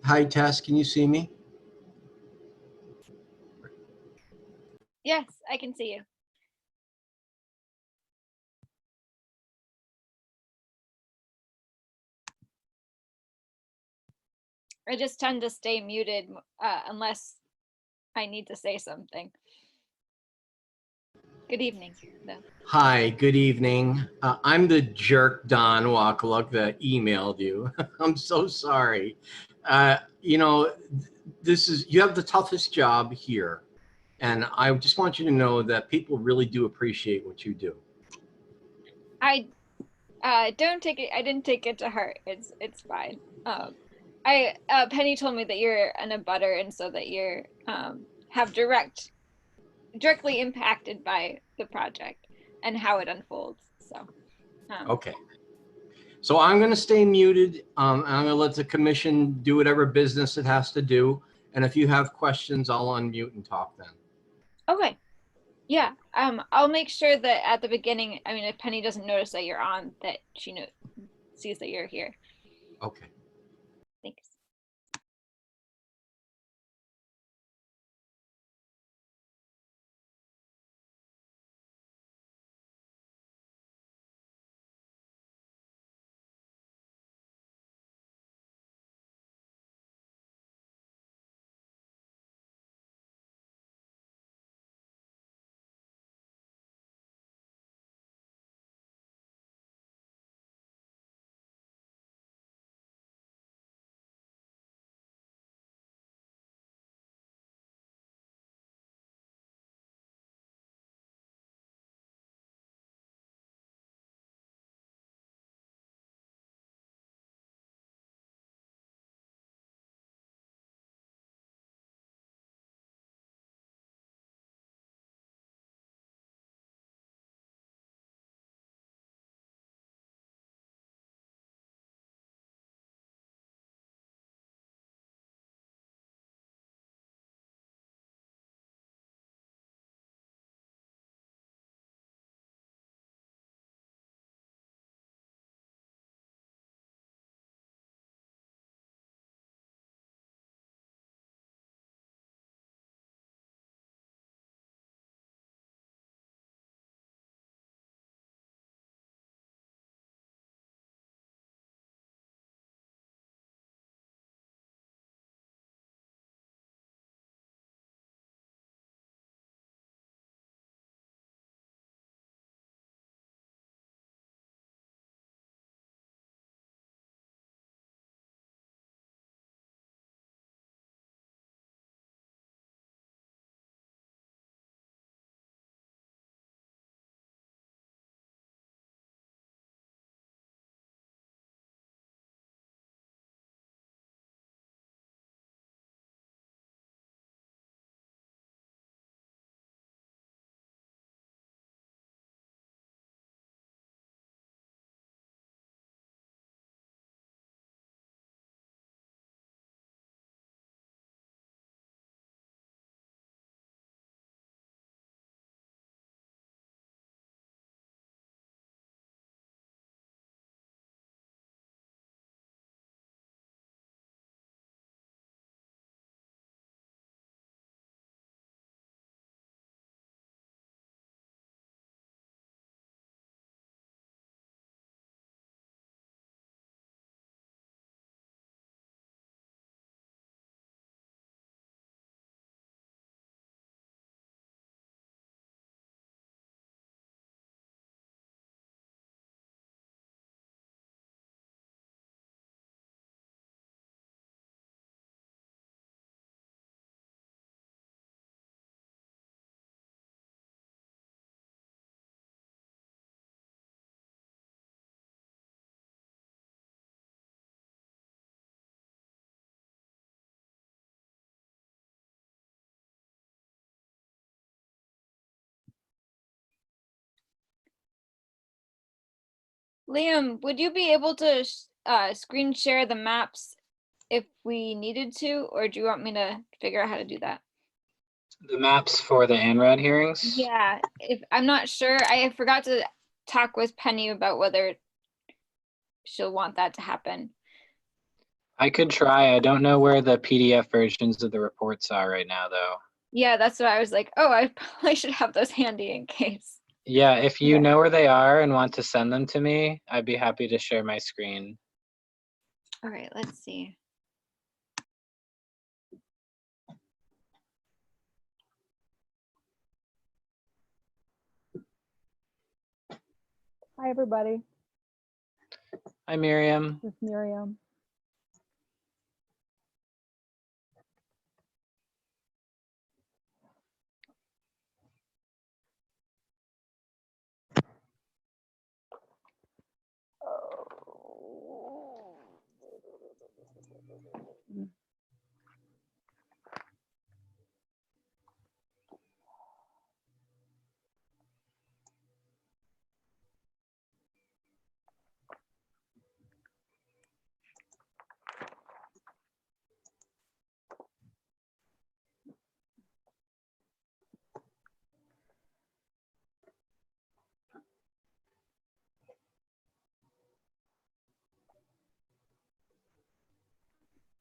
Hi, Tess, can you see me? Yes, I can see you. I just tend to stay muted unless I need to say something. Good evening, though. Hi, good evening. I'm the jerk, Don Wakaluk, that emailed you. I'm so sorry. You know, you have the toughest job here. And I just want you to know that people really do appreciate what you do. I don't take it. I didn't take it to heart. It's fine. Penny told me that you're an abutter, and so that you're have directly impacted by the project and how it unfolds. So Okay. So I'm going to stay muted. I'm going to let the commission do whatever business it has to do. And if you have questions, I'll unmute and talk then. okay. Yeah. I'll make sure that at the beginning, I mean, if Penny doesn't notice that you're on, that she sees that you're here. Okay. Thanks. Liam, would you be able to screen share the maps if we needed to, or do you want me to figure out how to do that? The maps for the ANRAD hearings? Yeah, if I'm not sure, I forgot to talk with Penny about whether she'll want that to happen. I could try. I don't know where the PDF versions of the reports are right now, though. Yeah, that's why I was like, oh, I probably should have those handy in case. Yeah, if you Okay. know where they are and want to send them to me, I'd be happy to share my screen. All right, let's see. Hi, everybody. Hi, Miriam. This is Miriam.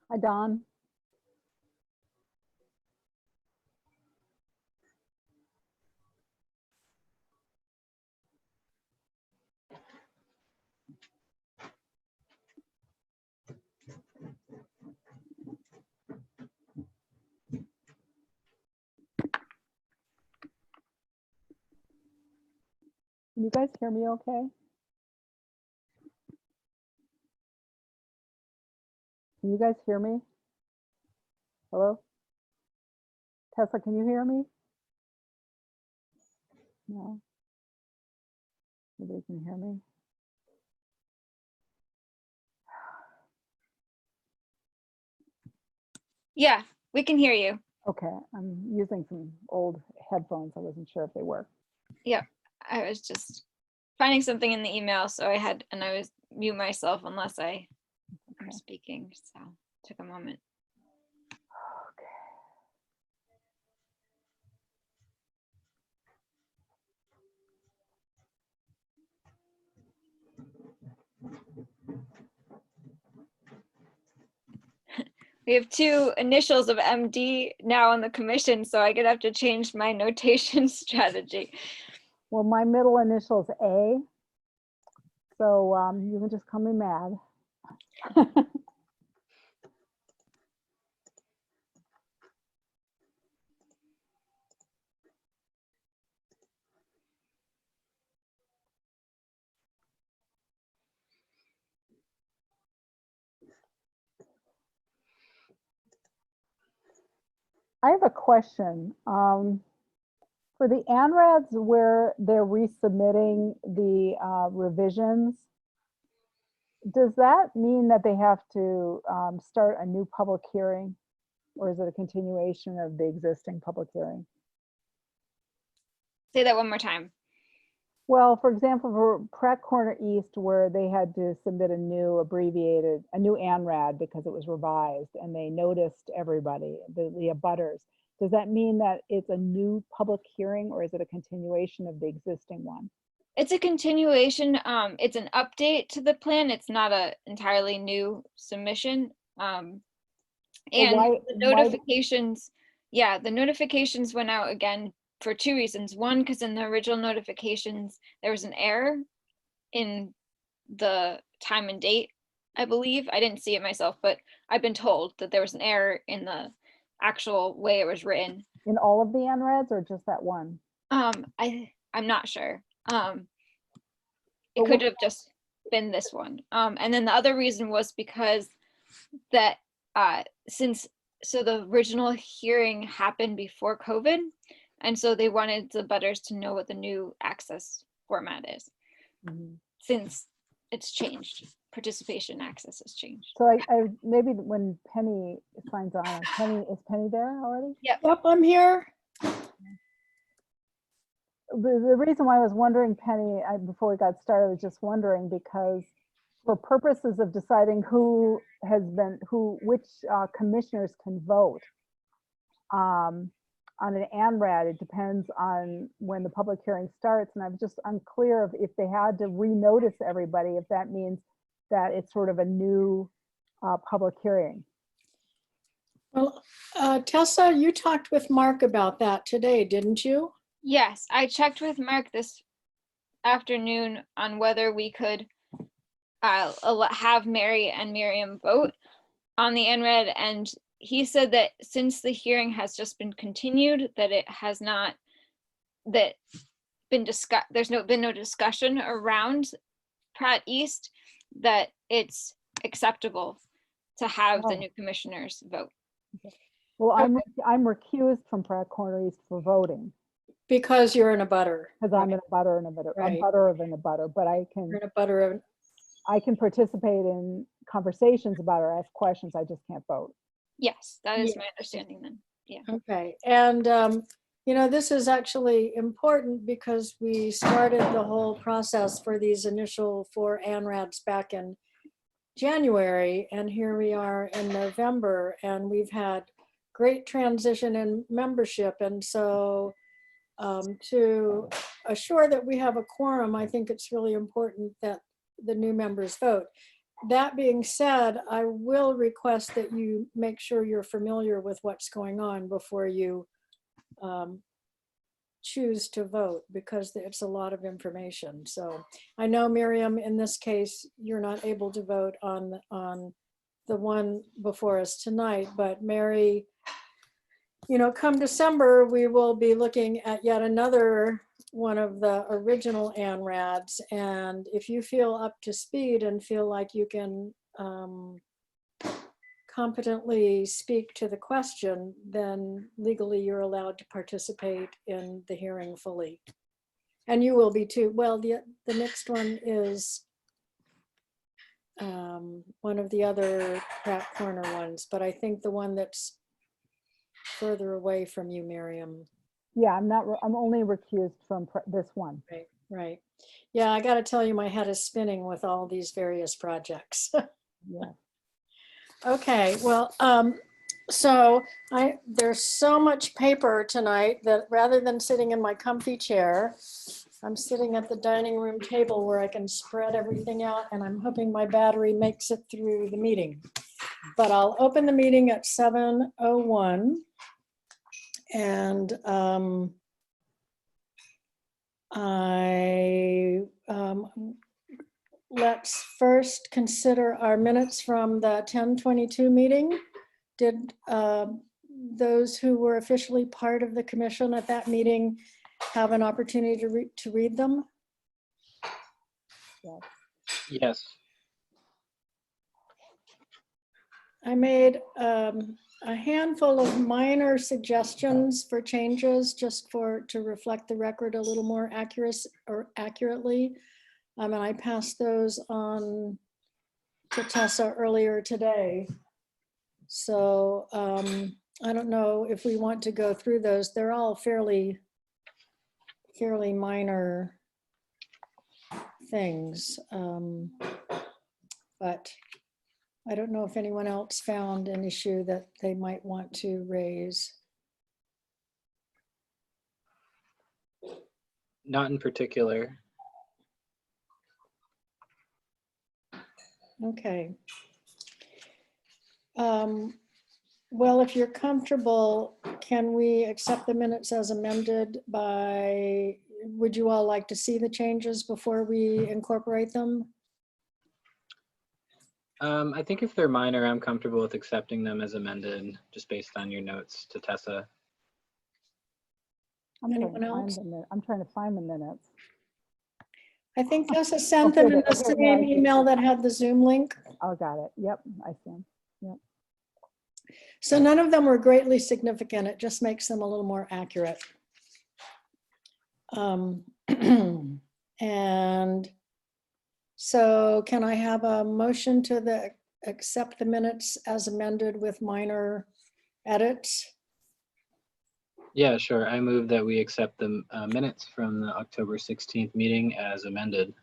Hi, Don. Can you guys hear me okay? Can you guys hear me? Hello? Tessa, can you hear me? No. Nobody can hear me. Yeah, we can hear you. Okay, I'm using some old headphones. I wasn't sure if they work. Yep, I was just finding something in the email, so I was mute myself unless I am Okay. speaking, so took a moment. Okay. We have two initials of MD now on the commission, so I'm gonna have to change my notation strategy. Well, my middle initial is A, so you can just call me Mad. I have a question. For the ANRADs where they're resubmitting the revisions, does that mean that they have to start a new public hearing? Or is it a continuation of the existing public hearing? Say that one more time. Well, for example, for Pratt Corner East, where they had to submit a new ANRAD because it was revised and they noticed everybody, the abutters. Does that mean that it's a new public hearing or is it a continuation of the existing one? It's a continuation. It's an update to the plan. It's not a entirely new submission. And Well, the notifications, yeah, the notifications went out again for two reasons. One, because in the original notifications, there was an error in the time and date, I believe. I didn't see it myself, but I've been told that there was an error in the actual way it was written. In all of the ANRADs or just that one? I'm not sure. It But could have just been this one. And then the other reason was because that so the original hearing happened before COVID, and so they wanted the butters to know what the new access format is. Since it's changed, participation access has changed. So I maybe when Penny signs on, is Penny there already? Yep. Yep, I'm here. The reason why I was wondering, Penny, before we got started, I was just wondering because for purposes of deciding which commissioners can vote on an ANRAD, it depends on when the public hearing starts. And I'm just unclear if they had to renotice everybody, if that means that it's sort of a new public hearing. Well, Tessa, you talked with Mark about that today, didn't you? Yes, I checked with Mark this afternoon on whether we could have Mary and Miriam vote on the NRED, and he said that since the hearing has just been continued, that it has not been discussed. There's been no discussion around Pratt East, that it's acceptable to have the Oh. new commissioners vote. Well, I'm recused from Pratt Corner East for voting Because you're in a butter. because I'm in a butter and a butter, Right. a butter of in a butter, but You're in a butter of, I can participate in conversations about or ask questions. I just can't vote. Yes, that is Yeah. my understanding then. okay. And, you know, this is actually important because we started the whole process for these initial 4 ANRADs back in January, and here we are in November, and we've had great transition in membership. And so to assure that we have a quorum, I think it's really important that the new members vote. That being said, I will request that you make sure you're familiar with what's going on before you choose to vote, because it's a lot of information. So I know, Miriam, in this case, you're not able to vote on the one before us tonight, but Mary, you know, come December, we will be looking at yet another one of the original ANRADs. And if you feel up to speed and feel like you can competently speak to the question, then legally you're allowed to participate in the hearing fully. And you will be too. Well, the next one is one of the other Pratt Corner ones, but I think the one that's further away from you, Miriam. Yeah, I'm only recused from this one. Right, right. Yeah, I got to tell you, my head is spinning with all these various projects. Yeah. Okay, well, so there's so much paper tonight that rather than sitting in my comfy chair, I'm sitting at the dining room table where I can spread everything out, and I'm hoping my battery makes it through the meeting. But I'll open the meeting at 7:01. And let's first consider our minutes from the 10/22 meeting. Did those who were officially part of the commission at that meeting have an opportunity to read them? Yes. I made a handful of minor suggestions for changes, just to reflect the record a little more accurately. And I passed those on to Tessa earlier today. So I don't know if we want to go through those. They're all fairly minor things. But I don't know if anyone else found an issue that they might want to raise. Not in particular. Okay. Well, if you're comfortable, can we accept the minutes as amended by, would you all like to see the changes before we incorporate them? I think if they're minor, I'm comfortable with accepting them as amended, just based on your notes to Tessa. Anyone else? I'm trying to find the minutes. I think Tessa sent them in the Okay, same yeah, I did. email that had the Zoom link. Oh, got it. Yep, I see 'em. So none of them were greatly significant. It just makes them a little more accurate. And so can I have a motion to accept the minutes as amended with minor edits? Yeah, sure. I move that we accept the minutes from the October 16th meeting as amended.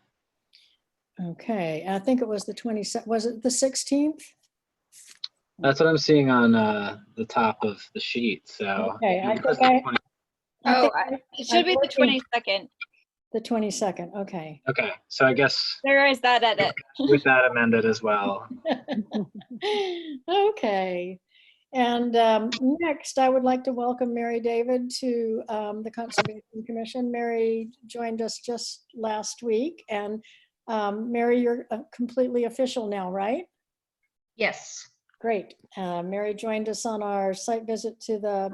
Okay, I think it was the 22nd. Was it the 16th? That's what I'm seeing on the top of the sheet. So Okay, if you I press think the 20 Oh, I think it should be the working. 22nd. The 22nd, okay. Okay, so I guess There is that edit. with that amended as well. Okay. And next, I would like to welcome Mary David to the Conservation Commission. Mary joined us just last week, and Mary, you're completely official now, right? Yes. Great. Mary joined us on our site visit to the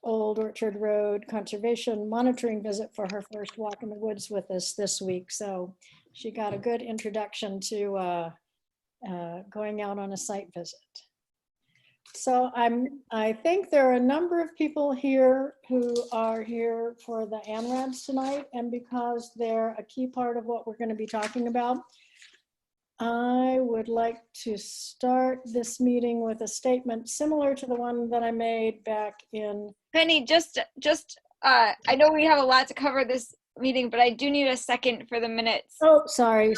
Old Orchard Road Conservation Monitoring visit for her first walk in the woods with us this week. So she got a good introduction to going out on a site visit. So I think there are a number of people here who are here for the ANRADs tonight, and because they're a key part of what we're going to be talking about, I would like to start this meeting with a statement similar to the one that I made back in. Penny, I know we have a lot to cover this meeting, but I do need a second for the minutes. Oh, sorry.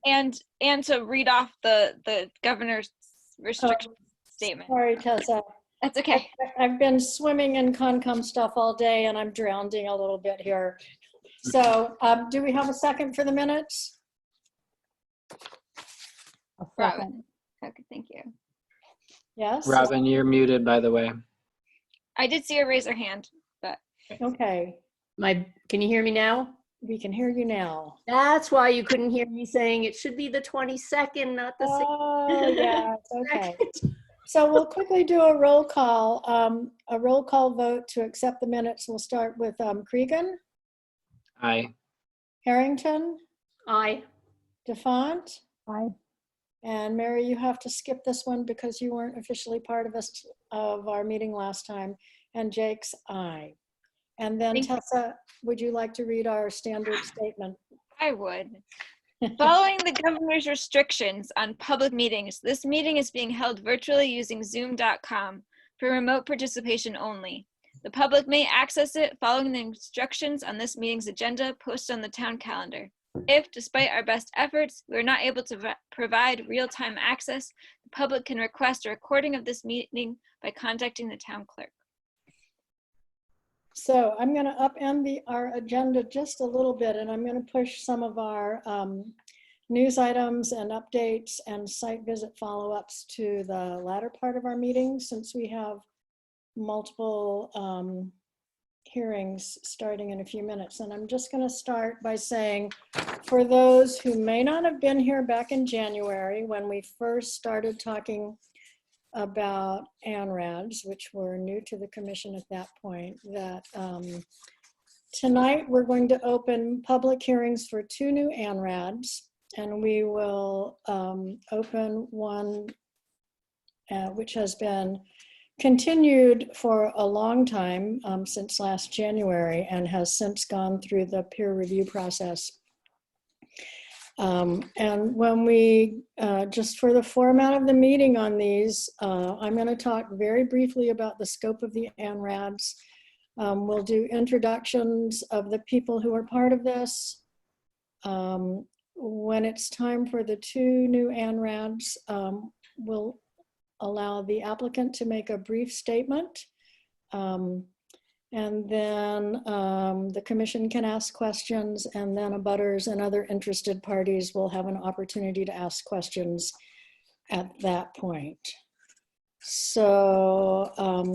And to read off the governor's restriction statement. Sorry, Tessa. That's okay. I've been swimming in Concom stuff all day and I'm drowning a little bit here. So do we have a second for the minutes? A Robin. second. Okay, thank you. Yes? Robin, you're muted, by the way. I did see her raise her hand, but Okay, Can you hear me now? we can hear you now. That's why you couldn't hear me saying it should be the 22nd, not the 6th. Oh, yeah, okay. So we'll quickly do a roll call vote to accept the minutes. We'll start with Cregan, Aye. Harrington, Aye. DeFont, Aye. and Mary, you have to skip this one because you weren't officially part of our meeting last time, and Jake's aye. And then Thank you. Tessa, would you like to read our standard statement? I would. Following the governor's restrictions on public meetings, this meeting is being held virtually using zoom.com for remote participation only. The public may access it following the instructions on this meeting's agenda posted on the town calendar. If, despite our best efforts, we are not able to provide real-time access, the public can request a recording of this meeting by contacting the town clerk. So I'm going to upend our agenda just a little bit, and I'm going to push some of our news items and updates and site visit follow-ups to the latter part of our meeting, since we have multiple hearings starting in a few minutes. And I'm just going to start by saying, for those who may not have been here back in January when we first started talking about ANRADs, which were new to the commission at that point, that tonight we're going to open public hearings for 2 new ANRADs, and we will open one which has been continued for a long time, since last January, and has since gone through the peer review process. And when we, just for the format of the meeting on these, I'm going to talk very briefly about the scope of the ANRADs. We'll do introductions of the people who are part of this. When it's time for the 2 new ANRADs, we'll allow the applicant to make a brief statement. And then the commission can ask questions, and then abutters and other interested parties will have an opportunity to ask questions at that point. So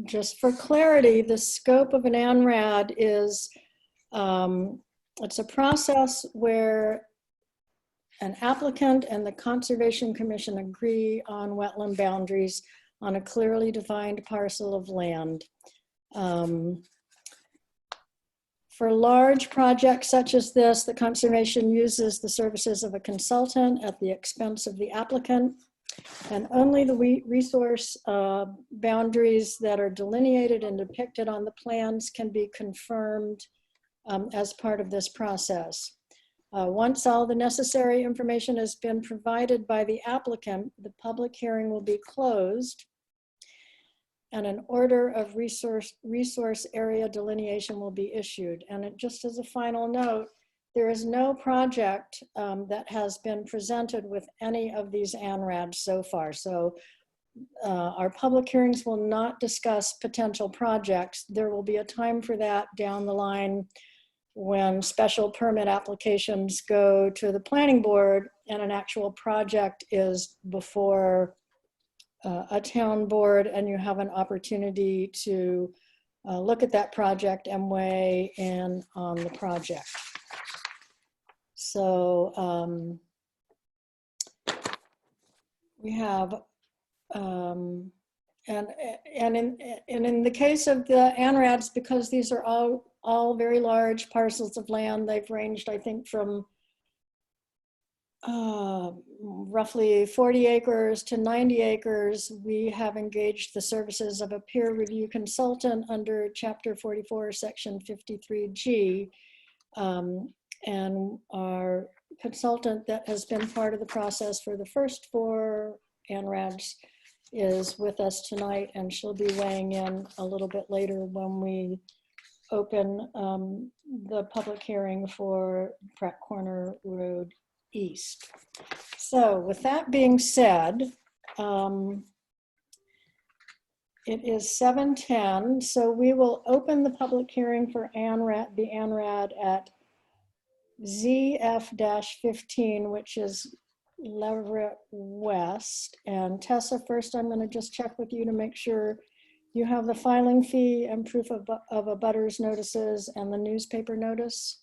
just for clarity, the scope of an ANRAD is, it's a process where an applicant and the Conservation Commission agree on wetland boundaries on a clearly defined parcel of land. For large projects such as this, the Conservation uses the services of a consultant at the expense of the applicant, and only the resource boundaries that are delineated and depicted on the plans can be confirmed as part of this process. Once all the necessary information has been provided by the applicant, the public hearing will be closed, and an order of resource area delineation will be issued. And just as a final note, there is no project that has been presented with any of these ANRADs so far. So our public hearings will not discuss potential projects. There will be a time for that down the line when special permit applications go to the planning board and an actual project is before a town board, and you have an opportunity to look at that project and weigh in on the project. So we have, and in the case of the ANRADs, because these are all very large parcels of land, they've ranged, I think, from roughly 40 acres to 90 acres. We have engaged the services of a peer review consultant under Chapter 44, Section 53G. And our consultant that has been part of the process for the first 4 ANRADs is with us tonight, and she'll be weighing in a little bit later when we open the public hearing for Pratt Corner Road East. So with that being said, it is 7:10, so we will open the public hearing for the ANRAD at ZF-15, which is Leverett West. And Tessa, first I'm going to just check with you to make sure you have the filing fee and proof of abutters notices and the newspaper notice.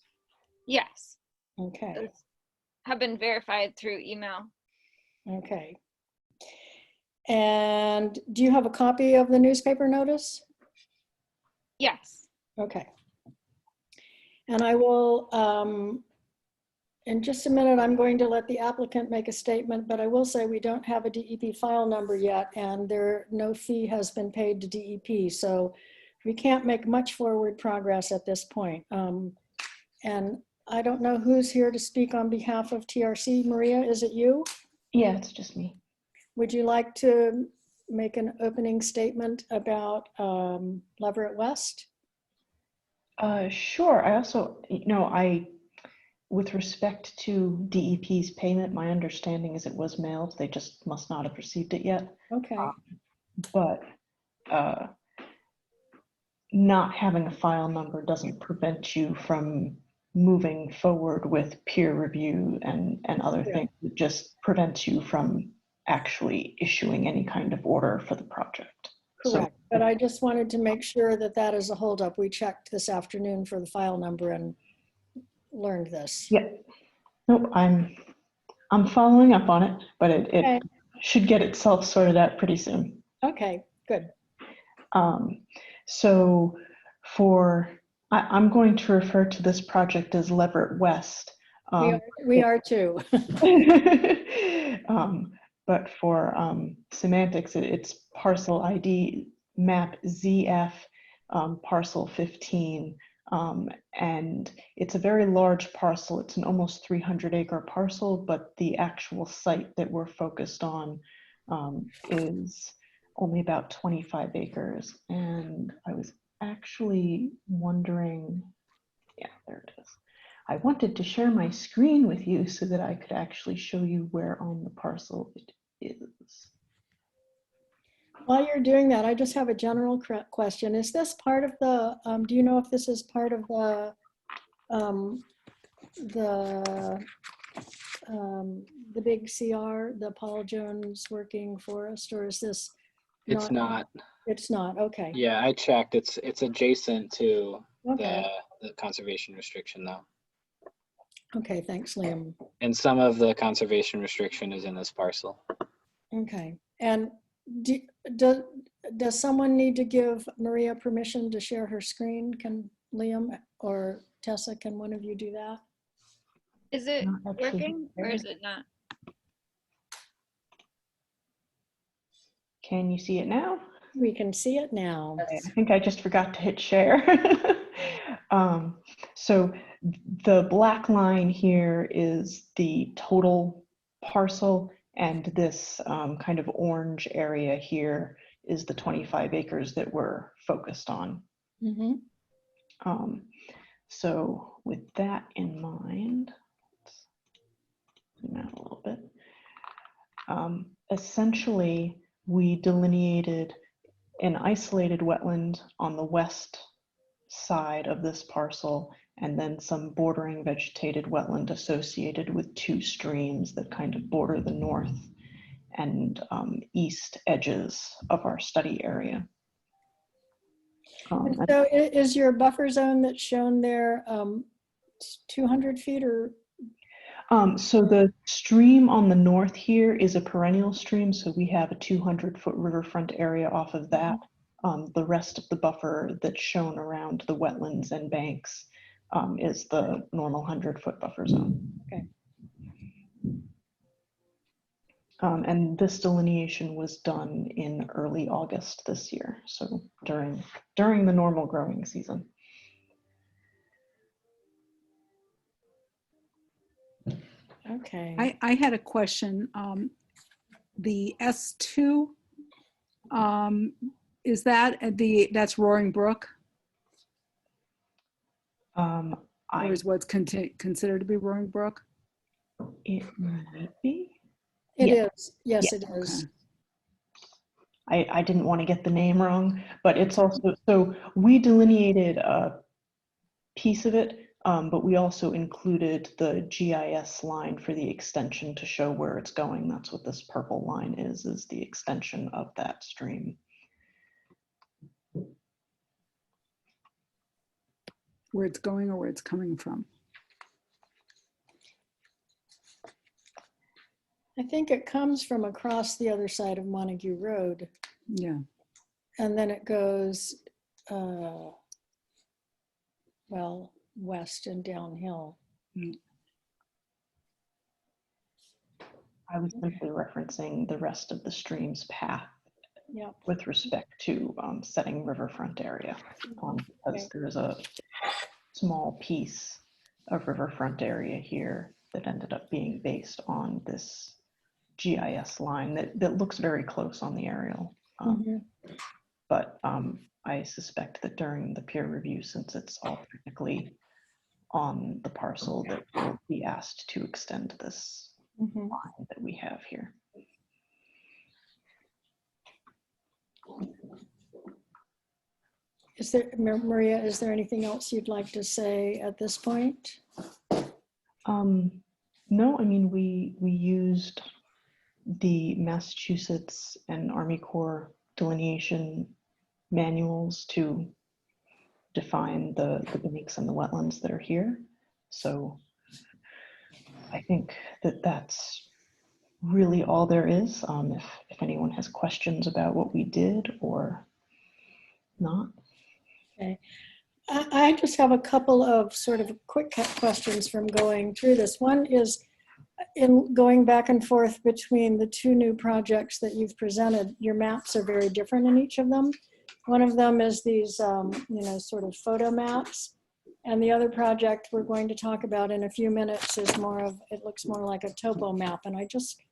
Yes, Okay. those have been verified through email. Okay. And do you have a copy of the newspaper notice? Yes. Okay. And I will, in just a minute, I'm going to let the applicant make a statement, but I will say we don't have a DEP file number yet, and no fee has been paid to DEP. So we can't make much forward progress at this point. And I don't know who's here to speak on behalf of TRC. Maria, is it you? Yeah, it's just me. Would you like to make an opening statement about Leverett West? Sure. I also, with respect to DEP's payment, my understanding is it was mailed. They just must not have received it yet. Okay. But not having a file number doesn't prevent you from moving forward with peer review and other things. It just prevents you from actually issuing any kind of order for the project. Correct. So, but I just wanted to make sure that that is a holdup. We checked this afternoon for the file number and learned this. yeah. Nope, I'm following up on it, but it Okay. should get itself sorted out pretty soon. Okay, good. So I'm going to refer to this project as Leverett West. We are too. But for semantics, it's parcel ID map ZF parcel 15. And it's a very large parcel. It's an almost 300-acre parcel, but the actual site that we're focused on is only about 25 acres. And I was actually wondering, yeah, there it is. I wanted to share my screen with you so that I could actually show you where on the parcel it is. While you're doing that, I just have a general question. Is this part of the, do you know if this is part of the big CR, the Paul Jones Working Forest, or is this? It's not. It's not, okay. Yeah, I checked. It's adjacent to Okay, the conservation restriction though. okay, thanks, Liam. And some of the conservation restriction is in this parcel. Okay, and does someone need to give Maria permission to share her screen? Can Liam or Tessa, can one of you do that? Is it Not actually working or there. is it not? Can you see it now? We can see it now. Okay, I think I just forgot to hit share. So the black line here is the total parcel, and this kind of orange area here is the 25 acres that we're focused on. Mm-hmm. So with that in mind, let's zoom out a little bit. Essentially, we delineated an isolated wetland on the west side of this parcel, and then some bordering vegetated wetland associated with two streams that kind of border the north and east edges of our study area. And so is your buffer zone that's shown there 200 feet or? So the stream on the north here is a perennial stream, so we have a 200-foot riverfront area off of that. The rest of the buffer that's shown around the wetlands and banks is the normal 100-foot buffer zone. Okay. And this delineation was done in early August this year, so during the normal growing season. Okay. I had a question. The S2, is that that's Roaring Brook? Or is what's considered to be Roaring Brook? It might be. It Yeah. is. Yes, Yeah. it is. I didn't want to get the name wrong, but it's also, so we delineated a piece of it, but we also included the GIS line for the extension to show where it's going. That's what this purple line is the extension of that stream. Where it's going or where it's coming from? I think it comes from across the other side of Montague Road. Yeah. And then it goes, well, west and downhill. I was simply referencing the rest of the stream's path Yep. with respect to setting riverfront area, because Okay. there's a small piece of riverfront area here that ended up being based on this GIS line that looks very close on the aerial. But I suspect that during the peer review, since it's all technically on the parcel, that we'll be asked to extend this line that we have here. Is there, Maria, is there anything else you'd like to say at this point? No, I mean, we used the Massachusetts and Army Corps delineation manuals to define the banks and the wetlands that are here. So I think that that's really all there is. If anyone has questions about what we did or not. Okay. I just have a couple of sort of quick questions from going through this. One is, in going back and forth between the two new projects that you've presented, your maps are very different in each of them. One of them is these, sort of photo maps. And the other project we're going to talk about in a few minutes is more of, it looks more like a topo map. And I just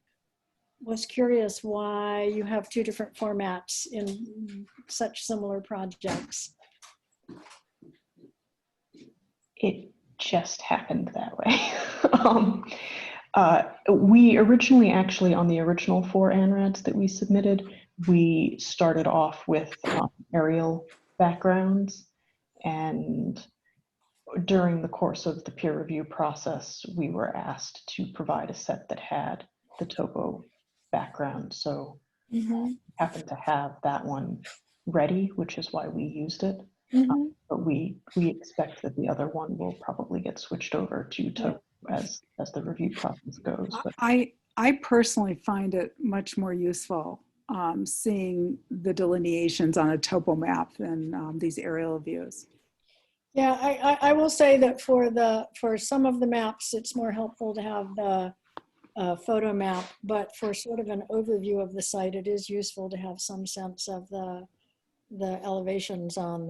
was curious why you have two different formats in such similar projects. It just happened that way. We originally, actually, on the original 4 ANRADs that we submitted, we started off with aerial backgrounds, and during the course of the peer review process, we were asked to provide a set that had the topo background. So we happened to have that one ready, which is why we used it. But we expect that the other one will probably get switched over to topo as the review process goes. But I personally find it much more useful seeing the delineations on a topo map than these aerial views. Yeah, I will say that for some of the maps, it's more helpful to have the photo map, but for sort of an overview of the site, it is useful to have some sense of the elevations on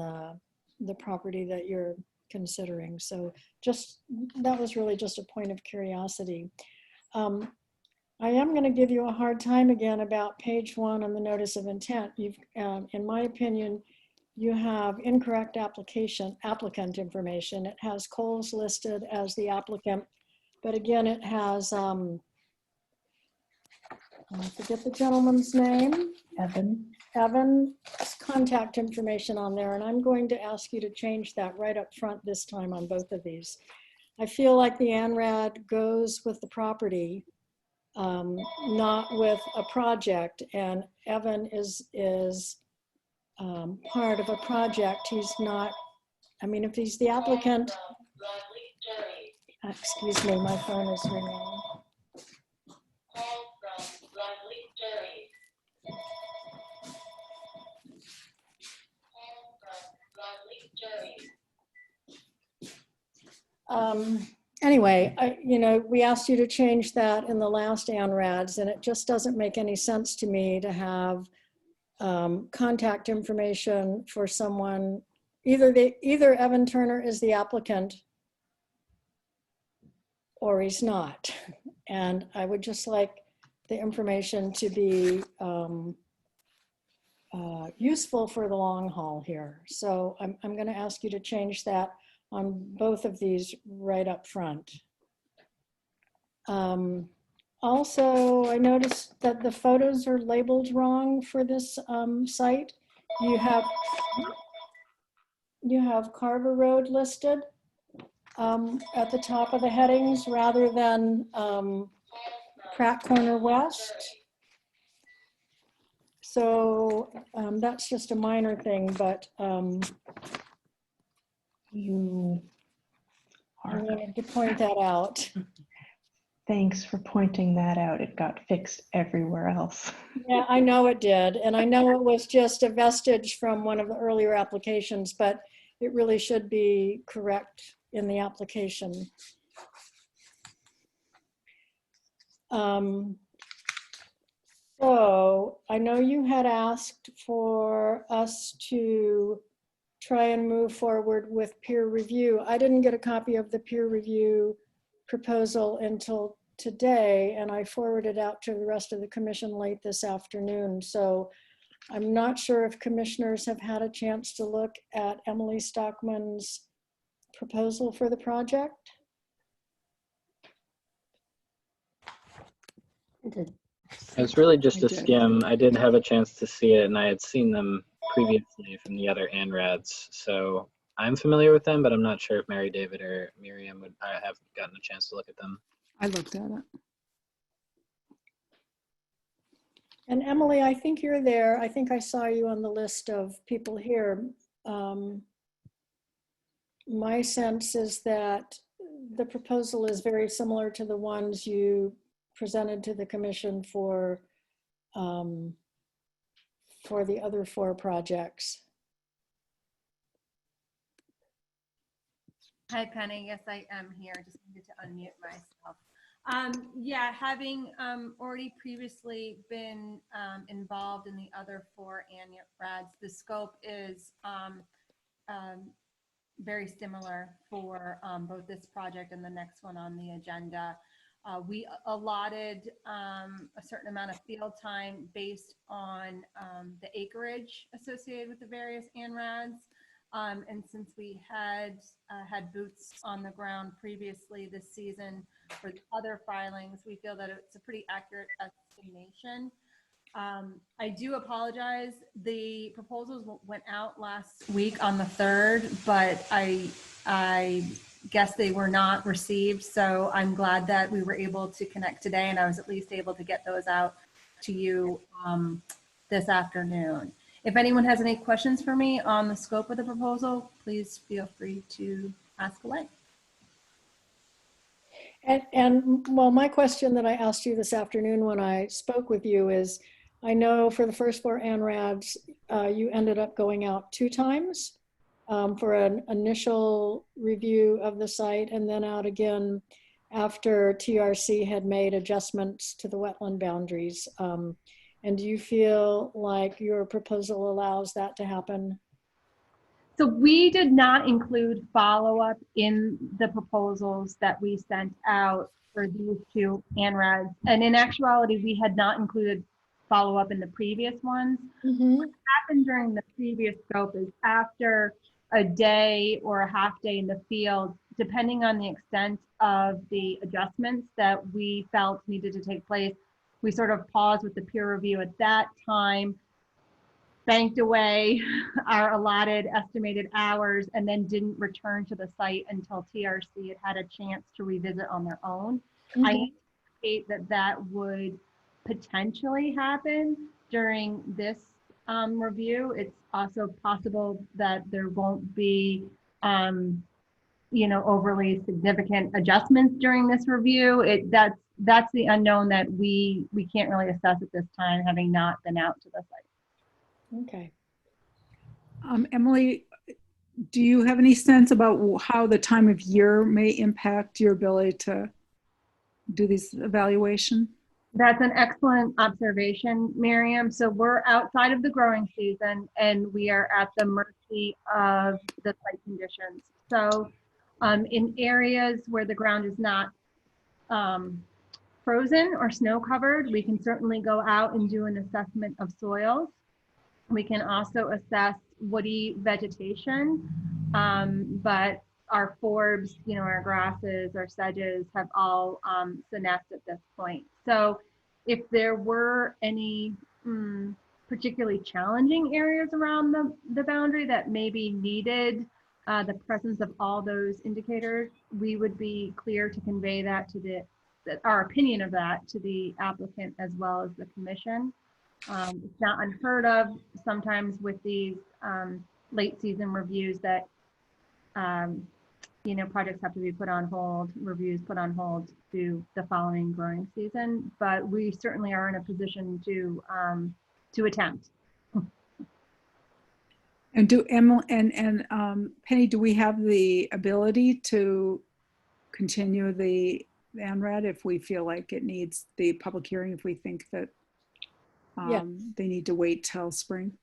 the property that you're considering. So just, that was really just a point of curiosity. I am going to give you a hard time again about page 1 on the notice of intent. You've, in my opinion, you have incorrect applicant information. It has Coles listed as the applicant, but again, it has, I forget the gentleman's name, Evan's contact information on there, and I'm going to ask you to change that right up front this time on both of these. I feel like the ANRAD goes with the property, not with a project, and Evan is part of a project. He's not, I mean, if he's the applicant, excuse me, my phone is ringing. Anyway, we asked you to change that in the last ANRADs, and it just doesn't make any sense to me to have contact information for someone. Either Evan Turner is the applicant or he's not. And I would just like the information to be useful for the long haul here. So I'm going to ask you to change that on both of these right up front. Also, I noticed that the photos are labeled wrong for this site. You have Carver Road listed at the top of the headings rather than Pratt Corner West. So that's just a minor thing, but You I are. wanted to point that out. Thanks for pointing that out. It got fixed everywhere else. Yeah, I know it did. And I know it was just a vestige from one of the earlier applications, but it really should be correct in the application. So I know you had asked for us to try and move forward with peer review. I didn't get a copy of the peer review proposal until today, and I forwarded out to the rest of the commission late this afternoon. So I'm not sure if commissioners have had a chance to look at Emily Stockman's proposal for the project. It's really just I a did. skim. I did have a chance to see it, and I had seen them previously from the other ANRADs. So I'm familiar with them, but I'm not sure if Mary David or Miriam would have gotten a chance to look at them. I looked at it. And Emily, I think you're there. I think I saw you on the list of people here. My sense is that the proposal is very similar to the ones you presented to the commission for the other 4 projects. Hi, Penny. Yes, I am here. Just needed to unmute myself. Yeah, having already previously been involved in the other 4 ANRADs, the scope is very similar for both this project and the next one on the agenda. We allotted a certain amount of field time based on the acreage associated with the various ANRADs. And since we had boots on the ground previously this season for the other filings, we feel that it's a pretty accurate estimation. I do apologize. The proposals went out last week on the 3rd, but I guess they were not received. So I'm glad that we were able to connect today, and I was at least able to get those out to you this afternoon. If anyone has any questions for me on the scope of the proposal, please feel free to ask away. And well, my question that I asked you this afternoon when I spoke with you is, I know for the first 4 ANRADs, you ended up going out 2 times for an initial review of the site, and then out again after TRC had made adjustments to the wetland boundaries. And do you feel like your proposal allows that to happen? So we did not include follow-up in the proposals that we sent out for these 2 ANRADs. And in actuality, we had not included follow-up in the previous ones. What happened during the previous scope is after a day or a half day in the field, depending on the extent of the adjustments that we felt needed to take place, we sort of paused with the peer review at that time banked away our allotted estimated hours and then didn't return to the site until TRC had had a chance to revisit on their own. I anticipate that that would potentially happen during this review. It's also possible that there won't be overly significant adjustments during this review. That's the unknown that we can't really assess at this time, having not been out to the site. Okay. Emily, do you have any sense about how the time of year may impact your ability to do this evaluation? That's an excellent observation, Miriam. So we're outside of the growing season and we are at the mercy of the site conditions. So in areas where the ground is not frozen or snow covered, we can certainly go out and do an assessment of soils. We can also assess woody vegetation, but our forbs, our grasses, our sedges have all senesced at this point. So if there were any particularly challenging areas around the boundary that maybe needed the presence of all those indicators, we would be clear to convey that to our opinion of that to the applicant as well as the commission. It's not unheard of sometimes with these late season reviews that projects have to be put on hold, reviews put on hold to the following growing season, but we certainly are in a position to attempt. And Penny, do we have the ability to continue the ANRAD if we feel like it needs the public hearing, if we think that they need to wait till spring?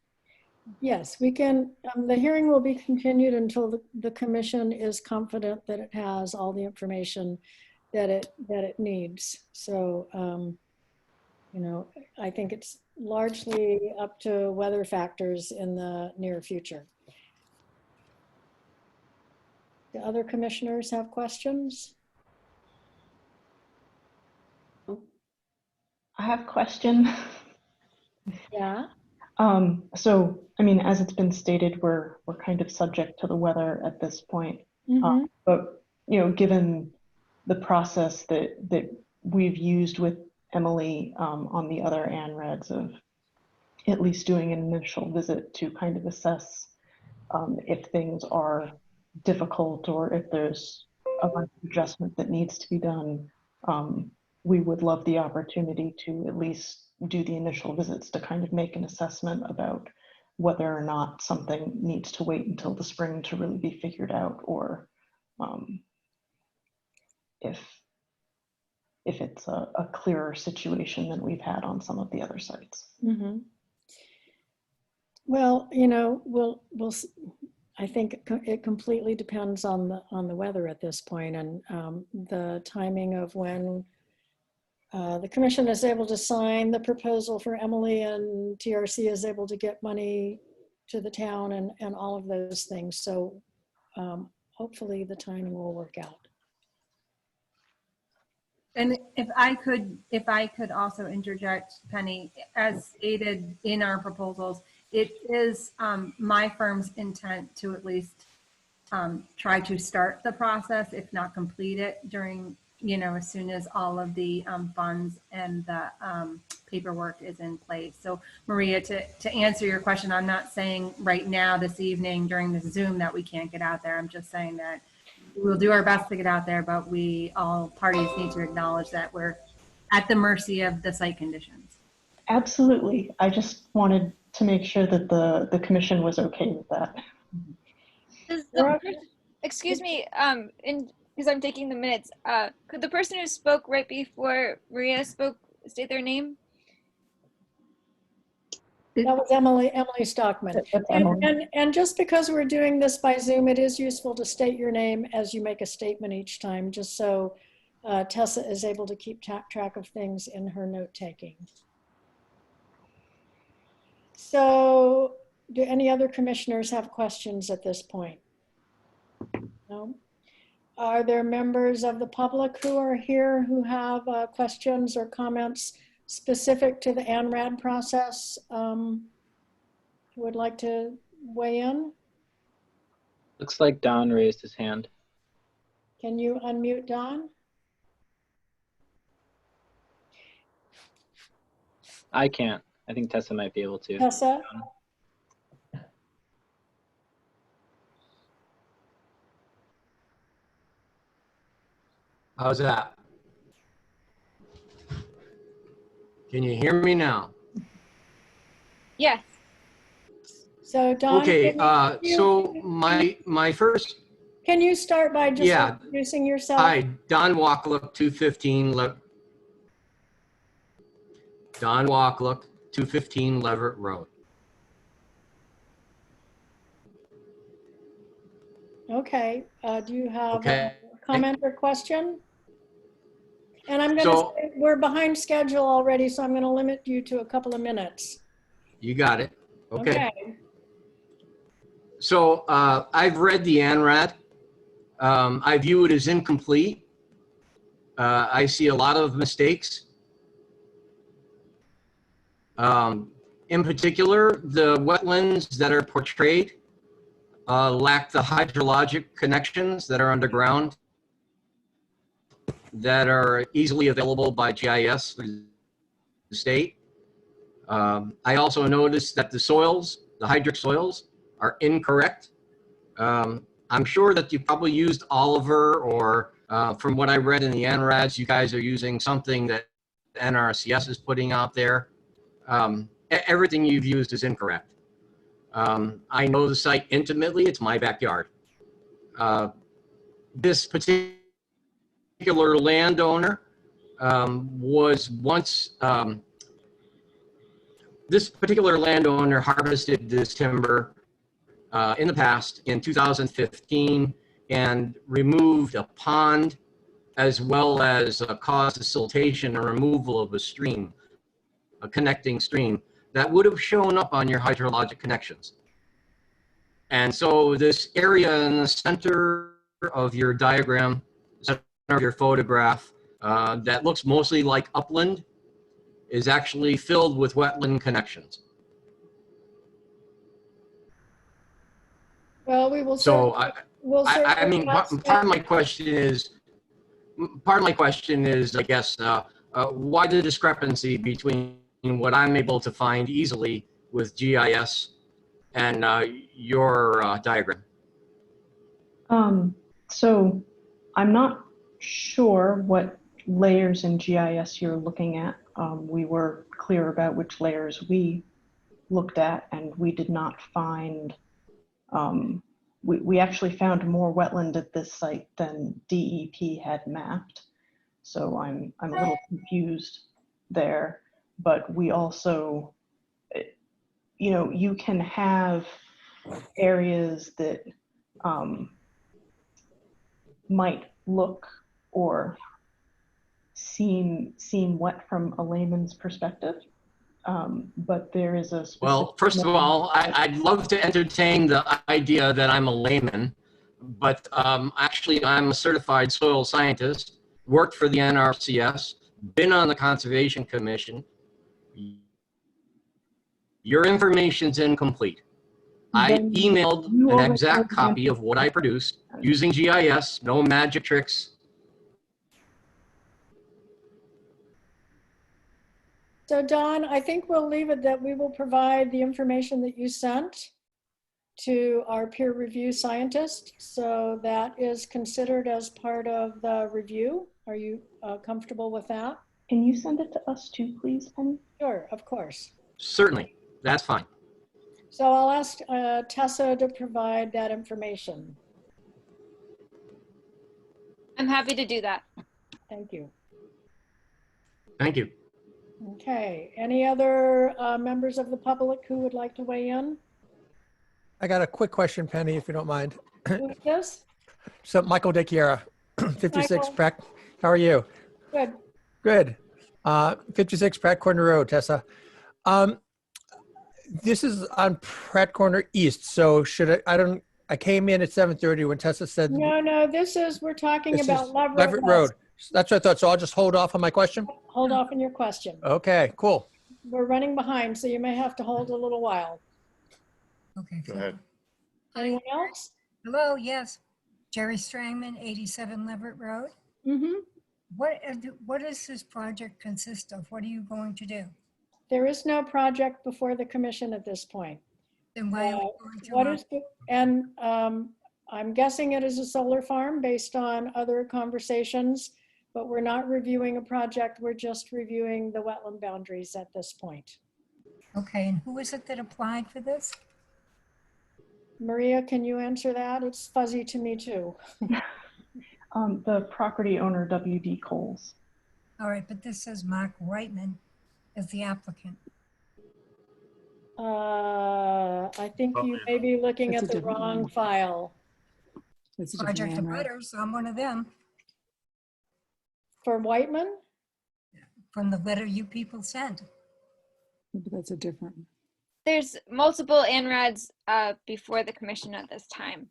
Yes, we can. The hearing will be continued until the commission is confident that it has all the information that it needs. So, I think it's largely up to weather factors in the near future. Do other commissioners have questions? I have a question. Yeah. So, as it's been stated, we're kind of subject to the weather at this point. But, given the process that we've used with Emily on the other ANRADs of at least doing an initial visit to kind of assess if things are difficult or if there's a bunch of adjustment that needs to be done, we would love the opportunity to at least do the initial visits to kind of make an assessment about whether or not something needs to wait until the spring to really be figured out, or if it's a clearer situation than we've had on some of the other sites. Well, we'll. I think it completely depends on the weather at this point, and the timing of when the commission is able to sign the proposal for Emily and TRC is able to get money to the town and all of those things. So hopefully the timing will work out. And if I could also interject, Penny, as stated in our proposals, it is my firm's intent to at least try to start the process, if not complete it, during, as soon as all of the funds and the paperwork is in place. So Maria, to answer your question, I'm not saying right now this evening during this Zoom that we can't get out there. I'm just saying that we'll do our best to get out there, but all parties need to acknowledge that we're at the mercy of the site conditions. Absolutely. I just wanted to make sure that the commission was okay with that. Excuse me, because I'm taking the minutes. Could the person who spoke right before Maria spoke state their name? That was Emily Stockman. And just because we're doing this by Zoom, it is useful to state your name as you make a statement each time, just so Tessa is able to keep track of things in her note taking. So do any other commissioners have questions at this point? No? Are there members of the public who are here who have questions or comments specific to the ANRAD process would like to weigh in? Looks like Don raised his hand. Can you unmute Don? I can't. I think Tessa might be able to. Tessa? How's that? Can you hear me now? Yes. So Don, Okay, can you- so my first, can you start by just Yeah. introducing yourself? hi, Don Wackluck, 215 Don Wackluck, 215 Leverett Road. Okay, do you have Okay. a comment or question? And I'm gonna So- say, we're behind schedule already, so I'm gonna limit you to a couple of minutes. You got it. Okay. So I've read the ANRAD. I view it as incomplete. I see a lot of mistakes. In particular, the wetlands that are portrayed lack the hydrologic connections that are underground that are easily available by GIS through the state. I also noticed that the soils, the hydric soils, are incorrect. I'm sure that you probably used Oliver, or from what I read in the ANRADs, you guys are using something that NRCS is putting out there. Everything you've used is incorrect. I know the site intimately. It's my backyard. This particular landowner was once, this particular landowner harvested this timber in the past in 2015 and removed a pond, as well as caused the siltation and removal of a stream, a connecting stream that would have shown up on your hydrologic connections. And so this area in the center of your diagram, center of your photograph, that looks mostly like upland, is actually filled with wetland connections. Well, we will. So certainly I mean, part of my question is, I guess, why the discrepancy between what I'm able to find easily with GIS and your diagram? So I'm not sure what layers in GIS you're looking at. We were clear about which layers we looked at, and we did not find, we actually found more wetland at this site than DEP had mapped. So I'm a little confused there, but we also, you know, you can have areas that might look or seem wet from a layman's perspective, but there is a specific. Well, first of all, I'd love to entertain the idea that I'm a layman, but actually I'm a certified soil scientist, worked for the NRCS, been on the Conservation Commission. Your information's incomplete. I emailed an exact copy of what I produced using GIS, no magic tricks. So Don, I think we'll leave it that we will provide the information that you sent to our peer review scientist. So that is considered as part of the review. Are you comfortable with that? Can you send it to us too, please, Penny? Sure, of course. Certainly, that's fine. So I'll ask Tessa to provide that information. I'm happy to do that. Thank you. Thank you. Okay, any other members of the public who would like to weigh in? I got a quick question, Penny, if you don't mind. Who is this? So Michael DeChiara, 56 Michael. Pratt. How are you? Good. Good. 56 Pratt Corner Road, Tessa. This is on Pratt Corner East. So should I came in at 7:30 when Tessa said. No, we're talking about Leverett Road. That's what I thought. So I'll just hold off on my question. Hold off on your question. Okay, cool. We're running behind, so you may have to hold a little while. Okay. Go ahead. Anyone else? Hello, yes. Jerry Strangman, 87 Leverett Road. Mm-hmm. What does this project consist of? What are you going to do? There is no project before the commission at this point. Then why are we going through What all- is the, and I'm guessing it is a solar farm based on other conversations, but we're not reviewing a project. We're just reviewing the wetland boundaries at this point. Okay, and who is it that applied for this? Maria, can you answer that? It's fuzzy to me too. The property owner, W.D. Coles. All right, but this says Mark Whiteman as the applicant. I think you may be looking That's at a the different wrong one. file. That's a different Project of ANRAD. Butters, I'm one of them, For Whiteman? from the letter you people sent. But that's a different. There's multiple ANRADs before the commission at this time.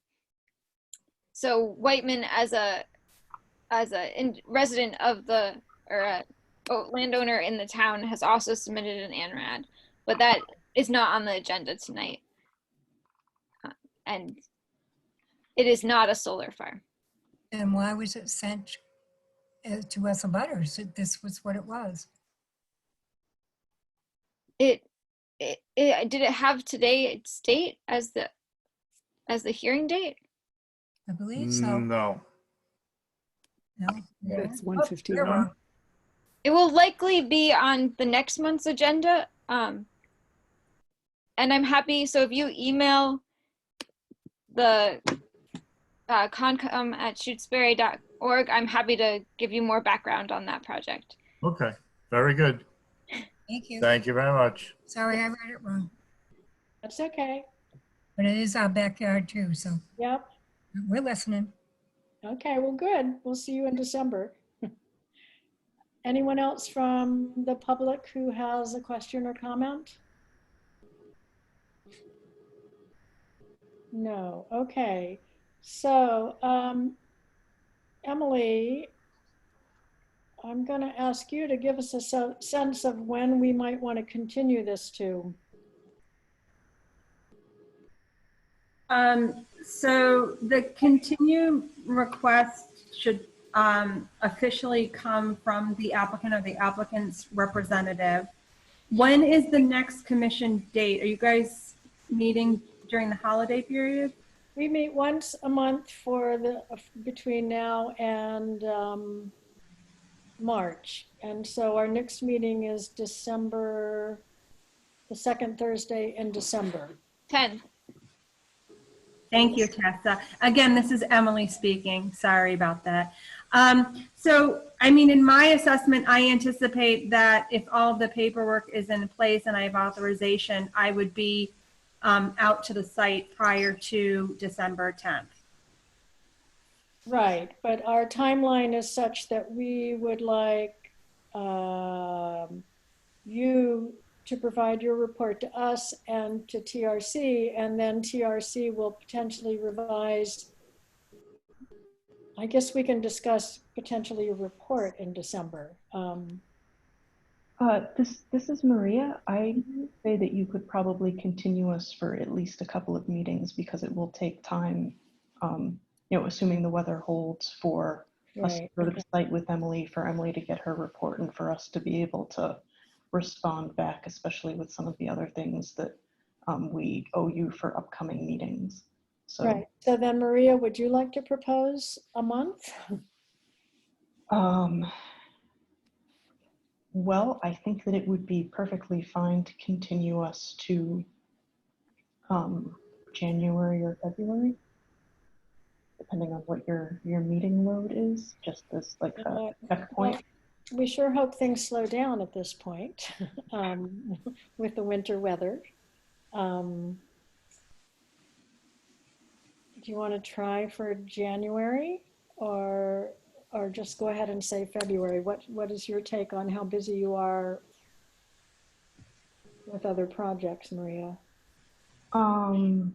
So Whiteman, as a resident of the landowner in the town, has also submitted an ANRAD, but that is not on the agenda tonight, and it is not a solar farm. And why was it sent to us Butters? This was what it was. Did it have today's date as the hearing date? I believe so. No. No. That's You're 151. wrong. It will likely be on the next month's agenda. And I'm happy, so if you email the concom@shutesbury.org, I'm happy to give you more background on that project. Okay. Very good. Thank you. Thank you very much. Sorry, I read it wrong. That's okay. But it is our backyard too, so Yep. we're listening. Okay, well, good. We'll see you in December. Anyone else from the public who has a question or comment? No, okay. So, Emily, I'm gonna ask you to give us a sense of when we might want to continue this to. So the continue request should officially come from the applicant or the applicant's representative. When is the next commission date? Are you guys meeting during the holiday period? We meet once a month for between now and March. And so our next meeting is December, the second Thursday in December. 10. Thank you, Tessa. Again, this is Emily speaking. Sorry about that. So, I mean, in my assessment, I anticipate that if all of the paperwork is in place and I have authorization, I would be out to the site prior to December 10th. Right, but our timeline is such that we would like you to provide your report to us and to TRC, and then TRC will potentially revise. I guess we can discuss potentially a report in December. This is Maria. I say that you could probably continue us for at least a couple of meetings because it will take time, assuming the weather holds, for us to Right. go to the site with Emily, for Emily to get her report, and for us to be able to respond back, especially with some of the other things that we owe you for upcoming meetings. So, Right. So then, Maria, would you like to propose a month? Well, I think that it would be perfectly fine to continue us to January or February, depending on what your meeting load is, just as like a checkpoint. We sure hope things slow down at this point with the winter weather. Do you want to try for January or just go ahead and say February? What is your take on how busy you are with other projects, Maria? I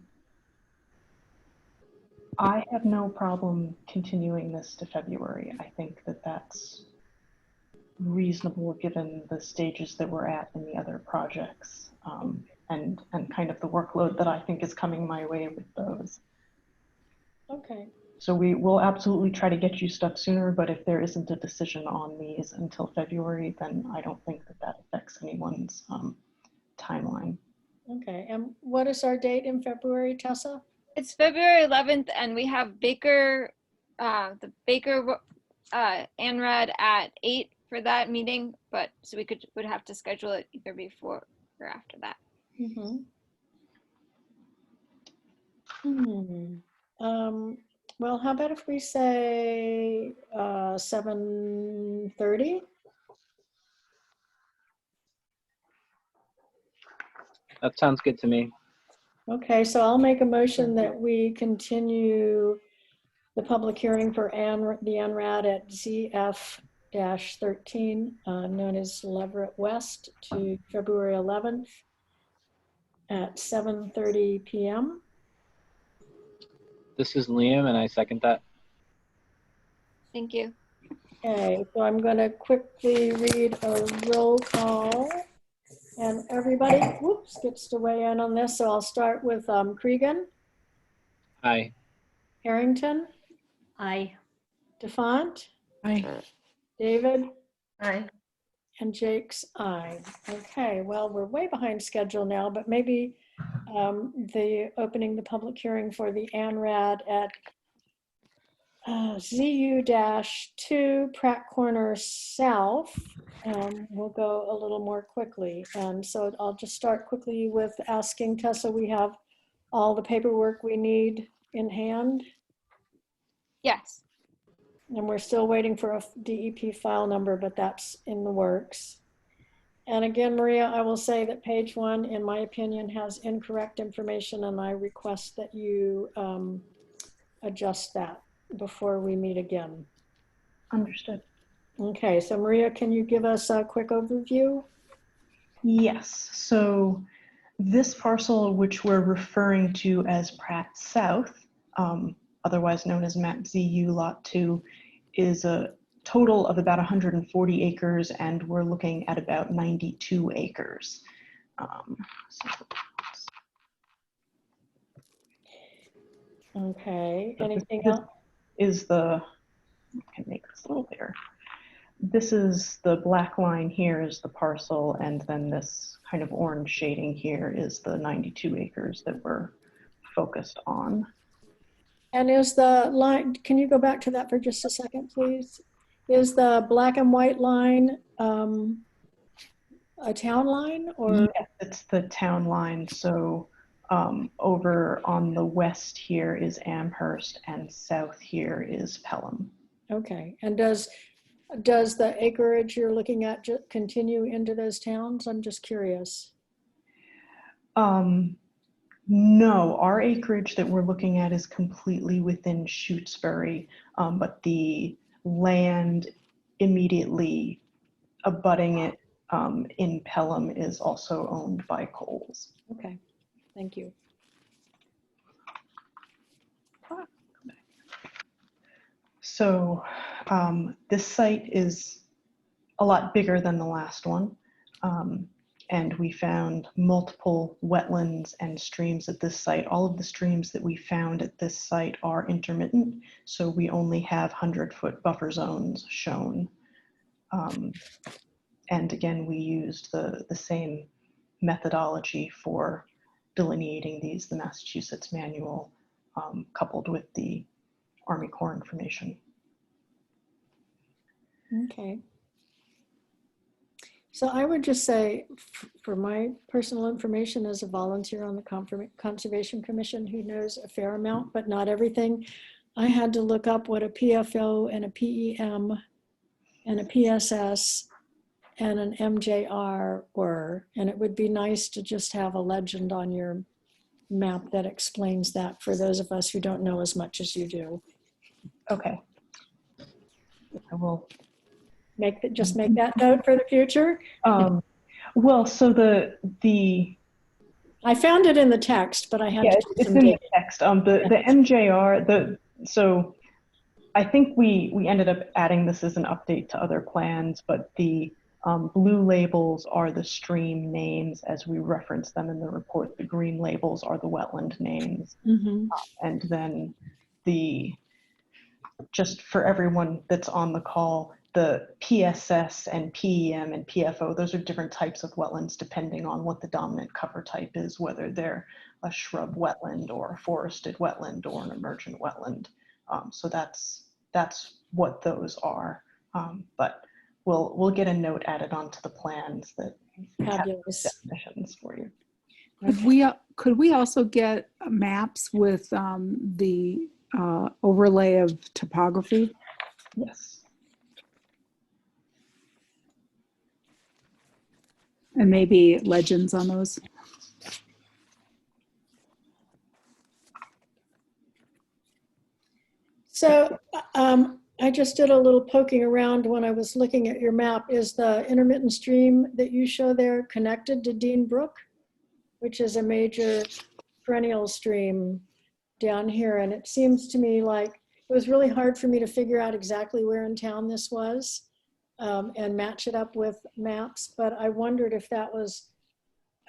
have no problem continuing this to February. I think that that's reasonable given the stages that we're at in the other projects. and kind of the workload that I think is coming my way with those. Okay. So we will absolutely try to get you stuff sooner, but if there isn't a decision on these until February, then I don't think that that affects anyone's timeline. Okay. And what is our date in February, Tessa? It's February 11th, and we have Baker, the Baker ANRAD at 8 for that meeting, but so we would have to schedule it either before or after that. Well, how about if we say 7:30? That sounds good to me. Okay, so I'll make a motion that we continue the public hearing for the ANRAD at ZF-13, known as Leverett West, to February 11th at 7:30 p.m. This is Liam, and I second that. Thank you. Okay, so I'm going to quickly read a roll call. And everybody, whoops, gets to weigh in on this. So I'll start with Cregan. Aye. Harrington. Aye. DeFont. Aye. David. Aye. And Jake's aye. Okay, well, we're way behind schedule now, but maybe the opening the public hearing for the ANRAD at ZU-2 Pratt Corner South will go a little more quickly. And so I'll just start quickly with asking Tessa, we have all the paperwork we need in hand? Yes. And we're still waiting for a DEP file number, but that's in the works. And again, Maria, I will say that page 1, in my opinion, has incorrect information, and I request that you adjust that before we meet again. Understood. Okay, so Maria, can you give us a quick overview? Yes, so this parcel, which we're referring to as Pratt South, otherwise known as map ZU Lot 2, is a total of about 140 acres, and we're looking at about 92 acres. Okay, anything this else? Is the, I can make this a little bigger. This is the black line here is the parcel, and then this kind of orange shading here is the 92 acres that we're focused on. And is the line, can you go back to that for just a second, please? Is the black and white line a town line or? Yes, it's the town line. So over on the west here is Amherst, and south here is Pelham. Okay, and does the acreage you're looking at continue into those towns? I'm just curious. No, our acreage that we're looking at is completely within Shutesbury, but the land immediately abutting it in Pelham is also owned by Coles. Okay, thank you. So this site is a lot bigger than the last one. And we found multiple wetlands and streams at this site. All of the streams that we found at this site are intermittent, so we only have 100-foot buffer zones shown. And again, we used the same methodology for delineating these, the Massachusetts manual, coupled with the Army Corps information. Okay. So I would just say, for my personal information as a volunteer on the Conservation Commission who knows a fair amount, but not everything, I had to look up what a PFO and a PEM and a PSS and an MJR were. And it would be nice to just have a legend on your map that explains that for those of us who don't know as much as you do. Okay. I will just make that note for the future. Well, so the I found it in the text, but I had to do it's some in digging. the text. The MJR, so I think we ended up adding this as an update to other plans, but the Blue labels are the stream names as we reference them in the report. The green labels are the wetland names. And then just for everyone that's on the call, the PSS and PEM and PFO, those are different types of wetlands depending on what the dominant cover type is, whether they're a shrub wetland or a forested wetland or an emergent wetland. So that's what those are. But we'll get a note added onto the plans that have definitions for you. Could we also get maps with the overlay of topography? Yes. And maybe legends on those? So I just did a little poking around when I was looking at your map. Is the intermittent stream that you show there connected to Dean Brook, which is a major perennial stream down here? And it seems to me like it was really hard for me to figure out exactly where in town this was and match it up with maps. But I wondered if that was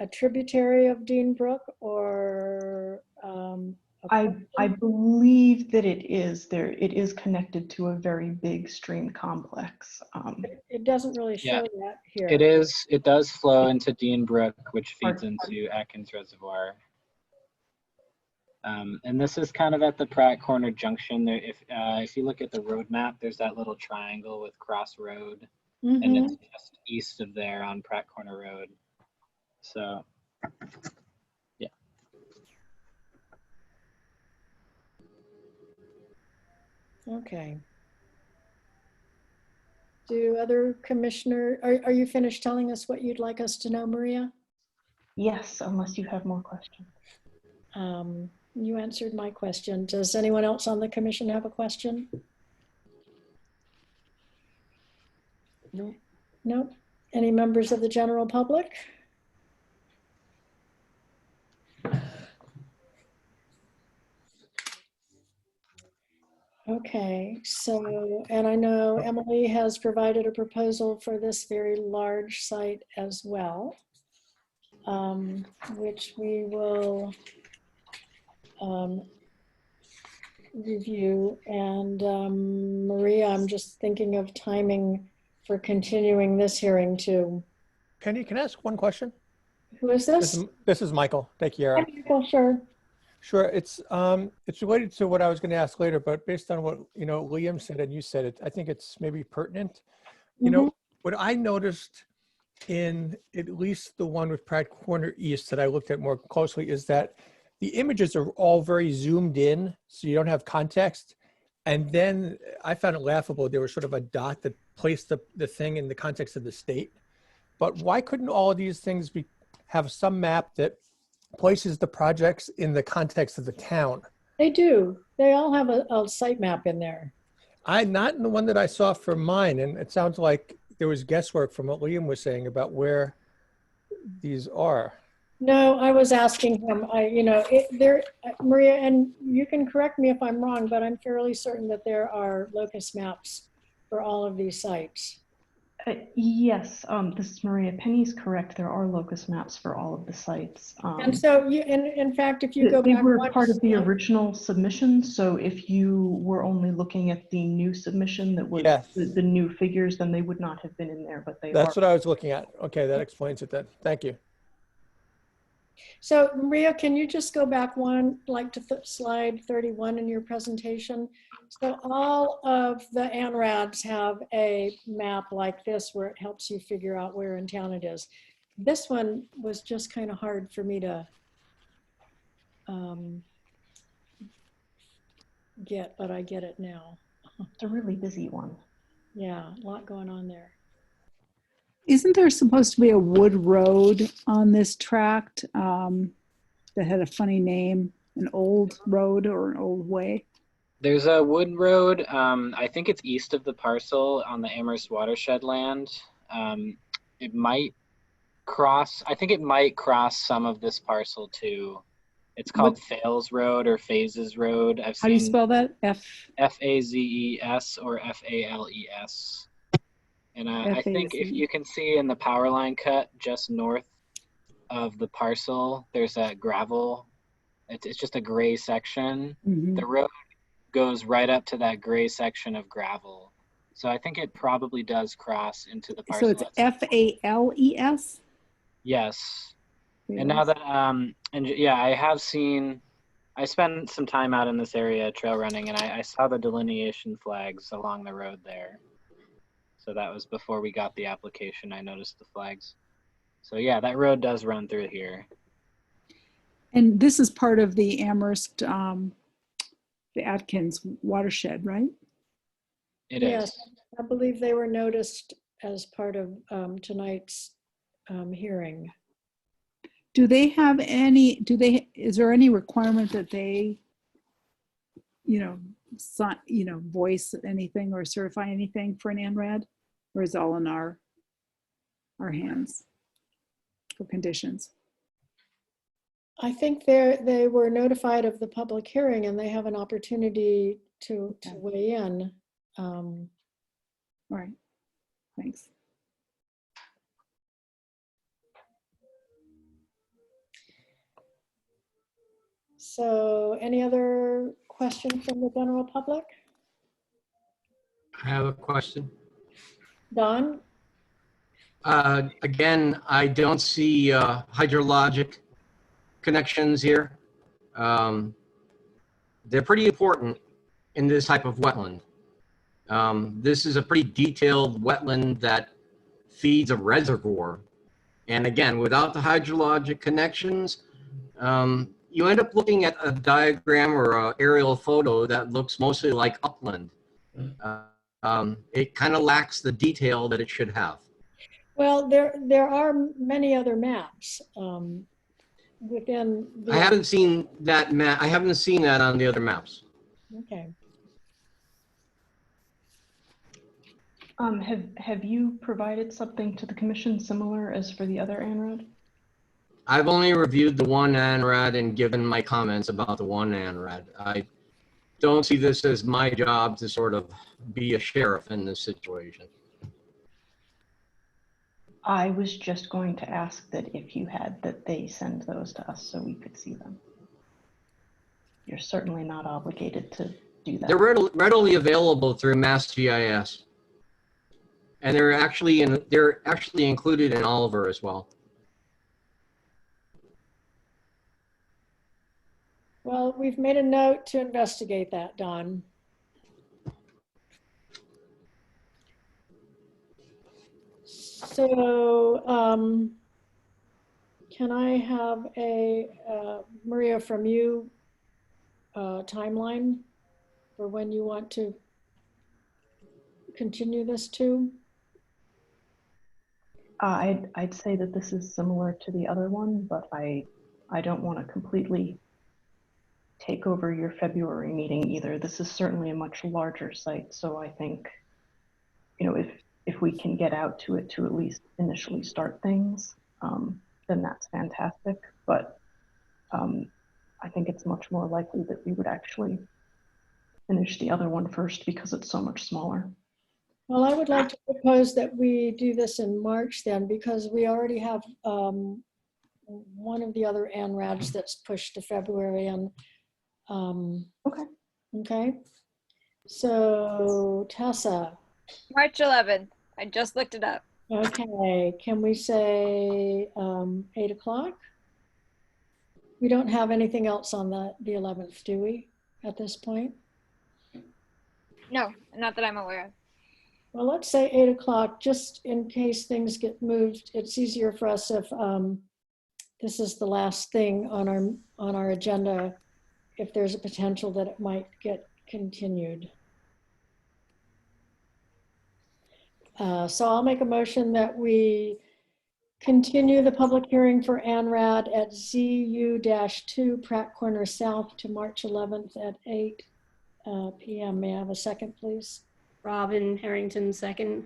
a tributary of Dean Brook or I believe that it is there. It is connected to a very big stream complex. It doesn't really show that here. It is. It does flow into Dean Brook, which feeds into Atkins Reservoir. And this is kind of at the Pratt Corner Junction. There, if you look at the road map, there's that little triangle with Cross Road, and it's just east of there on Pratt Corner Road. So, yeah. Okay. Do other commissioner, are you finished telling us what you'd like us to know, Maria? Yes, unless you have more questions. You answered my question. Does anyone else on the commission have a question? No. Nope. Any members of the general public? Okay, so, and I know Emily has provided a proposal for this very large site as well, which we will review. And Maria, I'm just thinking of timing for continuing this hearing too. Penny, can I ask one question? Who is this? This is Michael. Thank you, Yara. Hi, Michael, sure. Sure. It's related to what I was going to ask later, but based on what Liam said and you said it, I think it's maybe pertinent. You know, what I noticed in at least the one with Pratt Corner East that I looked at more closely is that the images are all very zoomed in, so you don't have context. And then I found it laughable. There was sort of a dot that placed the thing in the context of the state. But why couldn't all of these things have some map that places the projects in the context of the town? They do. They all have a site map in there. Not in the one that I saw for mine, and it sounds like there was guesswork from what Liam was saying about where these are. No, I was asking him. Maria, and you can correct me if I'm wrong, but I'm fairly certain that there are locus maps for all of these sites. Yes, this is Maria. Penny's correct. There are locus maps for all of the sites. And so, in fact, if you go they back, were part of the original submission. So if you were only looking at the new submission that was the new figures, then they would not have been in there. But That's what I was looking at. Okay, that explains it then. Thank you. So Maria, can you just go back one, like to slide 31 in your presentation? So all of the ANRADs have a map like this where it helps you figure out where in town it is. This one was just kind of hard for me to get, but I get it now. It's a really busy one. Yeah, a lot going on there. Isn't there supposed to be a wood road on this tract that had a funny name, an old road or an old way? There's a wood road. I think it's east of the parcel on the Amherst watershed land. It might cross. I think it might cross some of this parcel too. It's called Fales Road or Phases Road. How do you spell that? F-A-Z-E-S or F-A-L-E-S. And I think if you can see in the power line cut just north of the parcel, there's that gravel. It's just a gray section. Mhm. The road goes right up to that gray section of gravel. So I think it probably does cross into the parcel. So it's FALES? Yes. And now that, and yeah, I spent some time out in this area trail running, and I saw the delineation flags along the road there. So that was before we got the application. I noticed the flags. So yeah, that road does run through here. And this is part of the Amherst, the Atkins watershed, right? It Yes, is. I believe they were noticed as part of tonight's hearing. Do they have any, is there any requirement that they, voice anything or certify anything for an ANRAD? Or is it all in our hands for conditions? I think they were notified of the public hearing and they have an opportunity to weigh in. All right, thanks. So any other questions from the general public? I have a question. Don? Again, I don't see hydrologic connections here. They're pretty important in this type of wetland. This is a pretty detailed wetland that feeds a reservoir. And again, without the hydrologic connections, you end up looking at a diagram or an aerial photo that looks mostly like upland. It kind of lacks the detail that it should have. Well, there are many other maps within the. I haven't seen that map. I haven't seen that on the other maps. Okay. Have you provided something to the commission similar as for the other ANRAD? I've only reviewed the one ANRAD and given my comments about the one ANRAD. I don't see this as my job to sort of be a sheriff in this situation. I was just going to ask that if you had, that they send those to us so we could see them. You're certainly not obligated to do that. They're readily available through MassGIS. And they're actually included in Oliver as well. Well, we've made a note to investigate that, Don. So can I have a, Maria, from you, timeline for when you want to continue this to? I'd say that this is similar to the other one, but I don't want to completely take over your February meeting either. This is certainly a much larger site, so I think, if we can get out to it to at least initially start things, then that's fantastic. But I think it's much more likely that we would actually finish the other one first because it's so much smaller. Well, I would like to propose that we do this in March then, because we already have one of the other ANRADs that's pushed to February. And okay. So Tessa. March 11th. I just looked it up. Okay, can we say 8 o'clock? We don't have anything else on the 11th, do we, at this point? No, not that I'm aware of. Well, let's say 8 o'clock, just in case things get moved. It's easier for us if this is the last thing on our agenda, if there's a potential that it might get continued. So I'll make a motion that we continue the public hearing for ANRAD at ZU-2 Pratt Corner South to March 11th at 8 p.m. May I have a second, please? Robin Harrington, second.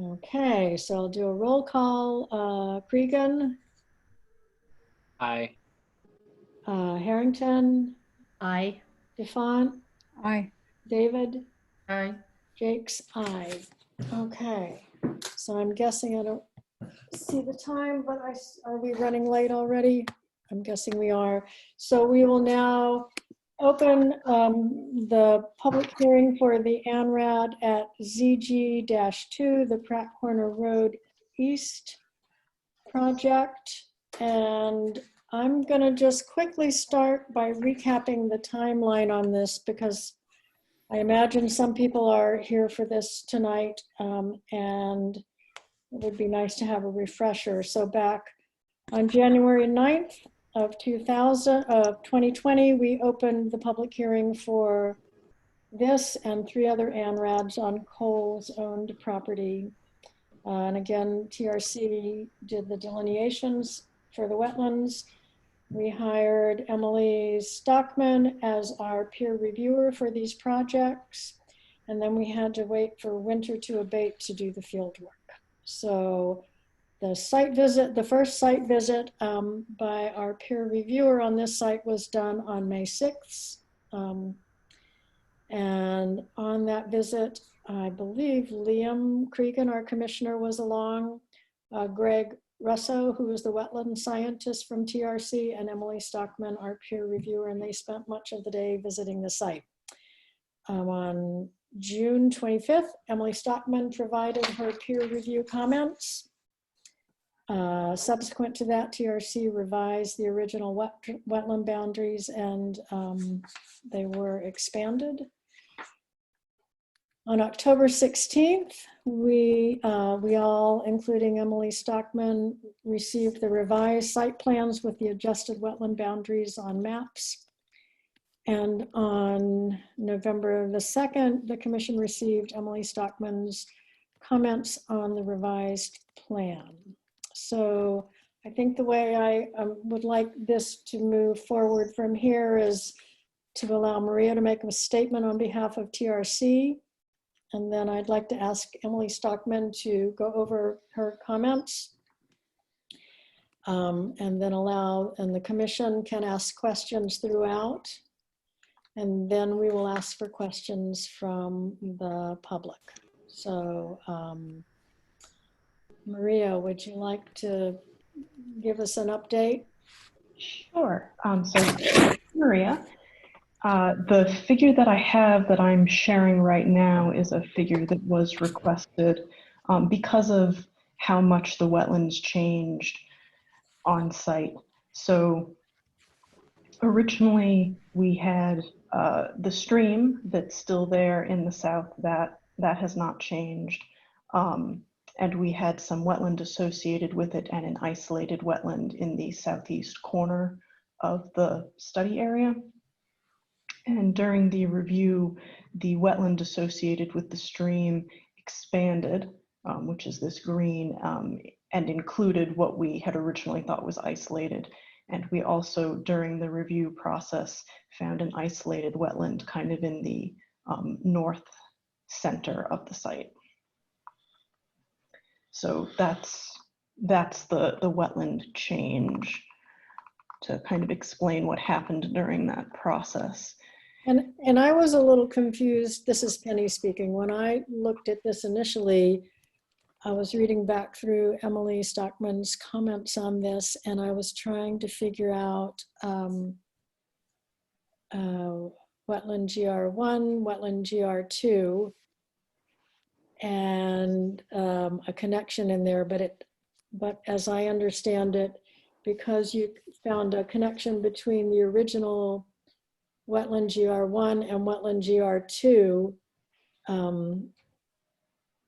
Okay, so I'll do a roll call. Cregan? Aye. Harrington? Aye. Defont? Aye. David? Aye. Jake's aye. Okay, so I'm guessing I don't see the time, but are we running late already? I'm guessing we are. So we will now open the public hearing for the ANRAD at ZG-2, the Pratt Corner Road East project. And I'm gonna just quickly start by recapping the timeline on this because I imagine some people are here for this tonight, and it would be nice to have a refresher. So back on January 9th of 2020, we opened the public hearing for this and 3 other ANRADs on Coles owned property. And again, TRC did the delineations for the wetlands. We hired Emily Stockman as our peer reviewer for these projects. And then we had to wait for winter to abate to do the field work. So the site visit, the first site visit by our peer reviewer on this site was done on May 6th. And on that visit, I believe Liam Cregan, our commissioner, was along. Greg Russo, who is the wetland scientist from TRC, and Emily Stockman, our peer reviewer, and they spent much of the day visiting the site. On June 25th, Emily Stockman provided her peer review comments. Subsequent to that, TRC revised the original wetland boundaries and they were expanded. On October 16th, we all, including Emily Stockman, received the revised site plans with the adjusted wetland boundaries on maps. And on November the 2nd, the commission received Emily Stockman's comments on the revised plan. So I think the way I would like this to move forward from here is to allow Maria to make a statement on behalf of TRC. And then I'd like to ask Emily Stockman to go over her comments. And then and the commission can ask questions throughout. And then we will ask for questions from the public. So Maria, would you like to give us an update? Sure. So Maria, the figure that I have that I'm sharing right now is a figure that was requested because of how much the wetlands changed on site. So originally we had the stream that's still there in the south, that has not changed. And we had some wetland associated with it and an isolated wetland in the southeast corner of the study area. And during the review, the wetland associated with the stream expanded, which is this green, and included what we had originally thought was isolated. And we also, during the review process, found an isolated wetland kind of in the north center of the site. So that's the wetland change, to kind of explain what happened during that process. And I was a little confused. This is Penny speaking. When I looked at this initially, I was reading back through Emily Stockman's comments on this, and I was trying to figure out wetland GR1, wetland GR2, and a connection in there. But as I understand it, because you found a connection between the original wetland GR1 and wetland GR2,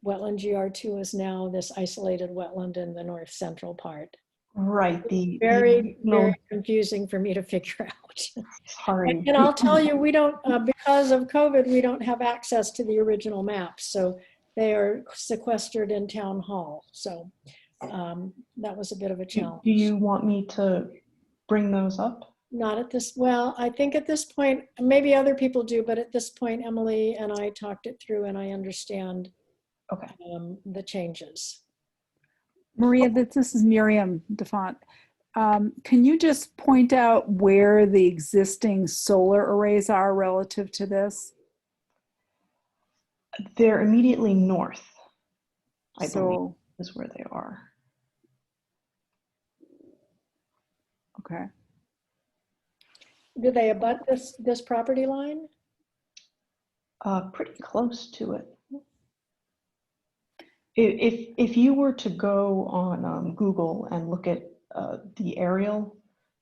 wetland GR2 is now this isolated wetland in the north central part. Right. Very confusing for me to figure out. Sorry. And I'll tell you, we don't, because of COVID, we don't have access to the original maps. So they are sequestered in town hall. So that was a bit of a challenge. Do you want me to bring those up? Not at this, well, I think at this point, maybe other people do, but at this point, Emily and I talked it through and I understand the changes. Maria, this is Miriam DeFont. Can you just point out where the existing solar arrays are relative to this? They're immediately north. I believe So, is where they are. okay. Do they abut this property line? Pretty close to it. If you were to go on Google and look at the aerial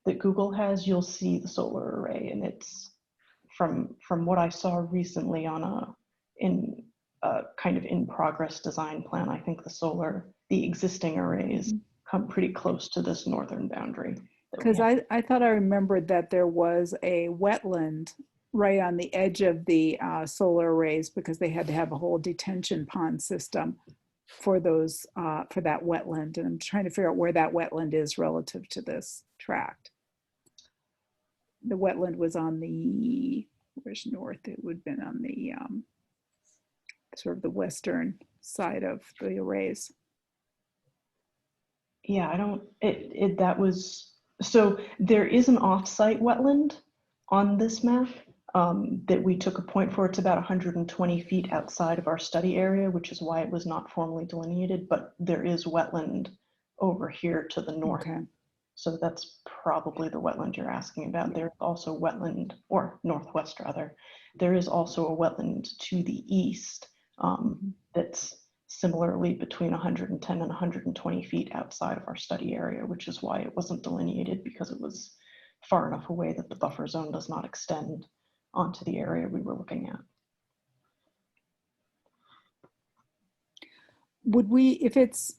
that Google has, you'll see the solar array, and it's from what I saw recently on a kind of in progress design plan. I think the existing arrays come pretty close to this northern boundary. Because I thought I remembered that there was a wetland right on the edge of the solar arrays, because they had to have a whole detention pond system for those for that wetland, and I'm trying to figure out where that wetland is relative to this tract. The wetland was on the, where's north? It would have been on the sort of the western side of the arrays. Yeah, so there is an off-site wetland on this map that we took a point for. It's about 120 feet outside of our study area, which is why it was not formally delineated, but there is wetland over here to the north. Okay. So that's probably the wetland you're asking about. There's also wetland, or northwest rather, there is also a wetland to the east that's similarly between 110 and 120 feet outside of our study area, which is why it wasn't delineated, because it was far enough away that the buffer zone does not extend onto the area we were looking at. Would we, if it's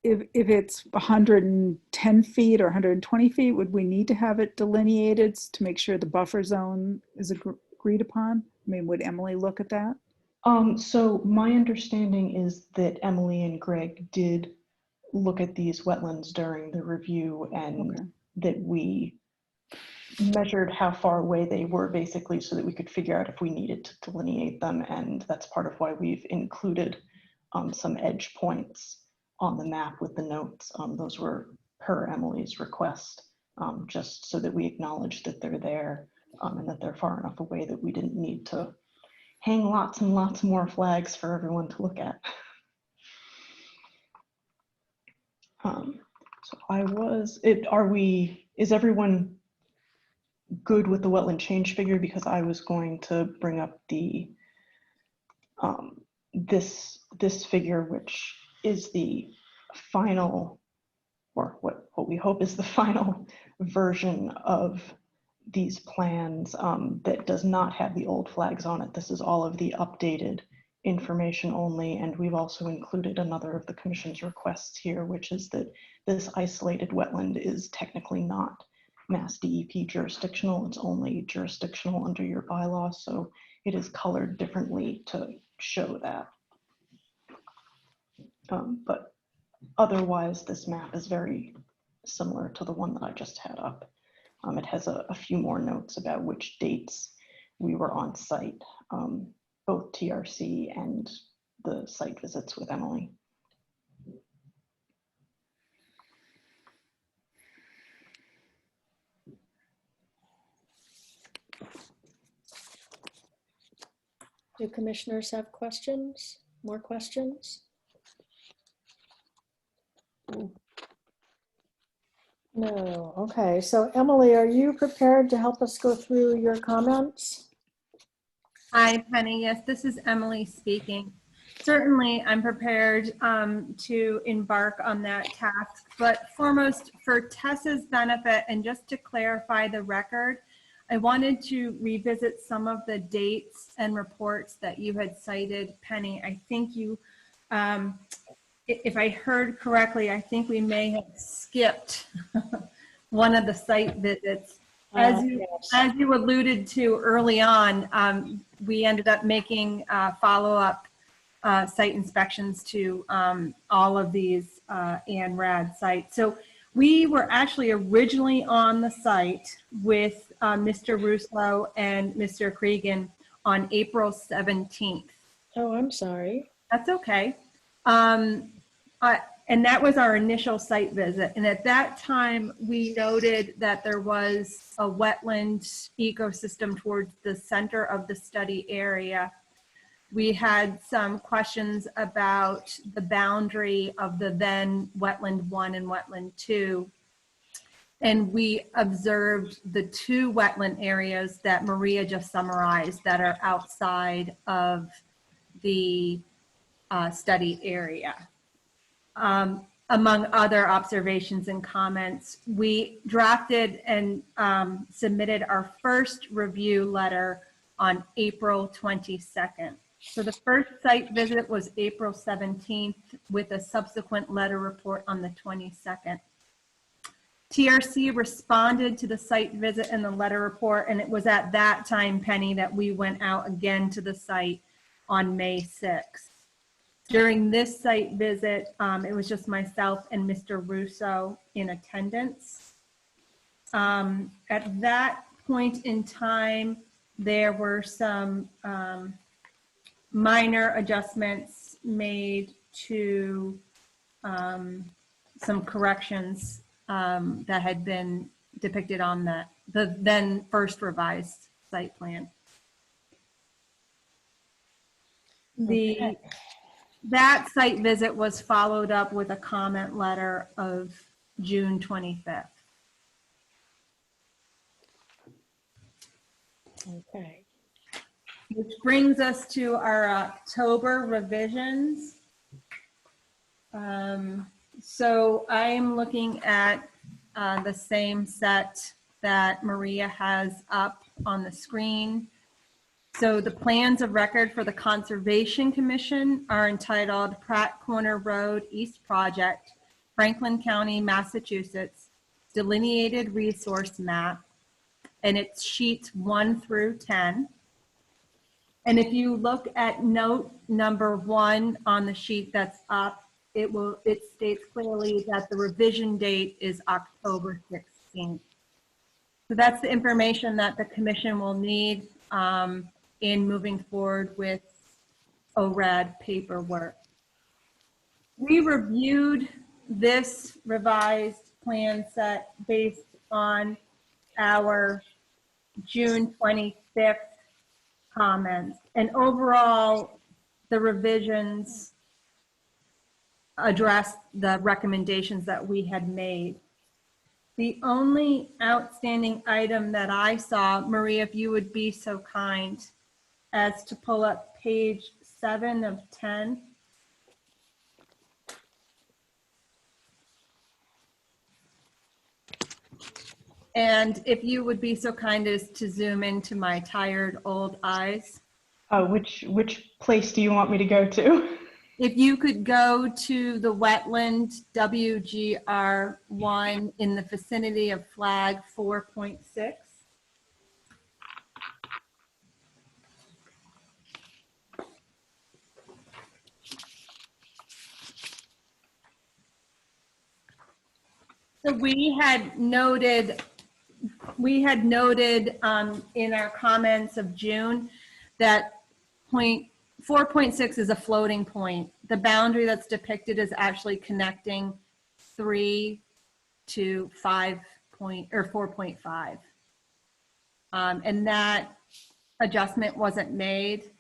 110 feet or 120 feet, would we need to have it delineated to make sure the buffer zone is agreed upon? I mean, would Emily look at that? So my understanding is that Emily and Greg did look at these wetlands during the review, and that we measured how far away they were, basically, so that we could figure out if we needed to delineate them. And that's part of why we've included some edge points on the map with the notes. Those were per Emily's request, just so that we acknowledge that they're there and that they're far enough away that we didn't need to hang lots and lots more flags for everyone to look at. Is everyone good with the wetland change figure? Because I was going to bring up the this figure, which is the final, or what we hope is the final version of these plans, that does not have the old flags on it. This is all of the updated information only, and we've also included another of the Commission's requests here, which is that this isolated wetland is technically not Mass DEP jurisdictional. It's only jurisdictional under your bylaw, so it is colored differently to show that. But otherwise, this map is very similar to the one that I just had up. It has a few more notes about which dates we were on site, both TRC and the site visits with Emily. Do commissioners have questions? More questions? No. Okay. So Emily, are you prepared to help us go through your comments? Hi, Penny. Yes, this is Emily speaking. Certainly, I'm prepared to embark on that task, but foremost, for Tessa's benefit and just to clarify the record, I wanted to revisit some of the dates and reports that you had cited, Penny. I think you, if I heard correctly, I think we may have skipped one of the site visits. As you alluded to early on, we ended up making follow-up site inspections to all of these ANRAD sites. So we were actually originally on the site with Mr. Russo and Mr. Cregan on April 17th. Oh, I'm sorry. That's okay. And that was our initial site visit. And at that time, we noted that there was a wetland ecosystem towards the center of the study area. we had some questions about the boundary of the then wetland 1 and wetland 2. And we observed the 2 wetland areas that Maria just summarized that are outside of the study area. Among other observations and comments, we drafted and submitted our first review letter on April 22nd. So the first site visit was April 17th with a subsequent letter report on the 22nd. TRC responded to the site visit and the letter report, and it was at that time, Penny, that we went out again to the site on May 6th. During this site visit, it was just myself and Mr. Russo in attendance. At that point in time, there were some minor adjustments made to some corrections that had been depicted on the then first revised site plan. That site visit was followed up with a comment letter of June 25th. Okay. Which brings us to our October revisions. So I'm looking at the same set that Maria has up on the screen. So the plans of record for the Conservation Commission are entitled Pratt Corner Road East Project, Franklin County, Massachusetts, Delineated Resource Map, and it's sheets 1 through 10. And if you look at note number 1 on the sheet that's up, it states clearly that the revision date is October 16th. So that's the information that the commission will need in moving forward with ORAD paperwork. We reviewed this revised plan set based on our June 25th comments, and overall the revisions addressed the recommendations that we had made. The only outstanding item that I saw, Maria, if you would be so kind as to pull up page 7 of 10. And if you would be so kind as to zoom into my tired old eyes. Which place do you want me to go to? If you could go to the wetland WGR1 in the vicinity of flag 4.6. So we had noted in our comments of June that 4.6 is a floating point. The boundary that's depicted is actually connecting 3 to 4.5. And that adjustment wasn't made.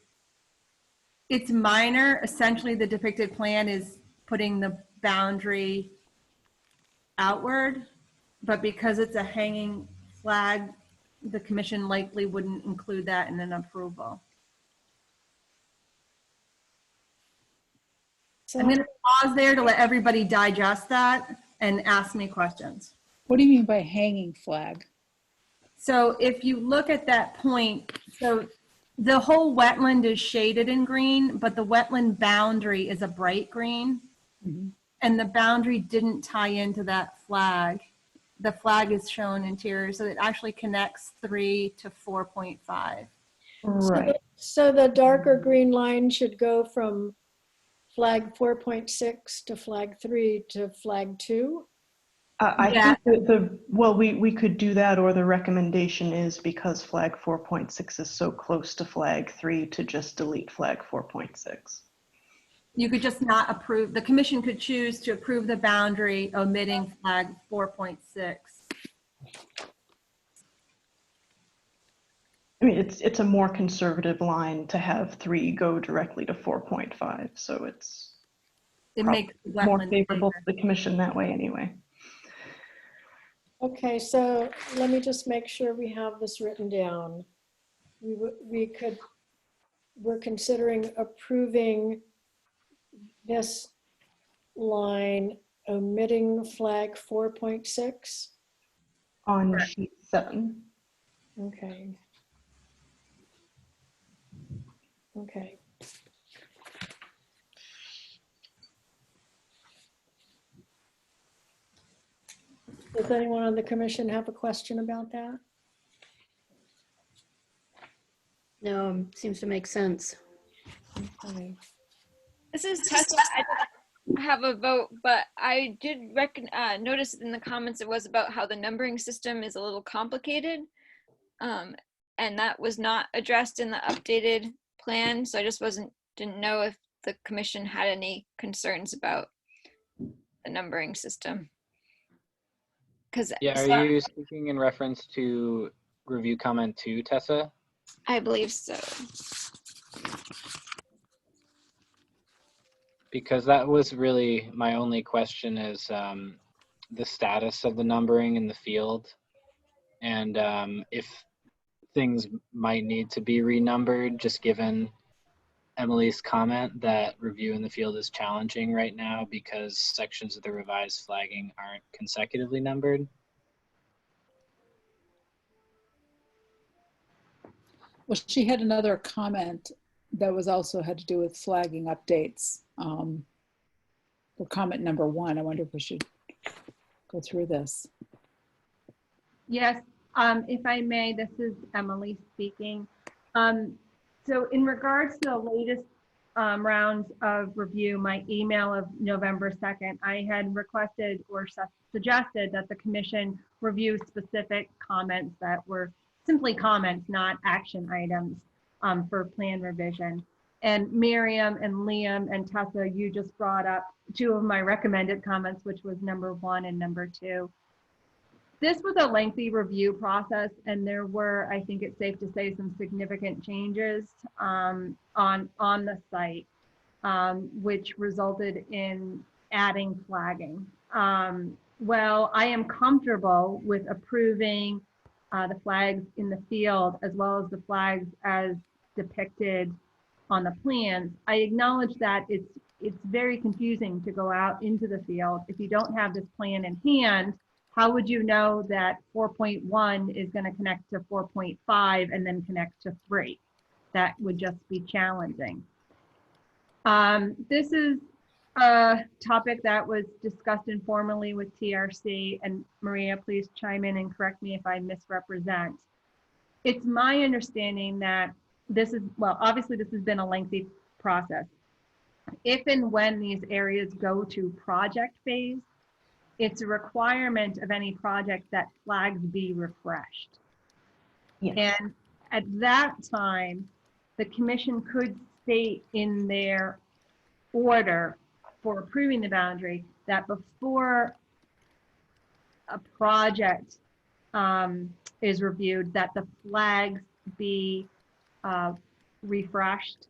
It's minor. Essentially, the depicted plan is putting the boundary outward, but because it's a hanging flag, the commission likely wouldn't include that in an approval. So I'm going to pause there to let everybody digest that and ask me questions. What do you mean by hanging flag? So if you look at that point, so the whole wetland is shaded in green, but the wetland boundary is a bright green. Mm-hmm. And the boundary didn't tie into that flag. The flag is shown interior, so it actually connects 3 to 4.5. Right. So the darker green line should go from flag 4.6 to flag 3 to flag 2? I think that we could do that, or the recommendation is, because flag 4.6 is so close to flag 3, to just delete flag 4.6. You could just not approve. The commission could choose to approve the boundary omitting flag 4.6. mean, it's a more conservative line to have 3 go directly to 4.5, so it's It probably makes the more wetland favorable safer. to the commission that way anyway. Okay, so let me just make sure we have this written down. We're considering approving this line, omitting flag 4.6. On Correct. sheet 7. Okay. Okay. Does anyone on the commission have a question about that? No, seems to make sense. Okay. This is Tessa. I don't have a vote, but I did notice in the comments it was about how the numbering system is a little complicated. And that was not addressed in the updated plan. So I just didn't know if the commission had any concerns about the numbering system. Yeah, are you speaking in reference to review comment 2, Tessa? I believe so. Because that was really my only question is the status of the numbering in the field, and if things might need to be renumbered, just given Emily's comment that review in the field is challenging right now because sections of the revised flagging aren't consecutively numbered. Well, she had another comment that was also had to do with flagging updates. For comment number 1, I wonder if we should go through this. Yes, if I may, this is Emily speaking. So in regards to the latest rounds of review, my email of November 2nd, I had requested or suggested that the commission review specific comments that were simply comments, not action items for plan revision. And Miriam and Liam and Tessa, you just brought up 2 of my recommended comments, which was number 1 and number 2. This was a lengthy review process, and there were, I think it's safe to say, some significant changes on the site, which resulted in adding flagging. Well, I am comfortable with approving the flags in the field as well as the flags as depicted on the plans. I acknowledge that it's very confusing to go out into the field if you don't have this plan in hand. How would you know that 4.1 is going to connect to 4.5 and then connect to 3? That would just be challenging. This is a topic that was discussed informally with TRC, and Maria, please chime in and correct me if I misrepresent. It's my understanding that this is, well, obviously this has been a lengthy process. If and when these areas go to project phase, it's a requirement of any project that flags be refreshed. Yes. And at that time, the commission could state in their order for approving the boundary that before a project is reviewed, that the flags be refreshed.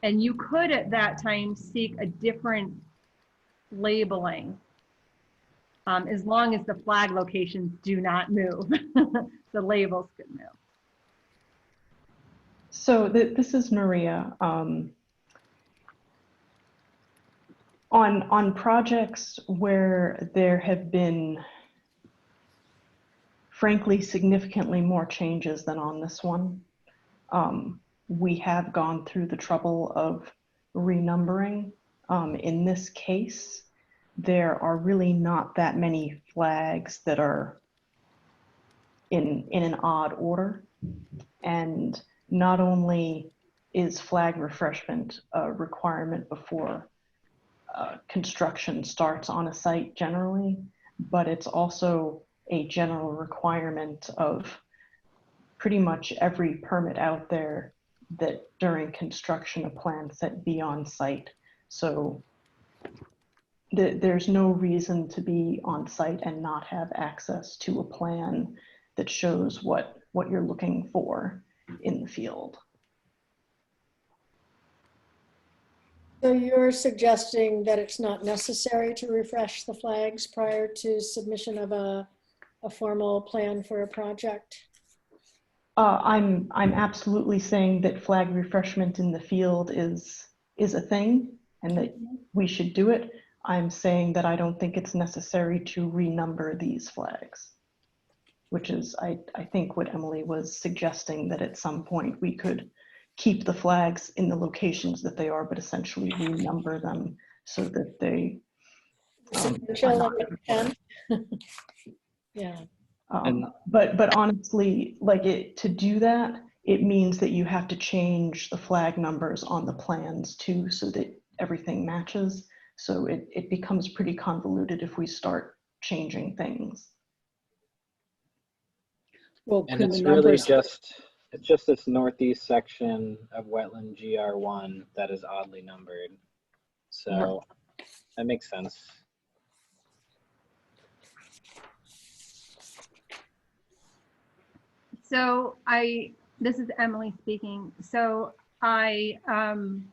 And you could at that time seek a different labeling as long as the flag locations do not move. The labels could move. So this is Maria. On projects where there have been, frankly, significantly more changes than on this one, we have gone through the trouble of renumbering. In this case, there are really not that many flags that are in an odd order. And not only is flag refreshment a requirement before construction starts on a site generally, but it's also a general requirement of pretty much every permit out there that during construction a plan set be on site. So there's no reason to be on site and not have access to a plan that shows what what you're looking for in the field. So you're suggesting that it's not necessary to refresh the flags prior to submission of a formal plan for a project? I'm absolutely saying that flag refreshment in the field is a thing and that we should do it. I'm saying that I don't think it's necessary to renumber these flags, which is, I think, what Emily was suggesting, that at some point we could keep the flags in the locations that they are, but essentially renumber them so that they Yeah. But honestly, like to do that, it means that you have to change the flag numbers on the plans too, so that everything matches. So it becomes pretty convoluted if we start changing things. Well, And can the it's really numbers, it's just this northeast section of wetland GR1 that is oddly numbered. So that makes sense. So this is Emily speaking. So I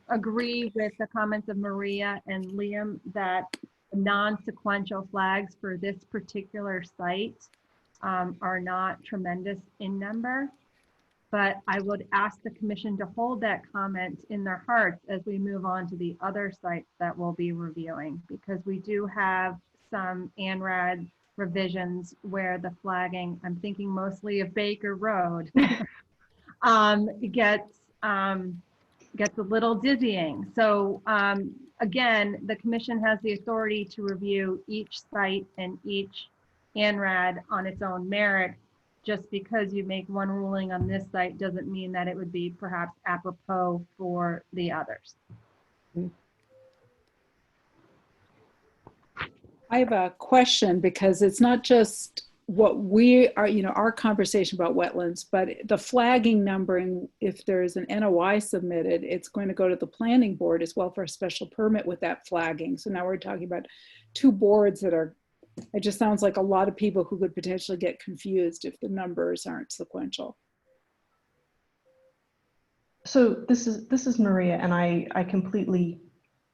agree with the comments of Maria and Liam that non-sequential flags for this particular site are not tremendous in number. But I would ask the commission to hold that comment in their hearts as we move on to the other sites that we'll be reviewing, because we do have some ANRAD revisions where the flagging, I'm thinking mostly of Baker Road, gets a little dizzying. So again, the commission has the authority to review each site and each ANRAD on its own merit. Just because you make one ruling on this site doesn't mean that it would be perhaps apropos for the others. I have a question, because it's not just what we are, our conversation about wetlands, but the flagging numbering, if there's an NOI submitted, it's going to go to the planning board as well for a special permit with that flagging. So now we're talking about two boards that are, it just sounds like a lot of people who could potentially get confused if the numbers aren't sequential. So this is Maria, and I completely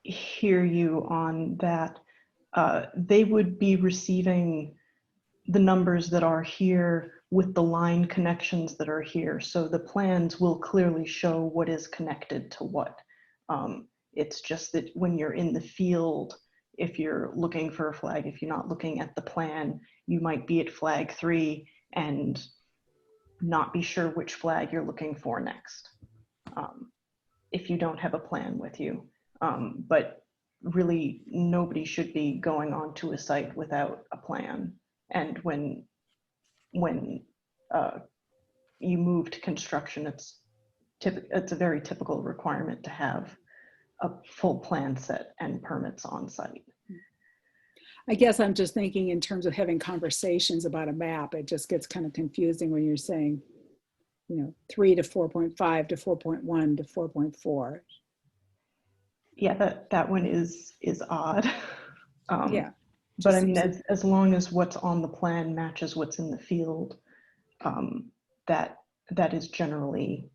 hear you on that. They would be receiving the numbers that are here with the line connections that are here. So the plans will clearly show what is connected to what. It's just that when you're in the field, if you're looking for a flag, if you're not looking at the plan, you might be at flag 3 and not be sure which flag you're looking for next, if you don't have a plan with you. But really, nobody should be going onto a site without a plan. And when you move to construction, it's a very typical requirement to have a full plan set and permits on site. I guess I'm just thinking in terms of having conversations about a map, it just gets kind of confusing when you're saying, 3 to 4.5 to 4.1 to 4.4. Yeah, that one is odd. Yeah. But I mean, as long as what's on the plan matches what's in the field, that is generally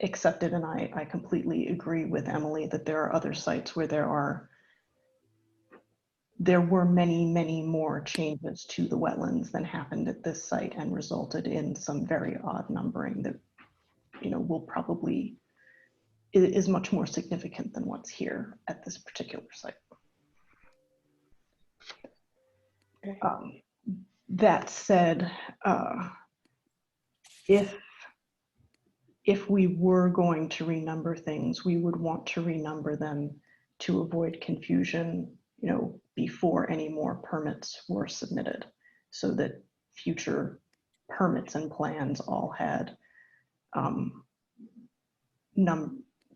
accepted. And I completely agree with Emily that there are other sites where there were many more changes to the wetlands than happened at this site and resulted in some very odd numbering that, will probably is much more significant than what's here at this particular site. Okay. That said, if we were going to renumber things, we would want to renumber them to avoid confusion, before any more permits were submitted, so that future permits and plans all had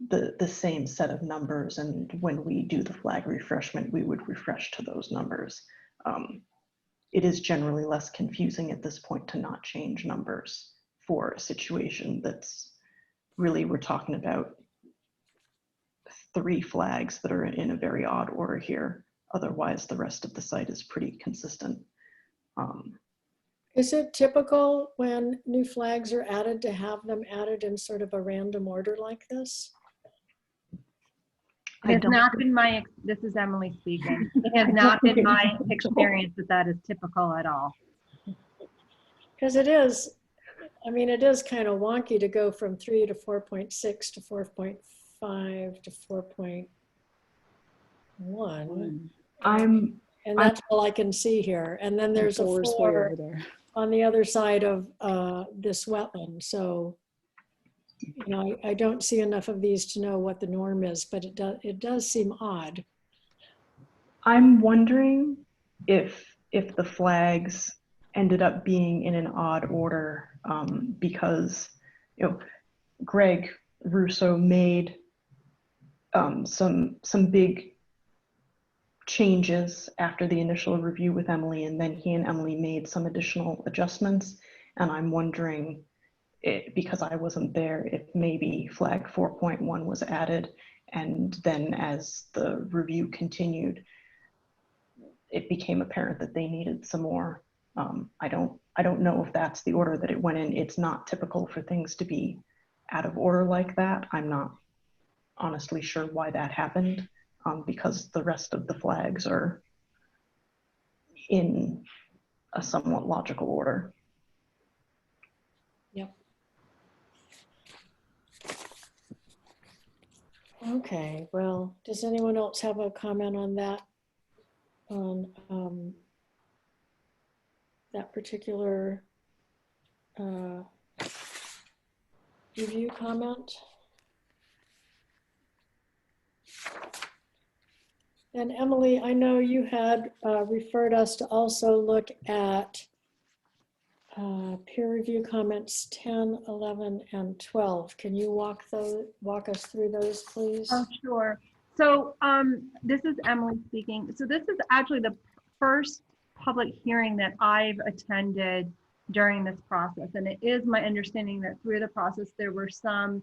the same set of numbers. And when we do the flag refreshment, we would refresh to those numbers. It is generally less confusing at this point to not change numbers for a situation that's really, we're talking about 3 flags that are in a very odd order here. Otherwise, the rest of the site is pretty consistent. Is it typical when new flags are added to have them added in sort of a random order like this? It has not been my, this is Emily speaking. It has not been my experience that that is typical at all. Because it is, I mean, it is kind of wonky to go from 3 to 4.6 to 4.5 to 4.1. And that's all I can see here. And then there's a 4 on the other side of this wetland. So, you know, I don't see enough of these to know what the norm is, but it does seem odd. I'm wondering if the flags ended up being in an odd order because, you know, Greg Russo made some big changes after the initial review with Emily, and then he and Emily made some additional adjustments. And I'm wondering, because I wasn't there, if maybe flag 4.1 was added, and then as the review continued, it became apparent that they needed some more. I don't know if that's the order that it went in. It's not typical for things to be out of order like that. I'm not honestly sure why that happened, because the rest of the flags are in a somewhat logical order. Yep. Okay, well, does anyone else have a comment on that? On that particular review comment? And Emily, I know you had referred us to also look at peer review comments 10, 11, and 12. Can you walk us through those, please? Oh, sure. So this is Emily speaking. So this is actually the first public hearing that I've attended during this process. And it is my understanding that through the process, there were some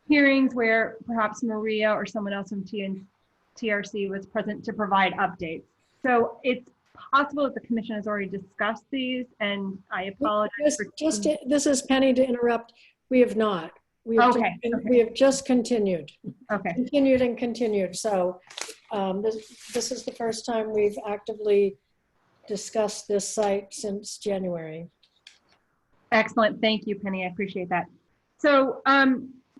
hearings where perhaps Maria or someone else from TRC was present to provide updates. So it's possible that the commission has already discussed these, and I apologize. This is Penny to interrupt. We have not. We have, we have just continued. Okay. Continued and continued. So this is the first time we've actively discussed this site since January. Excellent. Thank you, Penny. I appreciate that. So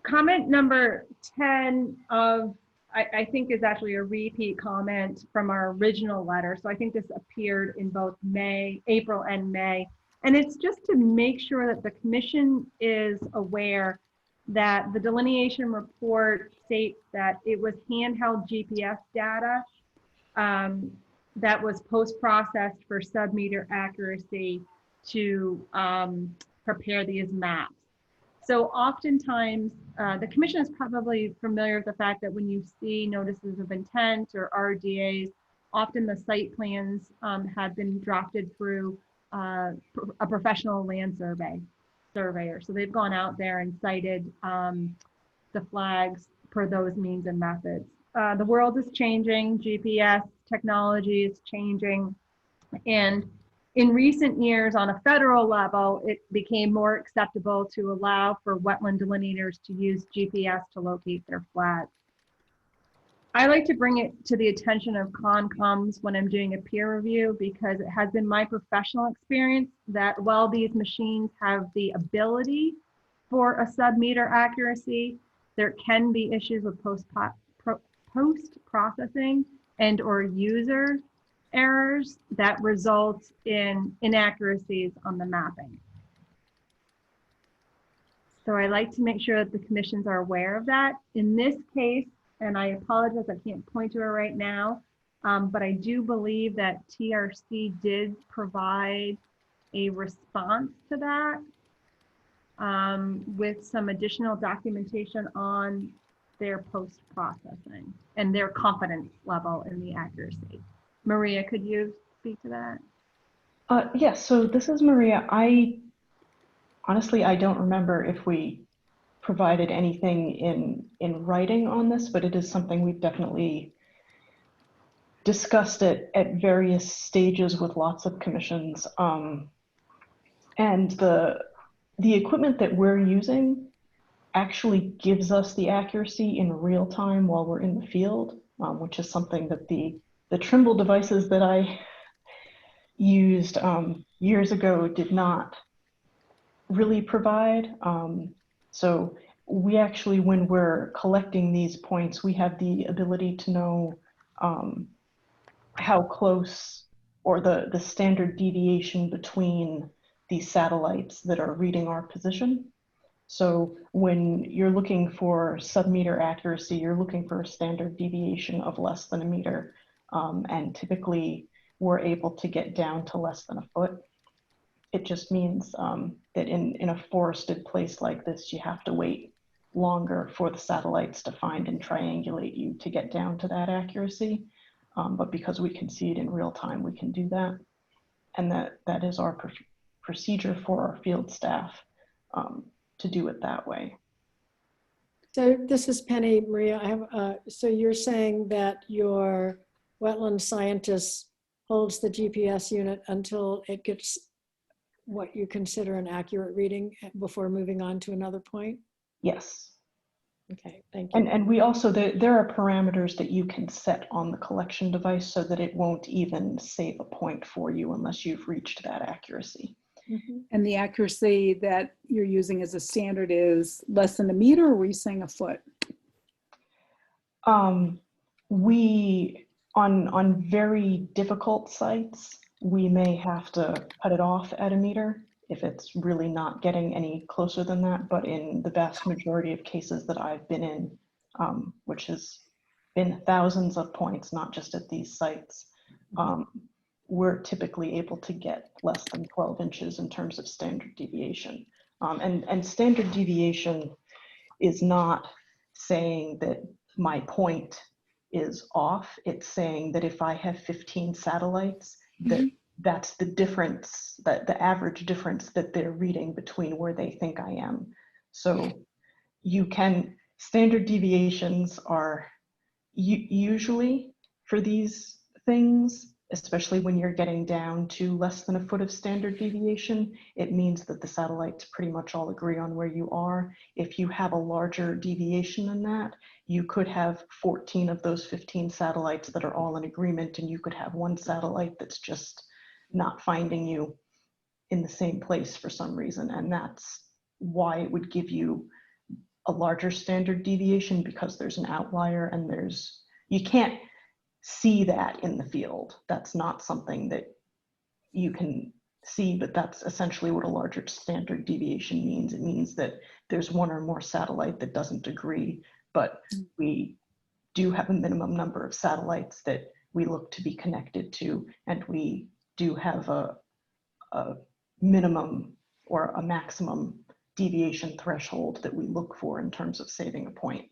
comment number 10 of, I think is actually a repeat comment from our original letter. So I think this appeared in both April and May. And it's just to make sure that the commission is aware that the delineation report states that it was handheld GPS data that was post-processed for sub-meter accuracy to prepare these maps. So oftentimes, the commission is probably familiar with the fact that when you see notices of intent or RDAs, often the site plans have been drafted through a professional land surveyor. So they've gone out there and cited the flags per those means and methods. The world is changing, GPS technology is changing, and in recent years, on a federal level, it became more acceptable to allow for wetland delineators to use GPS to locate their flags. I like to bring it to the attention of Concoms when I'm doing a peer review, because it has been my professional experience that while these machines have the ability for a sub-meter accuracy, there can be issues with post-processing and or user errors that result in inaccuracies on the mapping. So I like to make sure that the commissions are aware of that. In this case, and I apologize, I can't point to it right now, but I do believe that TRC did provide a response to that with some additional documentation on their post-processing and their confidence level in the accuracy. Maria, could you speak to that? Yes, so this is Maria. Honestly, I don't remember if we provided anything in writing on this, but it is something we've definitely discussed it at various stages with lots of commissions. And the equipment that we're using actually gives us the accuracy in real time while we're in the field, which is something that the Trimble devices that I used years ago did not really provide. So we actually, when we're collecting these points, we have the ability to know how close, or the standard deviation between these satellites that are reading our position. So when you're looking for sub-meter accuracy, you're looking for a standard deviation of less than a meter. And typically we're able to get down to less than a foot. It just means that in a forested place like this, you have to wait longer for the satellites to find and triangulate you to get down to that accuracy. But because we can see it in real time, we can do that. And that is our procedure for our field staff to do it that way. So this is Penny, Maria. I have, so you're saying that your wetland scientist holds the GPS unit until it gets what you consider an accurate reading before moving on to another point? Yes. Okay, thank you. And we also, there are parameters that you can set on the collection device so that it won't even save a point for you unless you've reached that accuracy. Mm-hmm. And the accuracy that you're using as a standard is less than a meter, or were you saying a foot? We, on very difficult sites, we may have to cut it off at a meter if it's really not getting any closer than that. But in the vast majority of cases that I've been in, which has been thousands of points, not just at these sites, we're typically able to get less than 12 inches in terms of standard deviation. And standard deviation is not saying that my point is off. It's saying that if I have 15 satellites, that's the difference, that the average difference that they're reading between where they think I am. So you can, standard deviations are usually for these things, especially when you're getting down to less than a foot of standard deviation, it means that the satellites pretty much all agree on where you are. If you have a larger deviation than that, you could have 14 of those 15 satellites that are all in agreement, and you could have one satellite that's just not finding you in the same place for some reason. And that's why it would give you a larger standard deviation, because there's an outlier and you can't see that in the field. That's not something that you can see, but that's essentially what a larger standard deviation means. It means that there's one or more satellite that doesn't agree, but we do have a minimum number of satellites that we look to be connected to, and we do have a minimum or a maximum deviation threshold that we look for in terms of saving a point.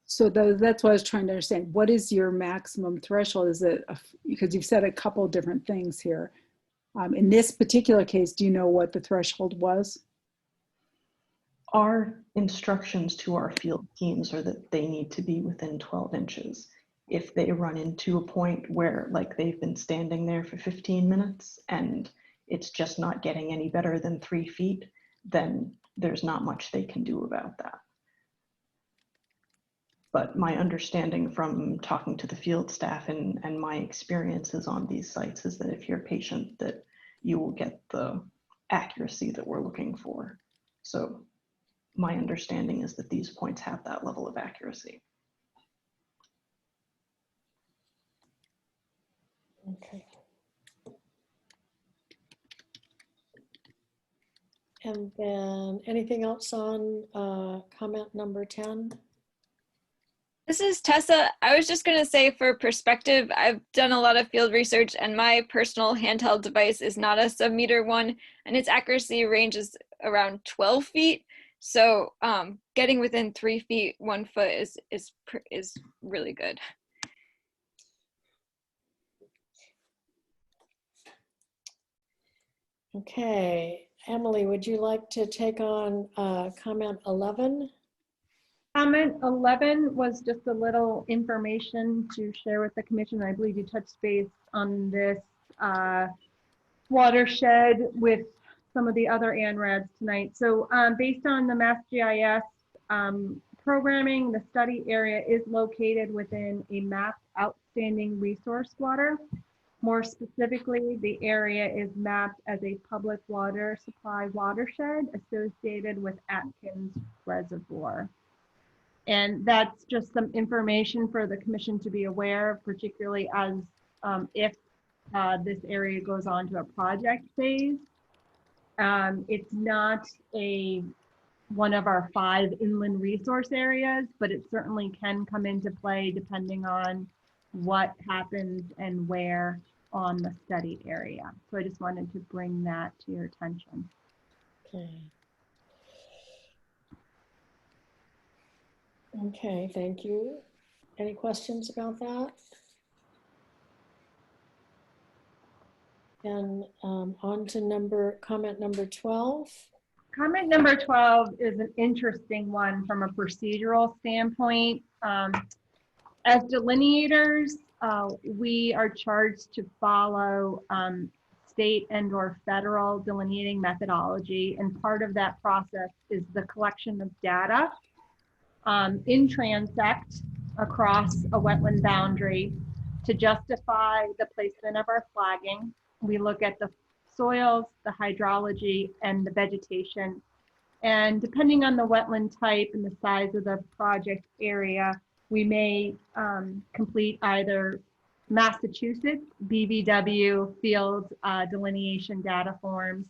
So that's what I was trying to understand. What is your maximum threshold? Is it, because you've said a couple different things here. In this particular case, do you know what the threshold was? Our instructions to our field teams are that they need to be within 12 inches. If they run into a point where, like, they've been standing there for 15 minutes and it's just not getting any better than 3 feet, then there's not much they can do about that. But my understanding from talking to the field staff and my experiences on these sites is that if you're patient, that you will get the accuracy that we're looking for. So my understanding is that these points have that level of accuracy. Okay. And then anything else on comment number 10? This is Tessa. I was just going to say, for perspective, I've done a lot of field research, and my personal handheld device is not a sub-meter one, and its accuracy range is around 12 feet. So getting within 3 feet, 1 foot is really good. Okay, Emily, would you like to take on comment 11? Comment 11 was just a little information to share with the commission. I believe you touched base on this watershed with some of the other ANRADs tonight. So based on the Mass GIS programming, the study area is located within a mapped outstanding resource water. More specifically, the area is mapped as a public water supply watershed associated with Atkins Reservoir. And that's just some information for the commission to be aware of, particularly as if this area goes on to a project phase. It's not one of our 5 inland resource areas, but it certainly can come into play depending on what happens and where on the study area. So I just wanted to bring that to your attention. Okay. Okay, thank you. Any questions about that? And on to comment number 12. Comment number 12 is an interesting one from a procedural standpoint. As delineators, we are charged to follow state and/or federal delineating methodology, and part of that process is the collection of data in transect across a wetland boundary to justify the placement of our flagging. We look at the soils, the hydrology, and the vegetation. And depending on the wetland type and the size of the project area, we may complete either Massachusetts BVW field delineation data forms,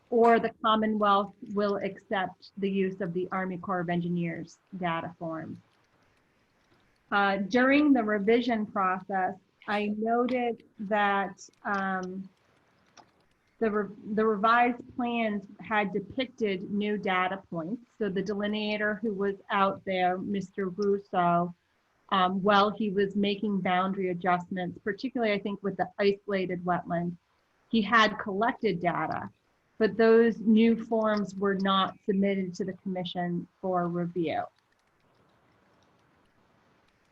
or the Commonwealth will accept the use of the Army Corps of Engineers data forms. During the revision process, I noted that the revised plans had depicted new data points. So the delineator who was out there, Mr. Russo, while he was making boundary adjustments, particularly I think with the isolated wetland, he had collected data, but those new forms were not submitted to the commission for review.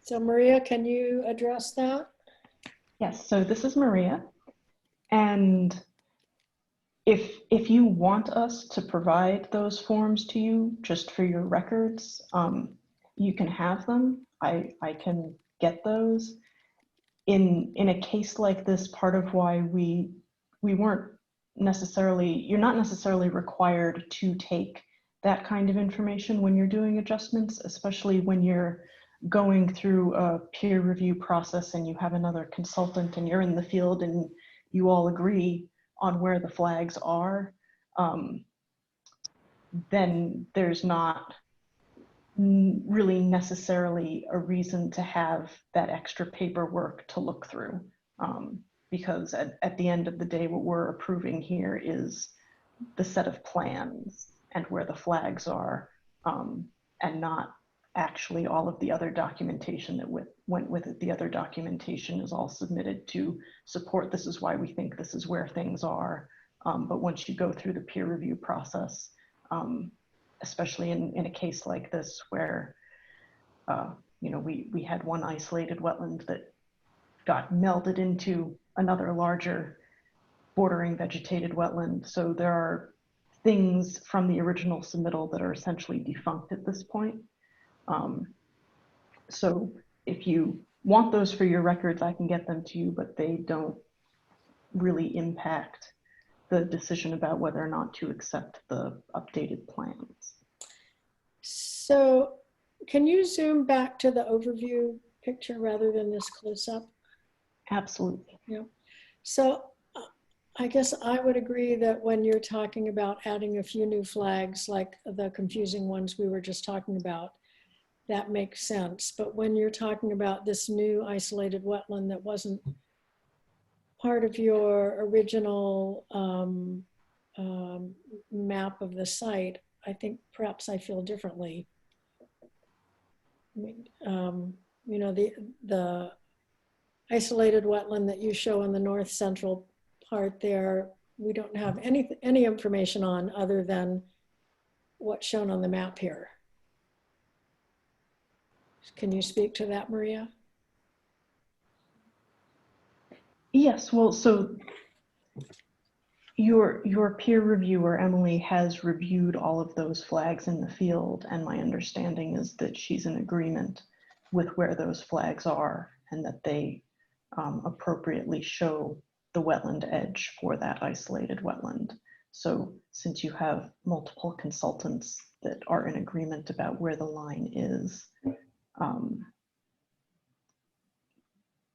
So Maria, can you address that? Yes, so this is Maria. And if you want us to provide those forms to you just for your records, you can have them. I can get those. In a case like this, part of why we weren't necessarily, you're not necessarily required to take that kind of information when you're doing adjustments, especially when you're going through a peer review process and you have another consultant and you're in the field and you all agree on where the flags are, then there's not really necessarily a reason to have that extra paperwork to look through. Because at the end of the day, what we're approving here is the set of plans and where the flags are, and not actually all of the other documentation that went with it. The other documentation is all submitted to support this is why we think this is where things are. But once you go through the peer review process, especially in a case like this where you know, we had one isolated wetland that got melded into another larger bordering vegetated wetland. So there are things from the original submittal that are essentially defunct at this point. So if you want those for your records, I can get them to you, but they don't really impact the decision about whether or not to accept the updated plans. So can you zoom back to the overview picture rather than this close-up? Absolutely. Yeah. So I guess I would agree that when you're talking about adding a few new flags, like the confusing ones we were just talking about, that makes sense. But when you're talking about this new isolated wetland that wasn't part of your original map of the site, I think perhaps I feel differently. I mean, you know, the isolated wetland that you show in the north central part there, we don't have any information on other than what's shown on the map here. Can you speak to that, Maria? Yes, well, so Your peer reviewer, Emily, has reviewed all of those flags in the field, and my understanding is that she's in agreement with where those flags are and that they appropriately show the wetland edge for that isolated wetland. So since you have multiple consultants that are in agreement about where the line is,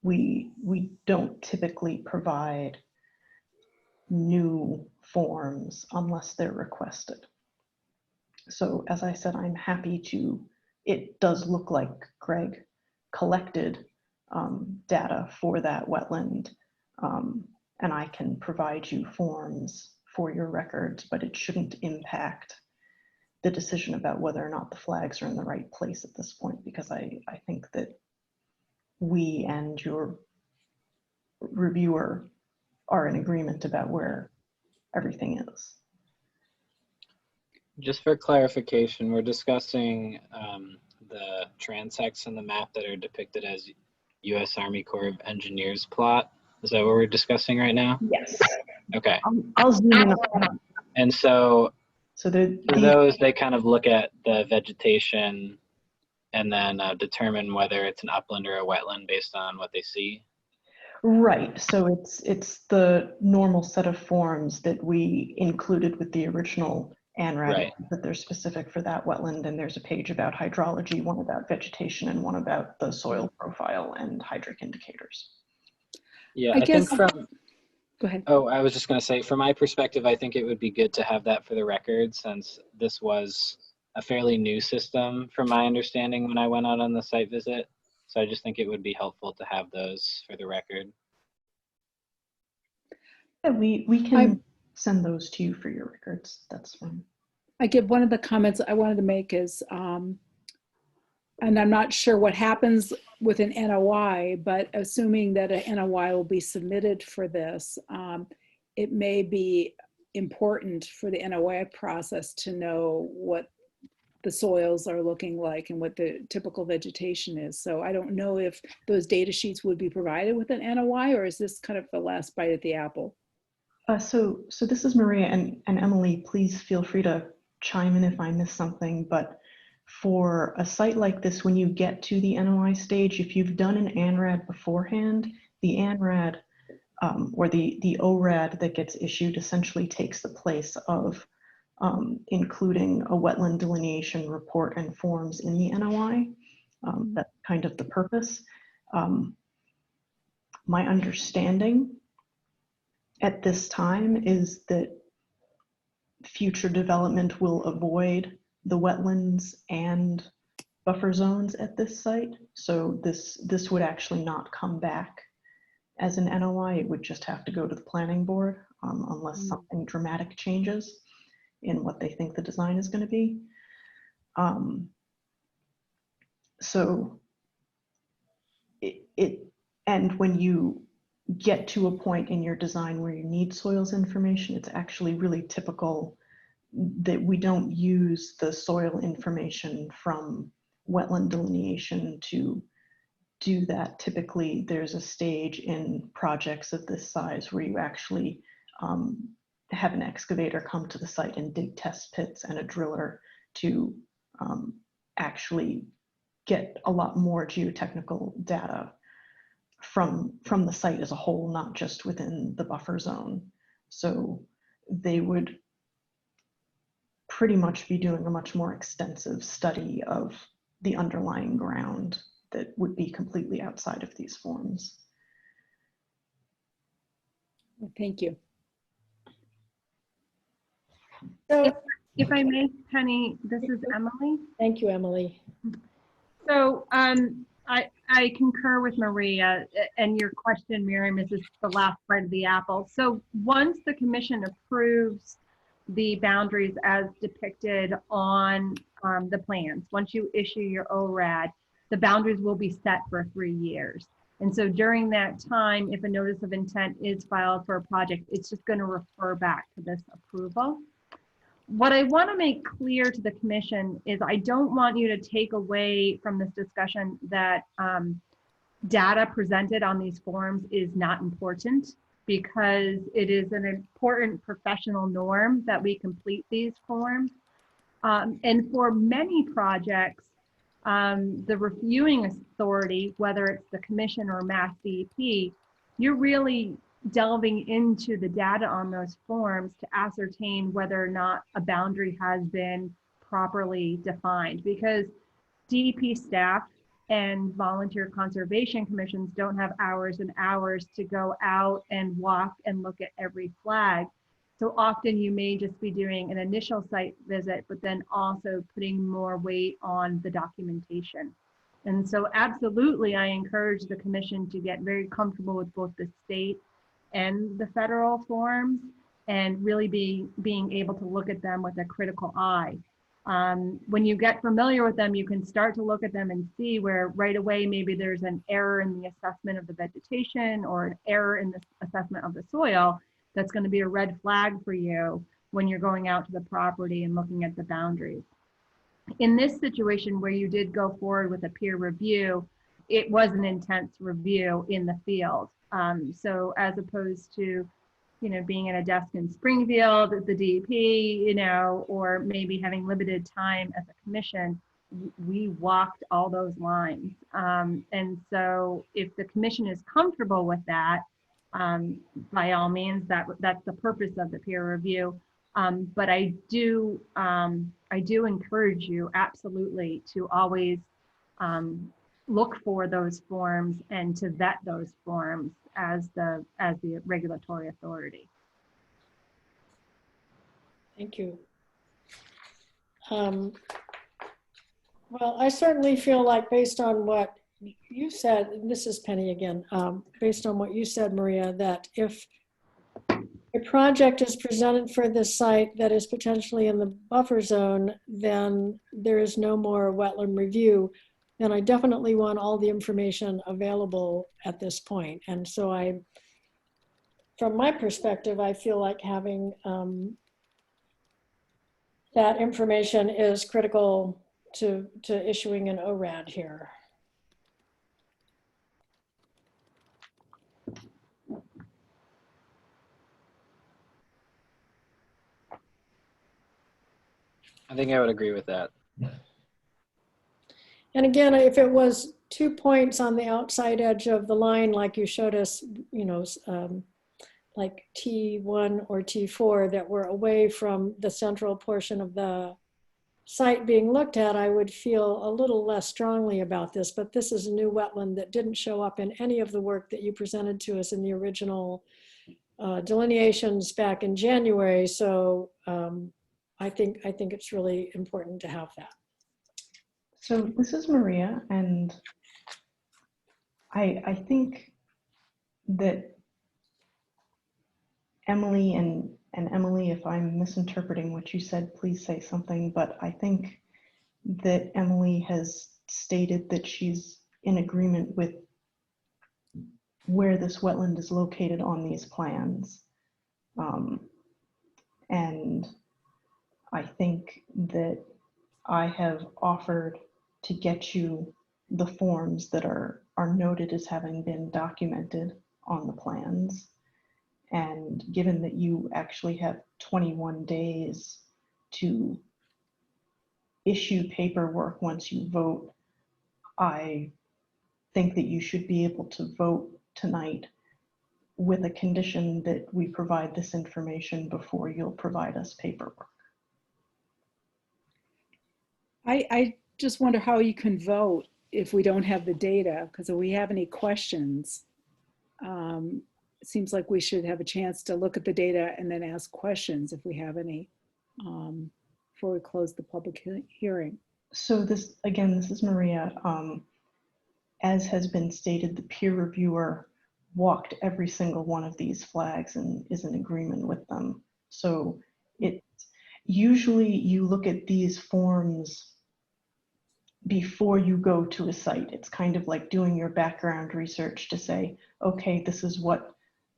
we don't typically provide new forms unless they're requested. So as I said, I'm happy to, it does look like Greg collected data for that wetland, and I can provide you forms for your records, but it shouldn't impact the decision about whether or not the flags are in the right place at this point, because I think that we and your reviewer are in agreement about where everything is. Just for clarification, we're discussing the transects in the map that are depicted as U.S. Army Corps of Engineers plot. Is that what we're discussing right now? Yes. Okay. I'll zoom in on that. And so for those, they kind of look at the vegetation and then determine whether it's an upland or a wetland based on what they see. Right, so it's the normal set of forms that we included with the original ANRAD, Right. that they're specific for that wetland, and there's a page about hydrology, one about vegetation, and one about the soil profile and hydric indicators. Yeah, I guess, think from, go ahead. oh, I was just going to say, from my perspective, I think it would be good to have that for the record, since this was a fairly new system from my understanding when I went out on the site visit. So I just think it would be helpful to have those for the record. Yeah, we can send those to you for your records. That's fine. I give one of the comments I wanted to make is, and I'm not sure what happens with an NOI, but assuming that an NOI will be submitted for this, it may be important for the NOI process to know what the soils are looking like and what the typical vegetation is. So I don't know if those data sheets would be provided with an NOI, or is this kind of the last bite at the apple? So this is Maria, and Emily, please feel free to chime in if I miss something, but for a site like this, when you get to the NOI stage, if you've done an ANRAD beforehand, the ANRAD or the ORAD that gets issued essentially takes the place of including a wetland delineation report and forms in the NOI. That's kind of the purpose. My understanding at this time is that future development will avoid the wetlands and buffer zones at this site. So this would actually not come back as an NOI. It would just have to go to the planning board unless something dramatic changes in what they think the design is going to be. So and when you get to a point in your design where you need soils information, it's actually really typical that we don't use the soil information from wetland delineation to do that. Typically, there's a stage in projects of this size where you actually have an excavator come to the site and dig test pits and a driller to actually get a lot more geotechnical data from the site as a whole, not just within the buffer zone. So they would pretty much be doing a much more extensive study of the underlying ground that would be completely outside of these forms. Thank you. So, If I may, Penny, this is Emily. thank you, Emily. So I concur with Maria, and your question, Miriam, is the last bite of the apple. So once the commission approves the boundaries as depicted on the plans, once you issue your ORAD, the boundaries will be set for 3 years. And so during that time, if a notice of intent is filed for a project, it's just going to refer back to this approval. What I want to make clear to the commission is I don't want you to take away from this discussion that data presented on these forms is not important. because it is an important professional norm that we complete these forms. And for many projects, the reviewing authority, whether it's the commission or Mass DEP, you're really delving into the data on those forms to ascertain whether or not a boundary has been properly defined, because DEP staff and volunteer conservation commissions don't have hours and hours to go out and walk and look at every flag. So often you may just be doing an initial site visit, but then also putting more weight on the documentation. And so absolutely, I encourage the commission to get very comfortable with both the state and the federal forms, and really being able to look at them with a critical eye. When you get familiar with them, you can start to look at them and see where right away maybe there's an error in the assessment of the vegetation or an error in the assessment of the soil. That's going to be a red flag for you when you're going out to the property and looking at the boundaries. In this situation where you did go forward with a peer review, it was an intense review in the field. So as opposed to, you know, being at a desk in Springfield at the DEP, you know, or maybe having limited time as a commission, we walked all those lines. And so if the commission is comfortable with that, by all means, that's the purpose of the peer review. But I do encourage you absolutely to always look for those forms and to vet those forms as the regulatory authority. Thank you. Well, I certainly feel like, based on what you said, and this is Penny again, based on what you said, Maria, that if a project is presented for this site that is potentially in the buffer zone, then there is no more wetland review. Then I definitely want all the information available at this point. And so from my perspective, I feel like having that information is critical to issuing an ORAD here. I think I would agree with that. And again, if it was 2 points on the outside edge of the line, like you showed us, you know, like T1 or T4 that were away from the central portion of the site being looked at, I would feel a little less strongly about this. But this is a new wetland that didn't show up in any of the work that you presented to us in the original delineations back in January. So I think it's really important to have that. So this is Maria, and I think that Emily, and Emily, if I'm misinterpreting what you said, please say something, but I think that Emily has stated that she's in agreement with where this wetland is located on these plans. And I think that I have offered to get you the forms that are noted as having been documented on the plans. And given that you actually have 21 days to issue paperwork once you vote, I think that you should be able to vote tonight with a condition that we provide this information before you'll provide us paperwork. I just wonder how you can vote if we don't have the data, because if we have any questions, it seems like we should have a chance to look at the data and then ask questions if we have any before we close the public hearing. So this, again, this is Maria. As has been stated, the peer reviewer walked every single one of these flags and is in agreement with them. So usually you look at these forms before you go to a site. It's kind of like doing your background research to say, okay, this is what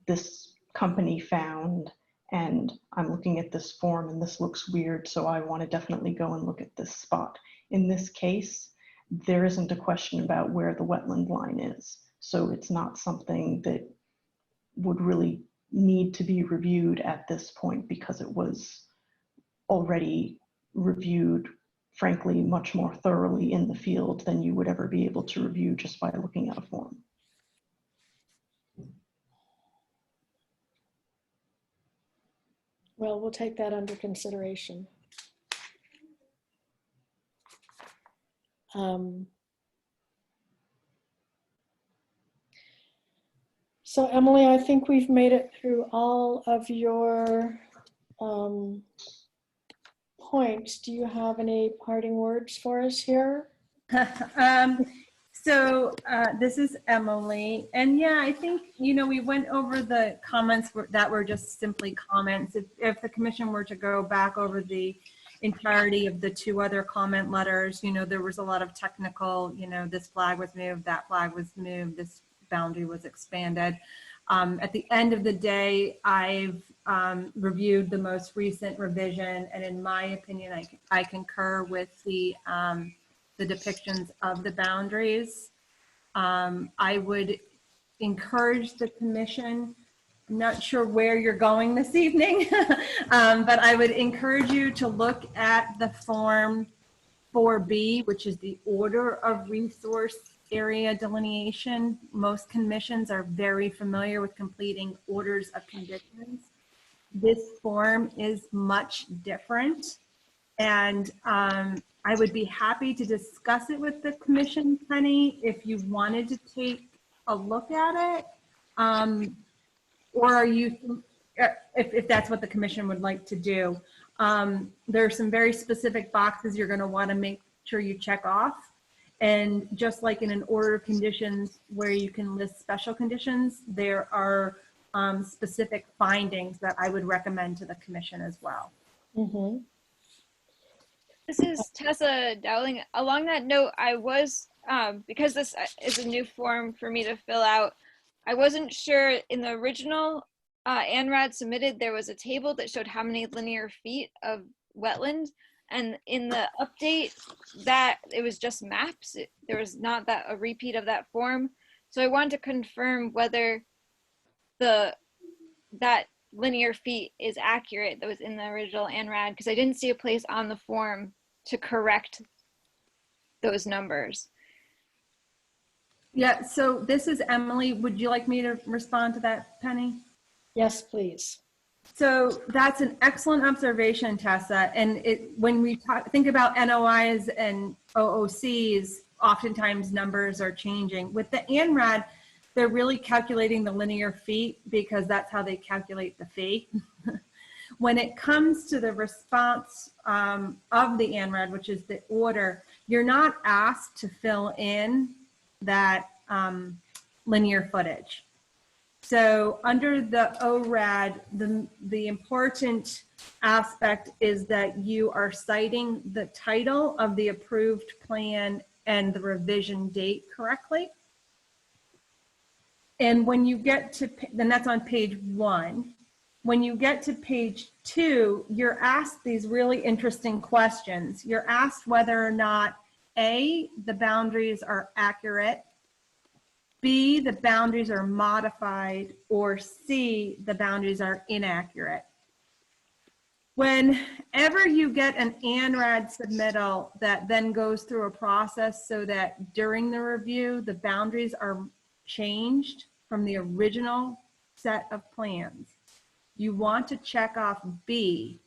this company found, and I'm looking at this form and this looks weird, so I want to definitely go and look at this spot. In this case, there isn't a question about where the wetland line is. So it's not something that would really need to be reviewed at this point because it was already reviewed, frankly, much more thoroughly in the field than you would ever be able to review just by looking at a form. Well, we'll take that under consideration. So Emily, I think we've made it through all of your points. Do you have any parting words for us here? This is Emily, and yeah, I think, you know, we went over the comments that were just simply comments. If the commission were to go back over the entirety of the 2 other comment letters, you know, there was a lot of technical, you know, this flag was moved, that flag was moved, this boundary was expanded. At the end of the day, I've reviewed the most recent revision, and in my opinion, I concur with the depictions of the boundaries. I would encourage the commission, I'm not sure where you're going this evening, but I would encourage you to look at the form 4B, which is the order of resource area delineation. Most commissions are very familiar with completing orders of conditions. This form is much different, and I would be happy to discuss it with the commission, Penny, if you wanted to take a look at it. Or are you, if that's what the commission would like to do. There are some very specific boxes you're going to want to make sure you check off. And just like in an order of conditions where you can list special conditions, there are specific findings that I would recommend to the commission as well. Mm-hmm. This is Tessa Dowling. Along that note, I was, because this is a new form for me to fill out, I wasn't sure in the original ANRAD submitted, there was a table that showed how many linear feet of wetland. And in the update, that it was just maps. There was not that a repeat of that form. So I wanted to confirm whether that linear feet is accurate that was in the original ANRAD, because I didn't see a place on the form to correct those numbers. Yeah, so this is Emily. Would you like me to respond to that, Penny? Yes, please. So that's an excellent observation, Tessa. And when we think about NOIs and OOCs, oftentimes numbers are changing. With the ANRAD, they're really calculating the linear feet because that's how they calculate the fee. When it comes to the response of the ANRAD, which is the order, you're not asked to fill in that linear footage. So under the ORAD, the important aspect is that you are citing the title of the approved plan and the revision date correctly. And when you get to, then that's on page 1. When you get to page 2, you're asked these really interesting questions. You're asked whether or not A, the boundaries are accurate, B, the boundaries are modified, or C, the boundaries are inaccurate. Whenever you get an ANRAD submittal that then goes through a process so that during the review, the boundaries are changed from the original set of plans, you want to check off B,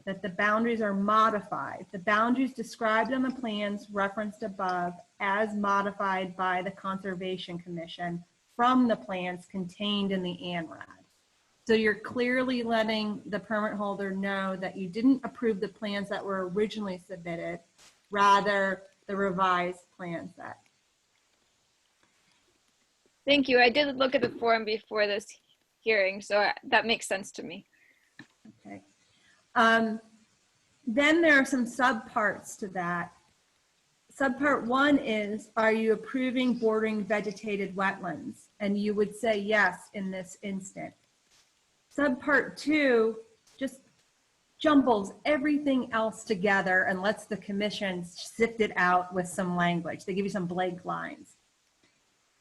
that the boundaries are modified. The boundaries described on the plans referenced above as modified by the Conservation Commission from the plans contained in the ANRAD. So you're clearly letting the permit holder know that you didn't approve the plans that were originally submitted, rather the revised plan set. Thank you. I did look at the form before this hearing, so that makes sense to me. Okay. Then there are some subparts to that. Subpart 1 is, are you approving bordering vegetated wetlands? And you would say yes in this instant. Subpart 2 just jumbles everything else together and lets the commission sift it out with some language. They give you some blank lines.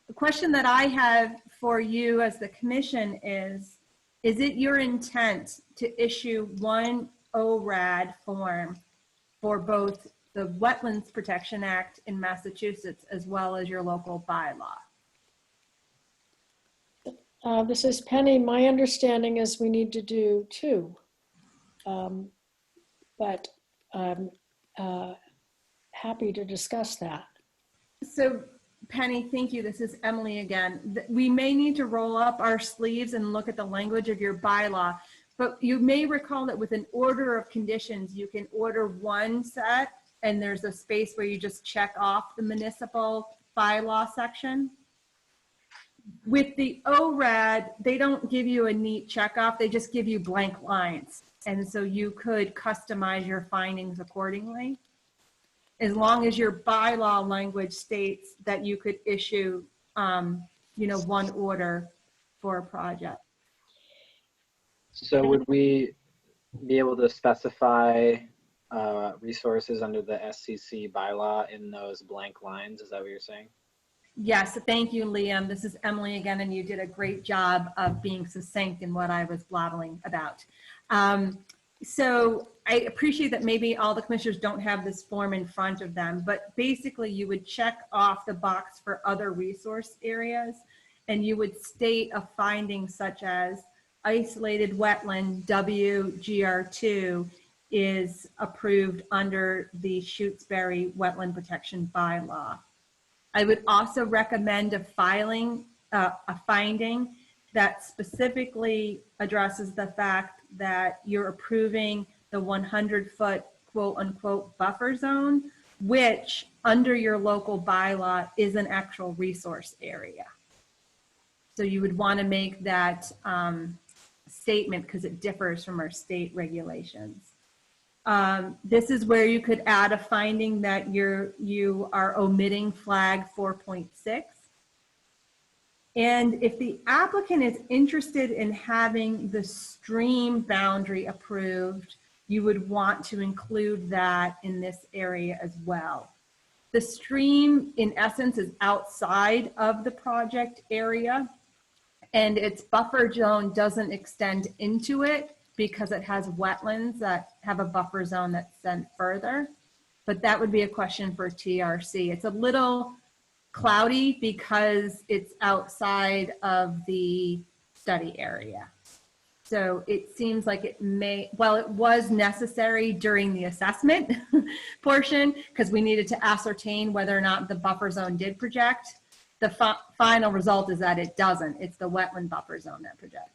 The question that I have for you as the commission is, is it your intent to issue one ORAD form for both the Wetlands Protection Act in Massachusetts as well as your local bylaw? This is Penny. My understanding is we need to do two. But I'm happy to discuss that. So Penny, thank you. This is Emily again. We may need to roll up our sleeves and look at the language of your bylaw, but you may recall that with an order of conditions, you can order one set and there's a space where you just check off the municipal bylaw section. With the ORAD, they don't give you a neat check off, they just give you blank lines. And so you could customize your findings accordingly, as long as your bylaw language states that you could issue, one order for a project. So would we be able to specify resources under the SCC bylaw in those blank lines? Is that what you're saying? Yes, thank you, Liam. This is Emily again, and you did a great job of being succinct in what I was blabbling about. So I appreciate that maybe all the commissioners don't have this form in front of them, but basically you would check off the box for other resource areas, and you would state a finding such as isolated wetland WGR2 is approved under the Shutesbury Wetland Protection Bylaw. I would also recommend a finding that specifically addresses the fact that you're approving the 100-foot quote unquote buffer zone, which under your local bylaw is an actual resource area. So you would want to make that statement because it differs from our state regulations. This is where you could add a finding that you are omitting flag 4.6. And if the applicant is interested in having the stream boundary approved, you would want to include that in this area as well. The stream, in essence, is outside of the project area, and its buffer zone doesn't extend into it because it has wetlands that have a buffer zone that's sent further. But that would be a question for TRC. It's a little cloudy because it's outside of the study area. So it seems like it may, well, it was necessary during the assessment portion because we needed to ascertain whether or not the buffer zone did project. The final result is that it doesn't. It's the wetland buffer zone that projects.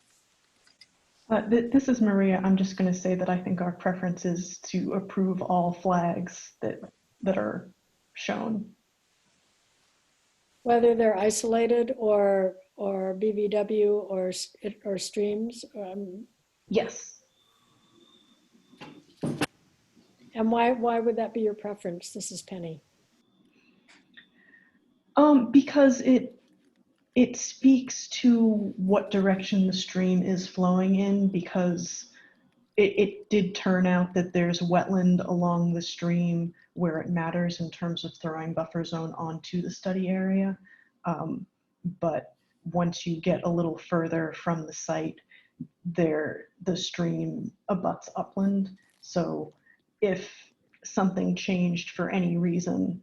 This is Maria. I'm just going to say that I think our preference is to approve all flags that are shown. Whether they're isolated or BVW or streams. Yes. And why would that be your preference? This is Penny. Because it speaks to what direction the stream is flowing in, because it did turn out that there's wetland along the stream where it matters in terms of throwing buffer zone onto the study area. But once you get a little further from the site, the stream abuts upland. So if something changed for any reason,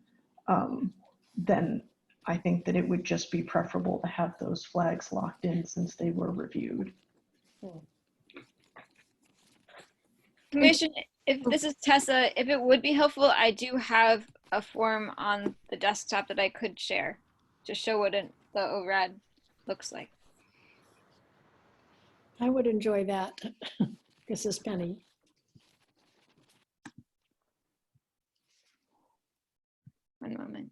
then I think that it would just be preferable to have those flags locked in since they were reviewed. Commission, if this is Tessa, if it would be helpful, I do have a form on the desktop that I could share to show what the ORAD looks like. I would enjoy that. This is Penny. One moment.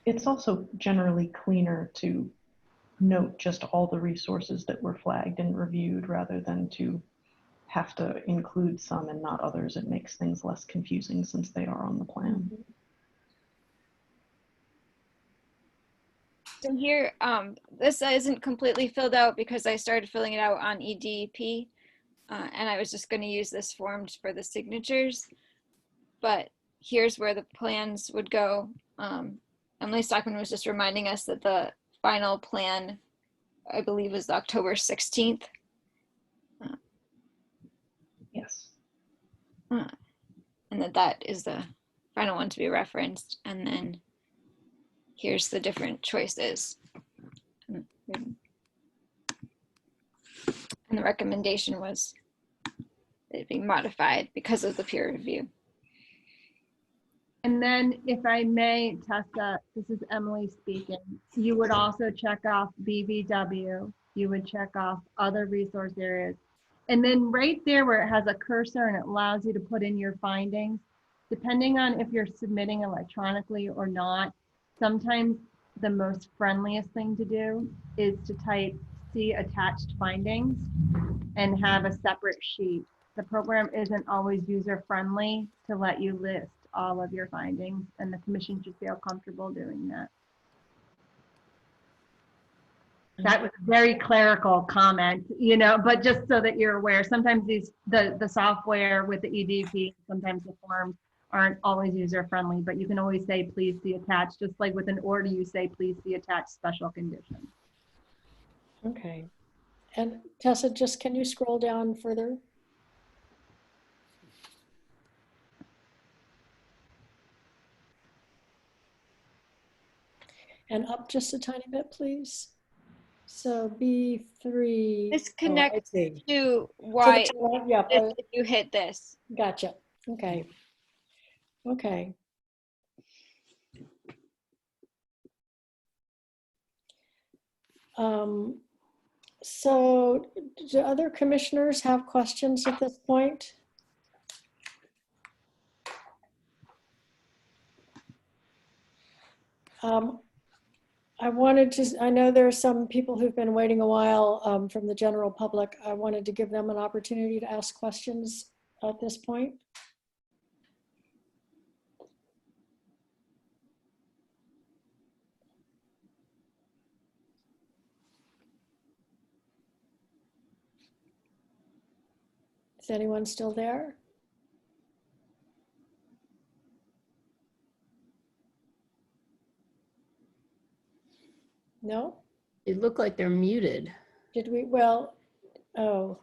It's also generally cleaner to note just all the resources that were flagged and reviewed rather than to have to include some and not others. It makes things less confusing since they are on the plan. So here, this isn't completely filled out because I started filling it out on EDP. and I was just going to use this form for the signatures, but here's where the plans would go. Emily Stockman was just reminding us that the final plan, I believe, is October 16th. Yes. And that is the final one to be referenced. And then here's the different choices. And the recommendation was it being modified because of the peer review. And then if I may, Tessa, this is Emily speaking, you would also check off BVW, you would check off other resource areas. And then right there where it has a cursor and it allows you to put in your findings, depending on if you're submitting electronically or not, sometimes the most friendliest thing to do is to type "see attached findings" and have a separate sheet. The program isn't always user-friendly to let you list all of your findings, and the commission should feel comfortable doing that. That was a very clerical comment, you know, but just so that you're aware, sometimes the software with the EDP, sometimes the forms aren't always user-friendly, but you can always say, please see attached, just like with an order, you say, please see attached special conditions. Okay. And Tessa, just can you scroll down further? And up just a tiny bit, please. So B3. This connects to To why the top, yeah, if you hit this. Gotcha. Okay. Okay. So do other commissioners have questions at this point? I wanted to, I know there are some people who've been waiting a while from the general public. I wanted to give them an opportunity to ask questions at this point. Is anyone still there? No? They look like they're muted. Did we, well, oh.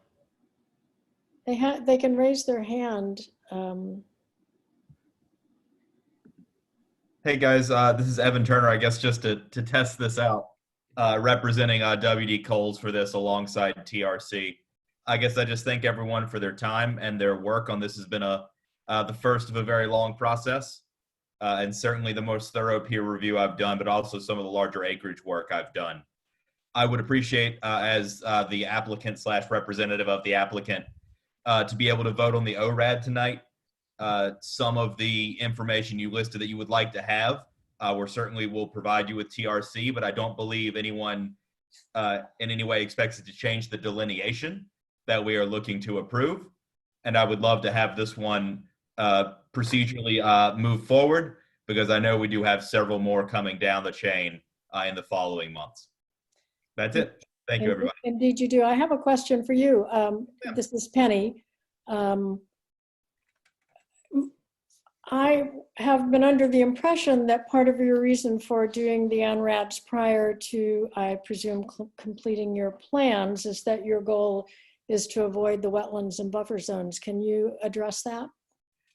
They can raise their hand. Hey guys, this is Evan Turner. I guess just to test this out, representing WD Coles for this alongside TRC. I guess I just thank everyone for their time and their work on this. Has been the first of a very long process, and certainly the most thorough peer review I've done, but also some of the larger acreage work I've done. I would appreciate, as the applicant / representative of the applicant, to be able to vote on the ORAD tonight. Some of the information you listed that you would like to have, we certainly will provide you with TRC, but I don't believe anyone in any way expects it to change the delineation that we are looking to approve. And I would love to have this one procedurally move forward, because I know we do have several more coming down the chain in the following months. That's it. Thank you, everybody. Indeed you do. I have a question for you. This is Penny. I have been under the impression that part of your reason for doing the ANRADs prior to, I presume, completing your plans is that your goal is to avoid the wetlands and buffer zones. Can you address that?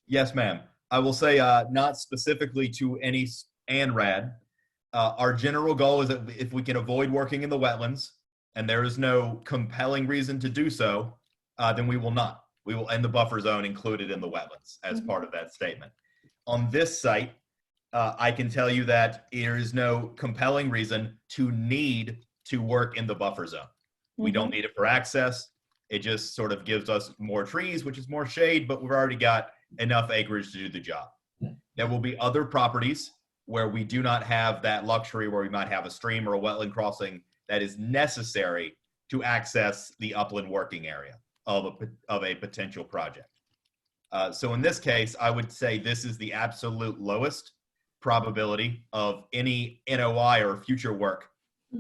Yes, ma'am. I will say not specifically to any ANRAD. Our general goal is that if we can avoid working in the wetlands, and there is no compelling reason to do so, then we will not. We will end the buffer zone included in the wetlands as part of that statement. On this site, I can tell you that there is no compelling reason to need to work in the buffer zone. We don't need it for access. It just sort of gives us more trees, which is more shade, but we've already got enough acreage to do the job. There will be other properties where we do not have that luxury, where we might have a stream or a wetland crossing that is necessary to access the upland working area of a potential project. So in this case, I would say this is the absolute lowest probability of any NOI or future work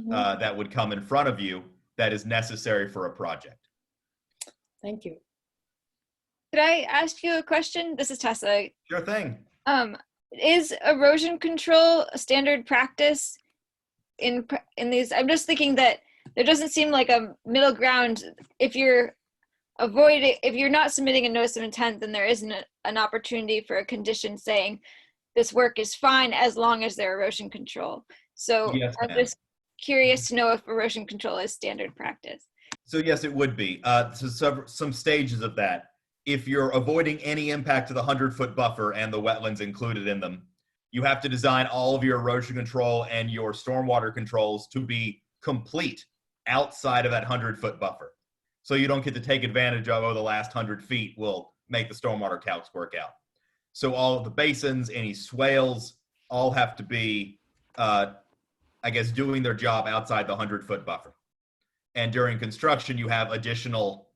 that would come in front of you that is necessary for a project. Thank you. Could I ask you a question? This is Tessa. Sure thing. Is erosion control a standard practice in these? I'm just thinking that there doesn't seem like a middle ground. If you're not submitting a notice of intent, then there isn't an opportunity for a condition saying this work is fine as long as there's erosion control. So Yes, I'm just curious to know if erosion control is standard practice. So yes, it would be. So some stages of that. If you're avoiding any impact to the 100-foot buffer and the wetlands included in them, you have to design all of your erosion control and your stormwater controls to be complete outside of that 100-foot buffer. So you don't get to take advantage of, oh, the last 100 feet will make the stormwater calcs work out. So all of the basins, any swales, all have to be, I guess, doing their job outside the 100-foot buffer. And during construction, you have additional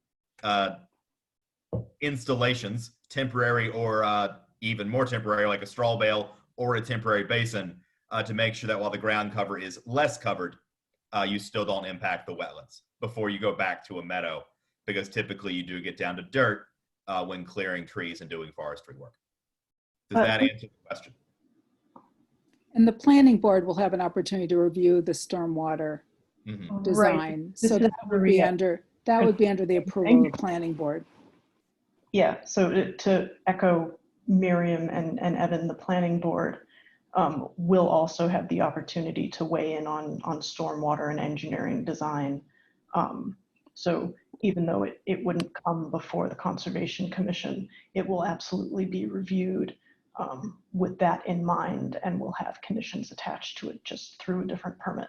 installations, temporary or even more temporary, like a straw bale or a temporary basin, to make sure that while the ground cover is less covered, you still don't impact the wetlands before you go back to a meadow, because typically you do get down to dirt when clearing trees and doing forestry work. Does that answer the question? And the planning board will have an opportunity to review the stormwater design. Right. So that would be under the approval of the planning board. Yeah, so to echo Miriam and Evan, the planning board will also have the opportunity to weigh in on stormwater and engineering design. So even though it wouldn't come before the Conservation Commission, it will absolutely be reviewed with that in mind, and will have conditions attached to it just through a different permit.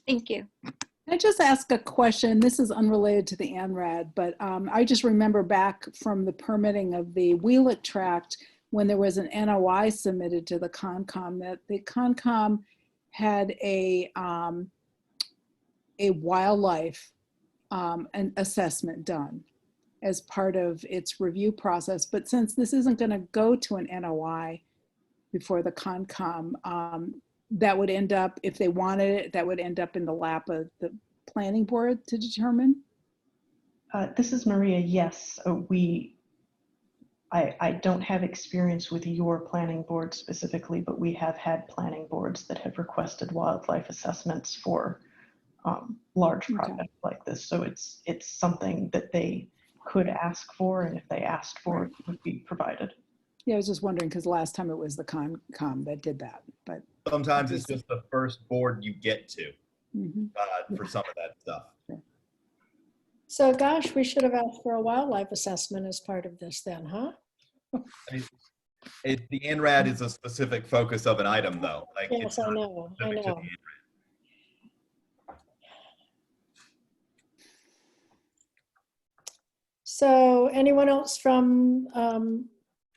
Thank you. Can I just ask a question? This is unrelated to the ANRAD, but I just remember back from the permitting of the Wheelock tract when there was an NOI submitted to the Concom, that the Concom had a wildlife an assessment done as part of its review process. But since this isn't going to go to an NOI before the Concom, that would end up, if they wanted it, that would end up in the lap of the planning board to determine? This is Maria. Yes, I don't have experience with your planning board specifically, but we have had planning boards that have requested wildlife assessments for large projects like this. So it's something that they could ask for, and if they asked for it, would be provided. Yeah, I was just wondering because last time it was the Concom that did that, but sometimes it's just the first board you get to mm-hmm. For some of that stuff. So gosh, we should have asked for a wildlife assessment as part of this then, huh? I mean, the NRAD is a specific focus of an item, though. Like, yes, I know. So anyone else from,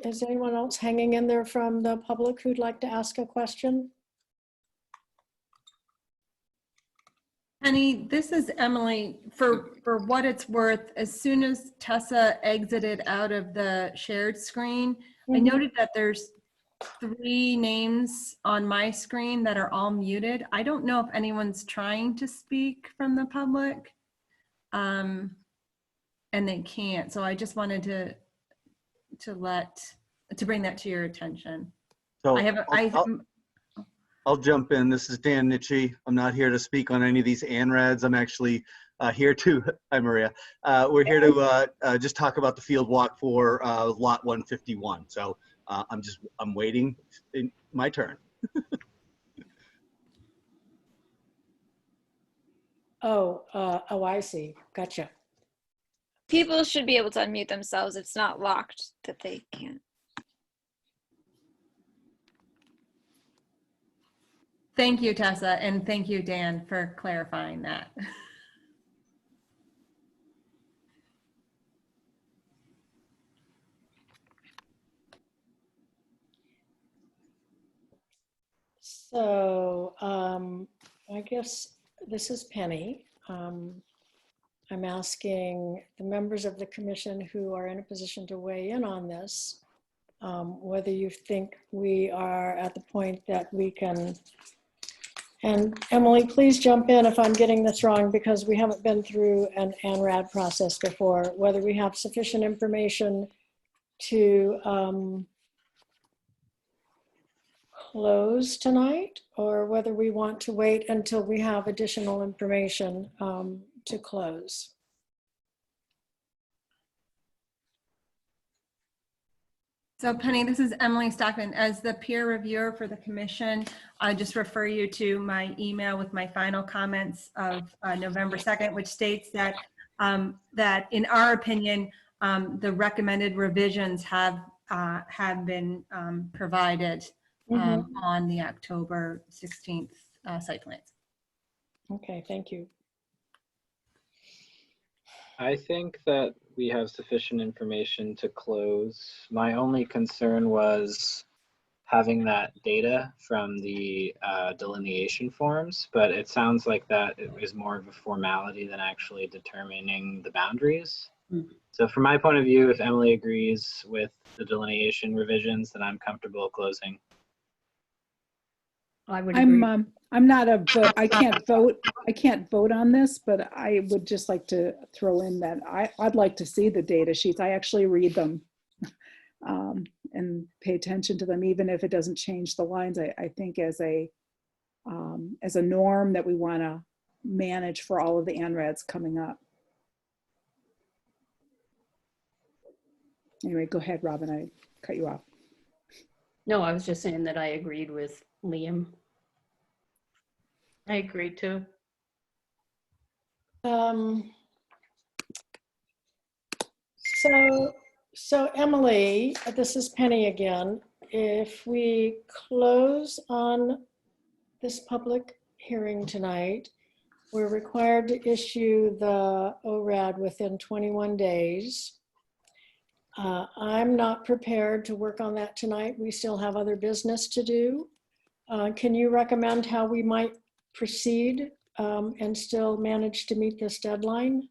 is anyone else hanging in there from the public who'd like to ask a question? Penny, this is Emily. For what it's worth, as soon as Tessa exited out of the shared screen, I noted that there's 3 names on my screen that are all muted. I don't know if anyone's trying to speak from the public, and they can't. So I just wanted to bring that to your attention. So I'll jump in. This is Dan Nitchie. I'm not here to speak on any of these ANRADs. I'm actually here to, hi Maria, we're here to just talk about the field walk for lot 151. So I'm waiting in my turn. Oh, I see. Gotcha. People should be able to unmute themselves. It's not locked that they can't. Thank you, Tessa, and thank you, Dan, for clarifying that. So I guess this is Penny. I'm asking the members of the commission who are in a position to weigh in on this, whether you think we are at the point that we can And Emily, please jump in if I'm getting this wrong, because we haven't been through an ANRAD process before, whether we have sufficient information to close tonight, or whether we want to wait until we have additional information to close. So Penny, this is Emily Stockman. As the peer reviewer for the commission, I just refer you to my email with my final comments of November 2nd, which states that that in our opinion, the recommended revisions have been provided on the October 16th site plans. Okay, thank you. I think that we have sufficient information to close. My only concern was having that data from the delineation forms, but it sounds like that is more of a formality than actually determining the boundaries. So from my point of view, if Emily agrees with the delineation revisions, then I'm comfortable closing. I would agree. I'm not a vote. I can't vote. I can't vote on this, but I would just like to throw in that I'd like to see the data sheets. I actually read them and pay attention to them, even if it doesn't change the lines. I think as a norm that we want to manage for all of the ANRADs coming up. Anyway, go ahead, Robin. I cut you off. No, I was just saying that I agreed with Liam. I agree too. So Emily, this is Penny again. If we close on this public hearing tonight, we're required to issue the ORAD within 21 days. I'm not prepared to work on that tonight. We still have other business to do. Can you recommend how we might proceed and still manage to meet this deadline?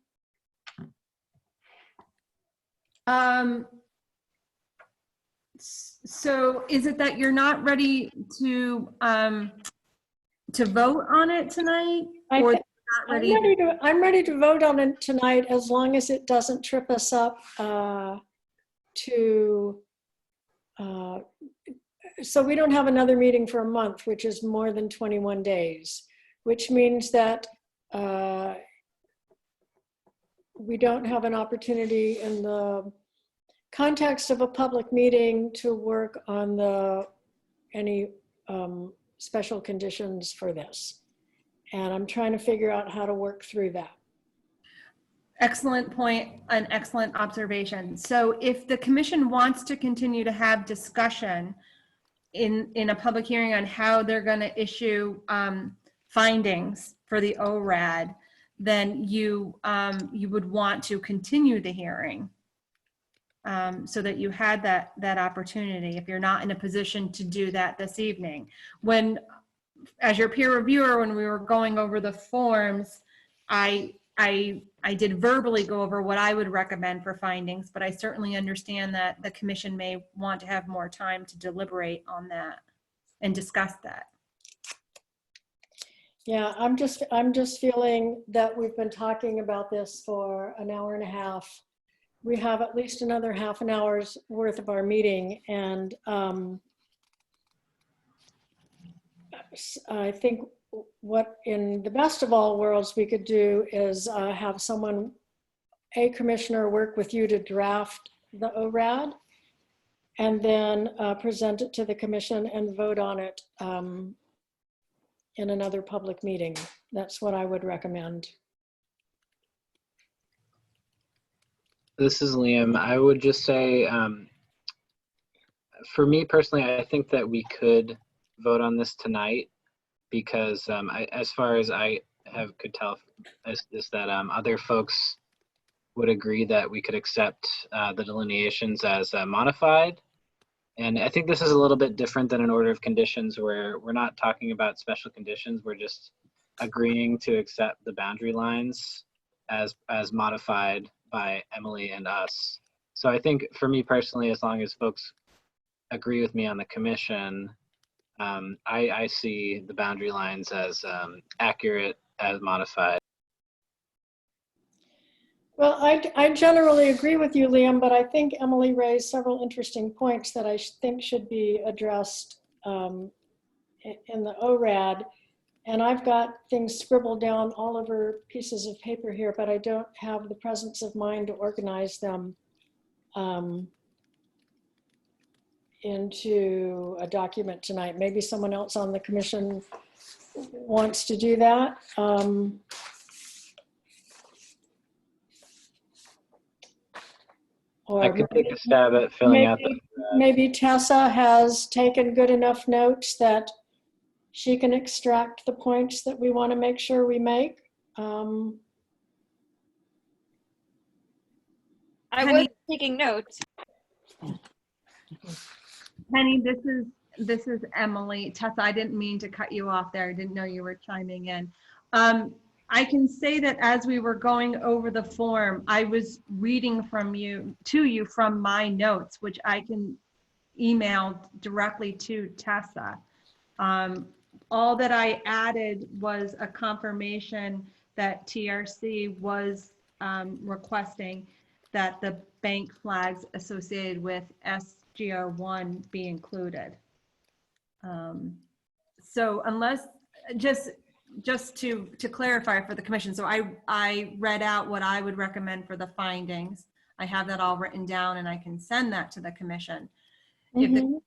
So is it that you're not ready to vote on it tonight? Or not ready? I'm ready to vote on it tonight, as long as it doesn't trip us up so we don't have another meeting for a month, which is more than 21 days, which means that we don't have an opportunity in the context of a public meeting to work on any special conditions for this. And I'm trying to figure out how to work through that. Excellent point, an excellent observation. So if the commission wants to continue to have discussion in a public hearing on how they're going to issue findings for the ORAD, then you would want to continue the hearing so that you had that opportunity, if you're not in a position to do that this evening. When, as your peer reviewer, when we were going over the forms, I did verbally go over what I would recommend for findings, but I certainly understand that the commission may want to have more time to deliberate on that and discuss that. Yeah, I'm just feeling that we've been talking about this for an hour and a half. We have at least another half an hour's worth of our meeting, and I think what in the best of all worlds we could do is have a commissioner work with you to draft the ORAD and then present it to the commission and vote on it in another public meeting. That's what I would recommend. This is Liam. I would just say, for me personally, I think that we could vote on this tonight, because as far as I could tell, is that other folks would agree that we could accept the delineations as modified. And I think this is a little bit different than an order of conditions, where we're not talking about special conditions. We're just agreeing to accept the boundary lines as modified by Emily and us. So I think for me personally, as long as folks agree with me on the commission, I see the boundary lines as accurate as modified. Well, I generally agree with you, Liam, but I think Emily raised several interesting points that I think should be addressed in the ORAD. And I've got things scribbled down all over pieces of paper here, but I don't have the presence of mind to organize them into a document tonight. Maybe someone else on the commission wants to do that. I could take a stab at filling out the. Maybe Tessa has taken good enough notes that she can extract the points that we want to make sure we make. I was taking notes. Penny, this is Emily. Tessa, I didn't mean to cut you off there. I didn't know you were chiming in. I can say that as we were going over the form, I was reading to you from my notes, which I can email directly to Tessa. All that I added was a confirmation that TRC was requesting that the bank flags associated with SGR1 be included. So unless, just to clarify for the commission, so I read out what I would recommend for the findings. I have that all written down and I can send that to the commission. Mm-hmm.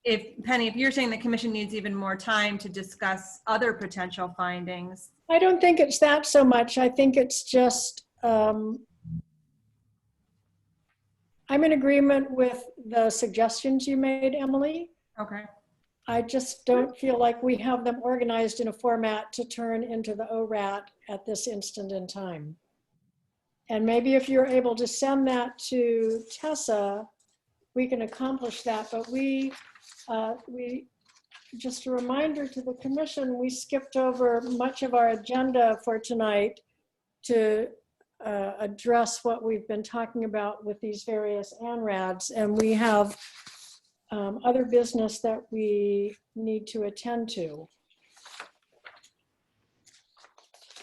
If Penny, if you're saying the commission needs even more time to discuss other potential findings. I don't think it's that so much. I think it's just, I'm in agreement with the suggestions you made, Emily. Okay. I just don't feel like we have them organized in a format to turn into the ORAT at this instant in time. And maybe if you're able to send that to Tessa, we can accomplish that. But we just a reminder to the commission, we skipped over much of our agenda for tonight to address what we've been talking about with these various ANRADs. And we have other business that we need to attend to.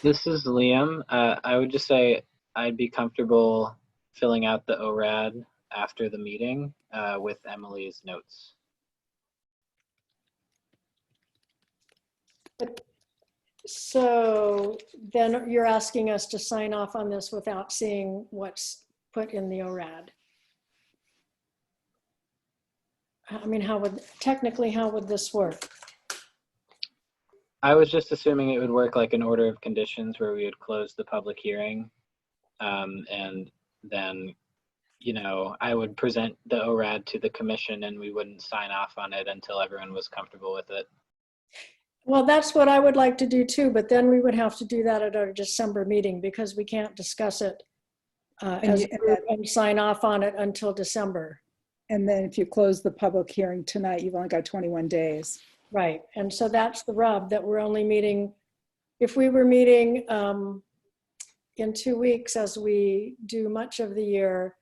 This is Liam. I would just say I'd be comfortable filling out the ORAD after the meeting with Emily's notes. So then you're asking us to sign off on this without seeing what's put in the ORAD. I mean, how would this work? I was just assuming it would work like an order of conditions where we would close the public hearing. And then, you know, I would present the ORAD to the commission and we wouldn't sign off on it until everyone was comfortable with it. Well, that's what I would like to do too, but then we would have to do that at our December meeting because we can't discuss it and sign off on it until December. And then if you close the public hearing tonight, you've only got 21 days. Right, and so that's the rub, that we're only meeting, if we were meeting in 2 weeks as we do much of the year,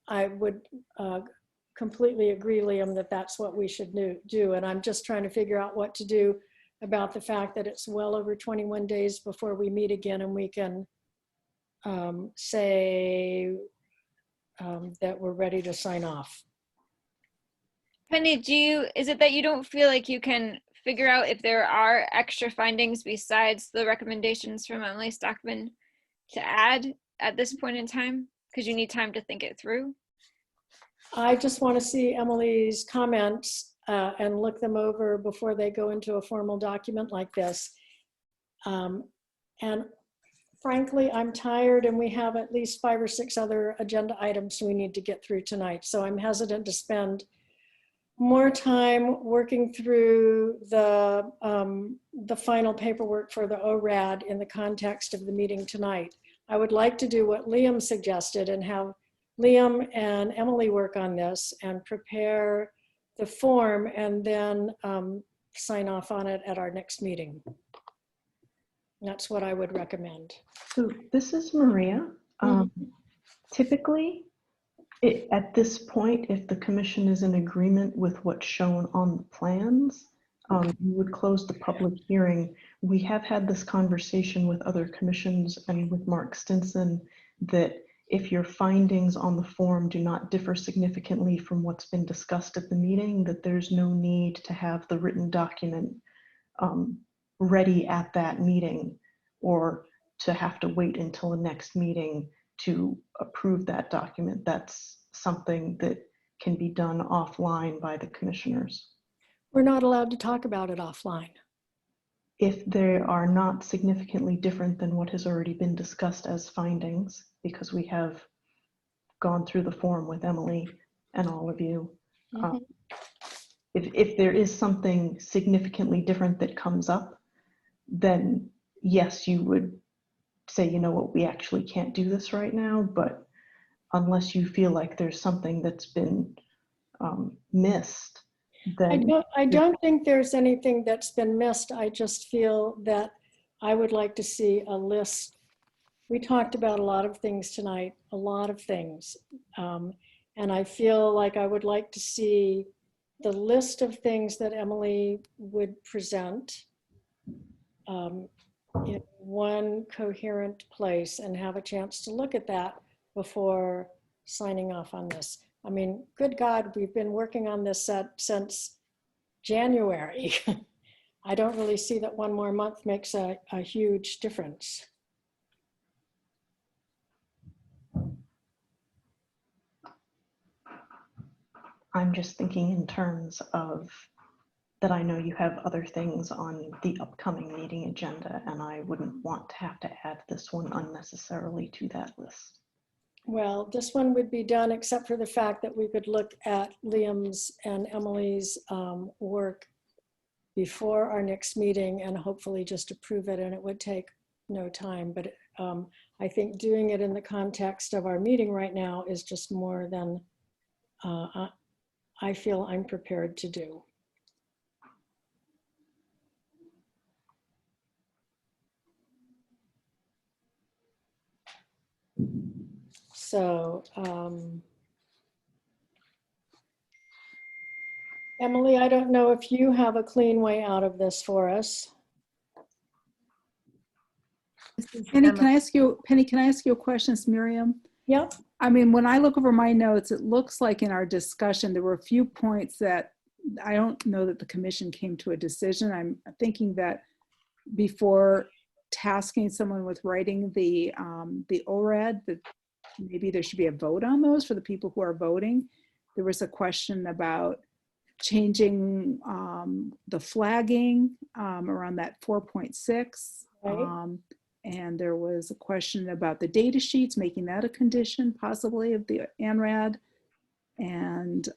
I would completely agree, Liam, that that's what we should do. And I'm just trying to figure out what to do about the fact that it's well over 21 days before we meet again and we can say that we're ready to sign off. Penny, is it that you don't feel like you can figure out if there are extra findings besides the recommendations from Emily Stockman to add at this point in time? Because you need time to think it through? I just want to see Emily's comments and look them over before they go into a formal document like this. And frankly, I'm tired and we have at least 5 or 6 other agenda items we need to get through tonight. So I'm hesitant to spend more time working through the final paperwork for the ORAD in the context of the meeting tonight. I would like to do what Liam suggested and have Liam and Emily work on this and prepare the form and then sign off on it at our next meeting. That's what I would recommend. So this is Maria. Typically, at this point, if the commission is in agreement with what's shown on the plans, you would close the public hearing. We have had this conversation with other commissions and with Mark Stinson that if your findings on the form do not differ significantly from what's been discussed at the meeting, that there's no need to have the written document ready at that meeting, or to have to wait until the next meeting to approve that document. That's something that can be done offline by the commissioners. We're not allowed to talk about it offline. If they are not significantly different than what has already been discussed as findings, because we have gone through the form with Emily and all of you. If there is something significantly different that comes up, then yes, you would say, you know what, we actually can't do this right now. But unless you feel like there's something that's been missed, then I don't think there's anything that's been missed. I just feel that I would like to see a list. We talked about a lot of things tonight, a lot of things. And I feel like I would like to see the list of things that Emily would present in one coherent place and have a chance to look at that before signing off on this. I mean, good God, we've been working on this since January. I don't really see that one more month makes a huge difference. I'm just thinking in terms of that I know you have other things on the upcoming meeting agenda, and I wouldn't want to have to add this one unnecessarily to that list. Well, this one would be done except for the fact that we could look at Liam's and Emily's work before our next meeting and hopefully just approve it, and it would take no time. But I think doing it in the context of our meeting right now is just more than I feel I'm prepared to do. So, Emily, I don't know if you have a clean way out of this for us. Penny, can I ask you a question? It's Miriam. Yep. I mean, when I look over my notes, it looks like in our discussion, there were a few points that I don't know that the commission came to a decision. I'm thinking that before tasking someone with writing the ORAD, that maybe there should be a vote on those for the people who are voting. There was a question about changing the flagging around that 4.6. Right. And there was a question about the data sheets, making that a condition possibly of the ANRAD. And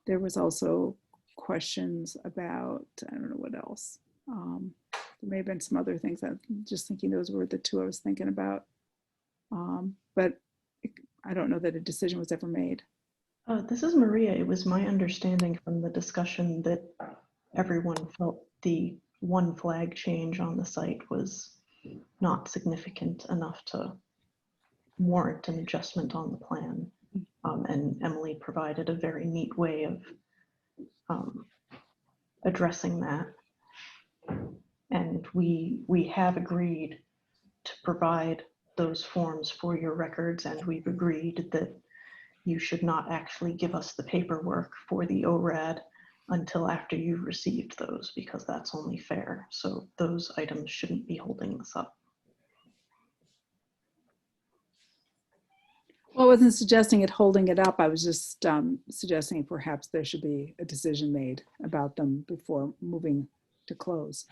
there was also questions about, I don't know what else. There may have been some other things. I'm just thinking those were the two I was thinking about. But I don't know that a decision was ever made. This is Maria. It was my understanding from the discussion that everyone felt the one flag change on the site was not significant enough to warrant an adjustment on the plan. And Emily provided a very neat way of addressing that. And we have agreed to provide those forms for your records, and we've agreed that you should not actually give us the paperwork for the ORAD until after you've received those, because that's only fair. So those items shouldn't be holding us up. Well, I wasn't suggesting it holding it up. I was just suggesting perhaps there should be a decision made about them before moving to close.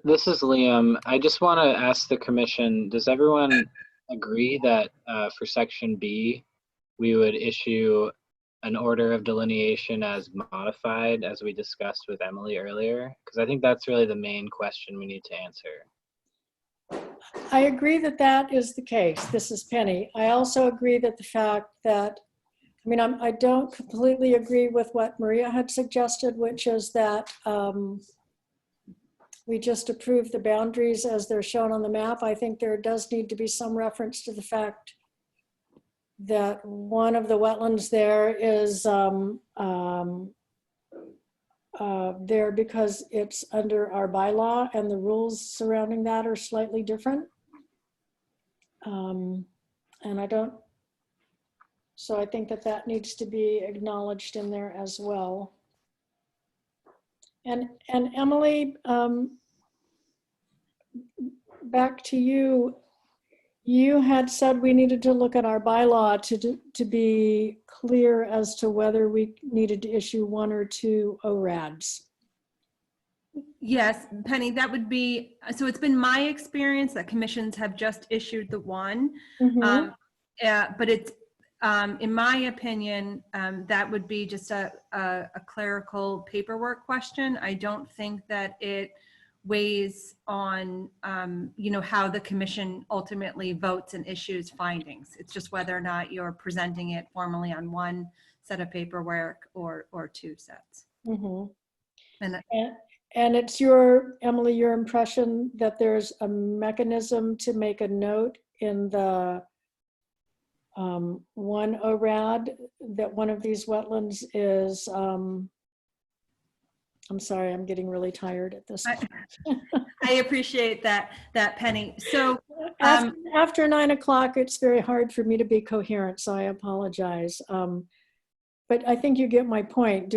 This is Liam. I just want to ask the commission, does everyone agree that for section B, we would issue an order of delineation as modified, as we discussed with Emily earlier? Because I think that's really the main question we need to answer. I agree that that is the case. This is Penny. I also agree that the fact that, I mean, I don't completely agree with what Maria had suggested, which is that we just approve the boundaries as they're shown on the map. I think there does need to be some reference to the fact that one of the wetlands there is there because it's under our bylaw and the rules surrounding that are slightly different. And so I think that that needs to be acknowledged in there as well. And Emily, back to you. You had said we needed to look at our bylaw to be clear as to whether we needed to issue 1 or 2 ORADs. Yes, Penny, that would be, so it's been my experience that commissions have just issued the 1. But it's, in my opinion, that would be just a clerical paperwork question. I don't think that it weighs on, how the commission ultimately votes and issues findings. It's just whether or not you're presenting it formally on 1 set of paperwork or 2 sets. And it's Emily, your impression that there's a mechanism to make a note in the 1 ORAD that one of these wetlands is, I'm sorry, I'm getting really tired at this point. I appreciate that, Penny. So after 9 o'clock, it's very hard for me to be coherent, so I apologize. But I think you get my point.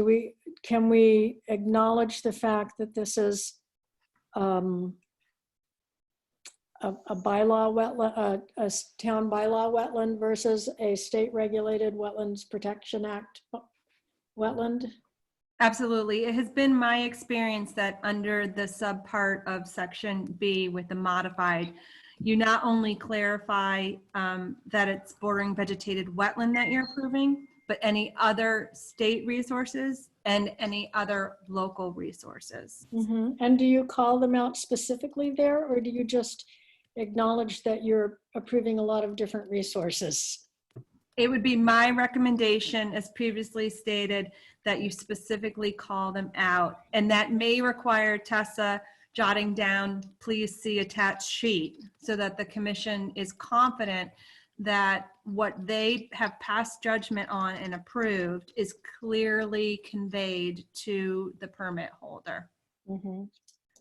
Can we acknowledge the fact that this is a bylaw wetland, a town bylaw wetland versus a state regulated Wetlands Protection Act wetland? Absolutely. It has been my experience that under the subpart of section B with the modified, you not only clarify that it's bordering vegetated wetland that you're approving, but any other state resources and any other local resources. And do you call them out specifically there, or do you just acknowledge that you're approving a lot of different resources? It would be my recommendation, as previously stated, that you specifically call them out. And that may require Tessa jotting down, please see attached sheet, so that the commission is confident that what they have passed judgment on and approved is clearly conveyed to the permit holder.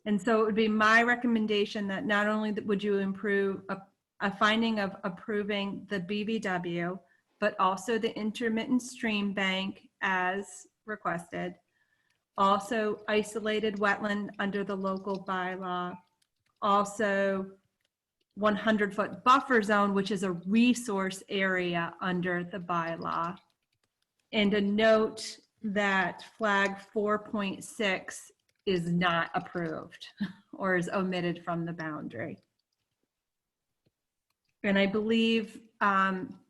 And so it would be my recommendation that not only would you improve a finding of approving the BVW, but also the intermittent stream bank as requested. Also isolated wetland under the local bylaw. Also 100-foot buffer zone, which is a resource area under the bylaw. And a note that flag 4.6 is not approved or is omitted from the boundary. And I believe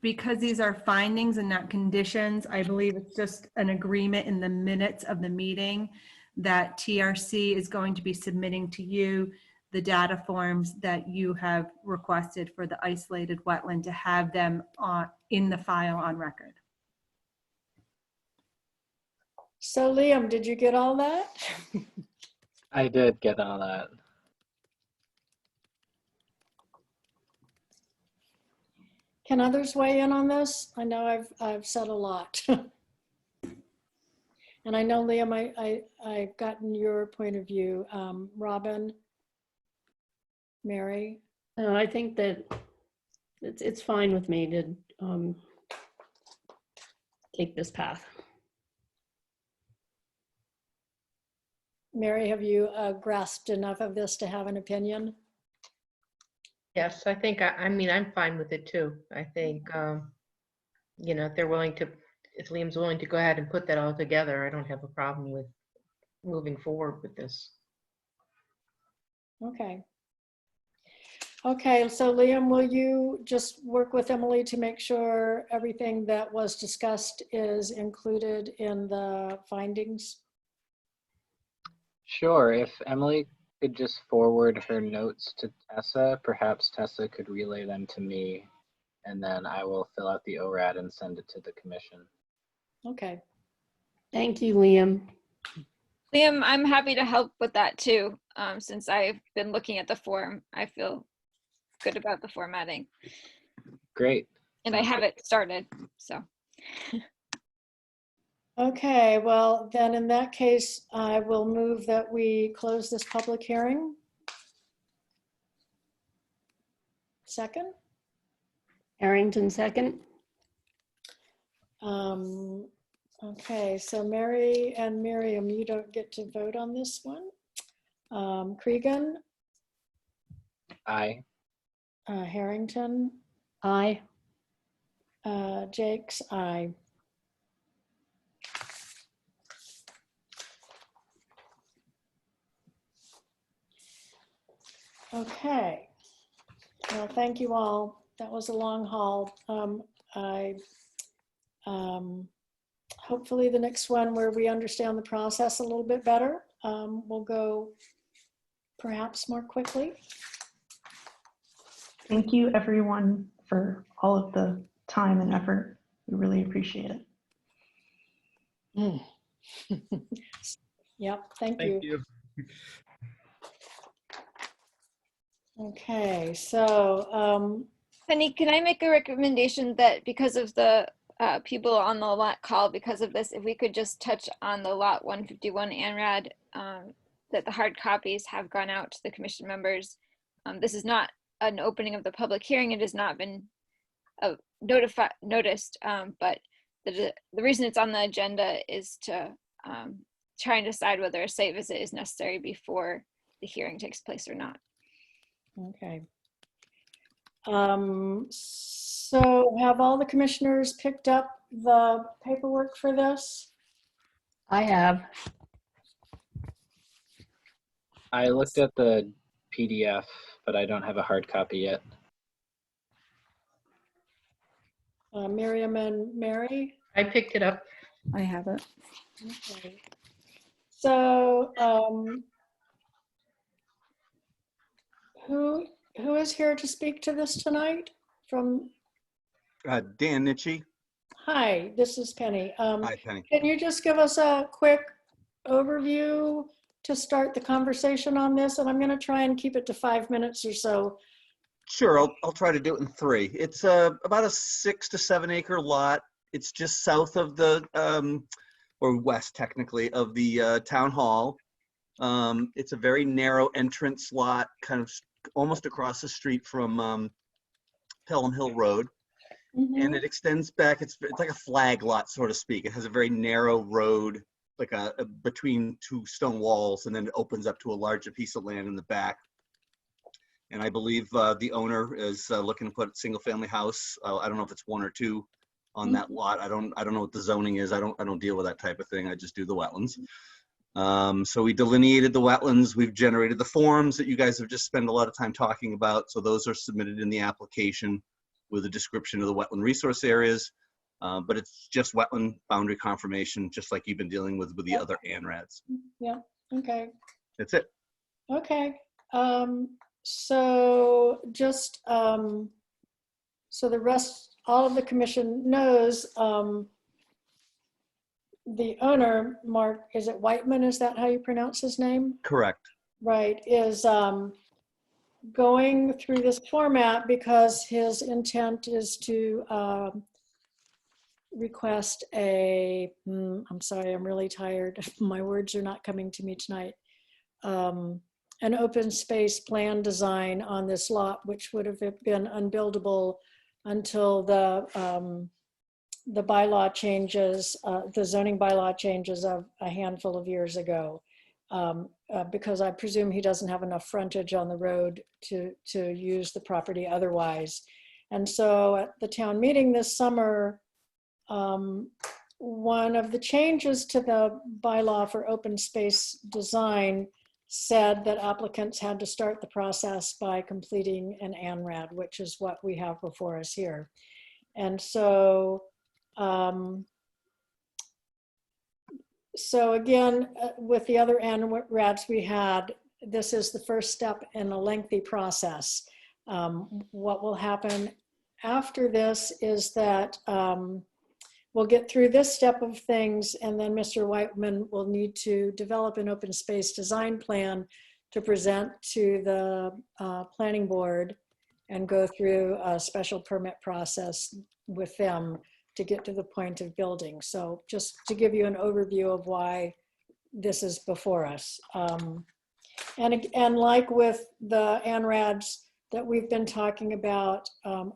because these are findings and not conditions, I believe it's just an agreement in the minutes of the meeting that TRC is going to be submitting to you the data forms that you have requested for the isolated wetland to have them in the file on record. So Liam, did you get all that? I did get all that. Can others weigh in on this? I know I've said a lot. And I know, Liam, I've gotten your point of view. Robin, Mary? I think that it's fine with me to take this path. Mary, have you grasped enough of this to have an opinion? Yes, I think, I mean, I'm fine with it too. I think, if they're willing to, if Liam's willing to go ahead and put that all together, I don't have a problem with moving forward with this. Okay. Okay, so Liam, will you just work with Emily to make sure everything that was discussed is included in the findings? Sure, if Emily could just forward her notes to Tessa, perhaps Tessa could relay them to me, and then I will fill out the ORAD and send it to the commission. Okay. Thank you, Liam. Liam, I'm happy to help with that too. Since I've been looking at the form, I feel good about the formatting. Great. And I have it started, so. Okay, well, then in that case, I will move that we close this public hearing. Second? Harrington, second. Okay, so Mary and Miriam, you don't get to vote on this one. Cregan, Aye. Harrington, Aye. Jakes, aye. Okay. Well, thank you all. That was a long haul. Hopefully the next one where we understand the process a little bit better will go perhaps more quickly. Thank you, everyone, for all of the time and effort. We really appreciate it. Yep, thank Thank you. you. Okay, so Penny, can I make a recommendation that because of the people on the lot call, because of this, if we could just touch on the lot 151 ANRAD, that the hard copies have gone out to the commission members. This is not an opening of the public hearing. It has not been noticed, but the reason it's on the agenda is to try and decide whether a site visit is necessary before the hearing takes place or not. okay. So have all the commissioners picked up the paperwork for this? I have. I looked at the PDF, but I don't have a hard copy yet. Miriam and Mary? I picked it up. I have it. Okay. So who is here to speak to this tonight? From Dan Nitchie. Hi, this is Penny. Hi, Penny. Can you just give us a quick overview to start the conversation on this? And I'm going to try and keep it to 5 minutes or so. Sure, I'll try to do it in 3. It's about a 6 to 7 acre lot. It's just south of the, or west technically, of the town hall. It's a very narrow entrance lot, kind of almost across the street from Pelham Hill Road. And it extends back, it's like a flag lot, so to speak. It has a very narrow road, like a between 2 stone walls, and then it opens up to a larger piece of land in the back. And I believe the owner is looking to put a single family house. I don't know if it's 1 or 2 on that lot. I don't know what the zoning is. I don't deal with that type of thing. I just do the wetlands. So we delineated the wetlands. We've generated the forms that you guys have just spent a lot of time talking about. So those are submitted in the application with a description of the wetland resource areas. But it's just wetland boundary confirmation, just like you've been dealing with the other ANRADs. Yeah, okay. That's it. Okay. So just so the rest, all of the commission knows, the owner, Mark, is it Whiteman? Is that how you pronounce his name? Correct. Right, is going through this format because his intent is to request a, I'm sorry, I'm really tired. My words are not coming to me tonight. An open space plan design on this lot, which would have been unbuildable until the bylaw changes, the zoning bylaw changes of a handful of years ago. Because I presume he doesn't have enough frontage on the road to use the property otherwise. And so at the town meeting this summer, one of the changes to the bylaw for open space design said that applicants had to start the process by completing an ANRAD, which is what we have before us here. And so, so again, with the other ANRADs we had, this is the first step in a lengthy process. What will happen after this is that we'll get through this step of things, and then Mr. Whiteman will need to develop an open space design plan to present to the planning board. and go through a special permit process with them to get to the point of building. So just to give you an overview of why this is before us. And like with the ANRADs that we've been talking about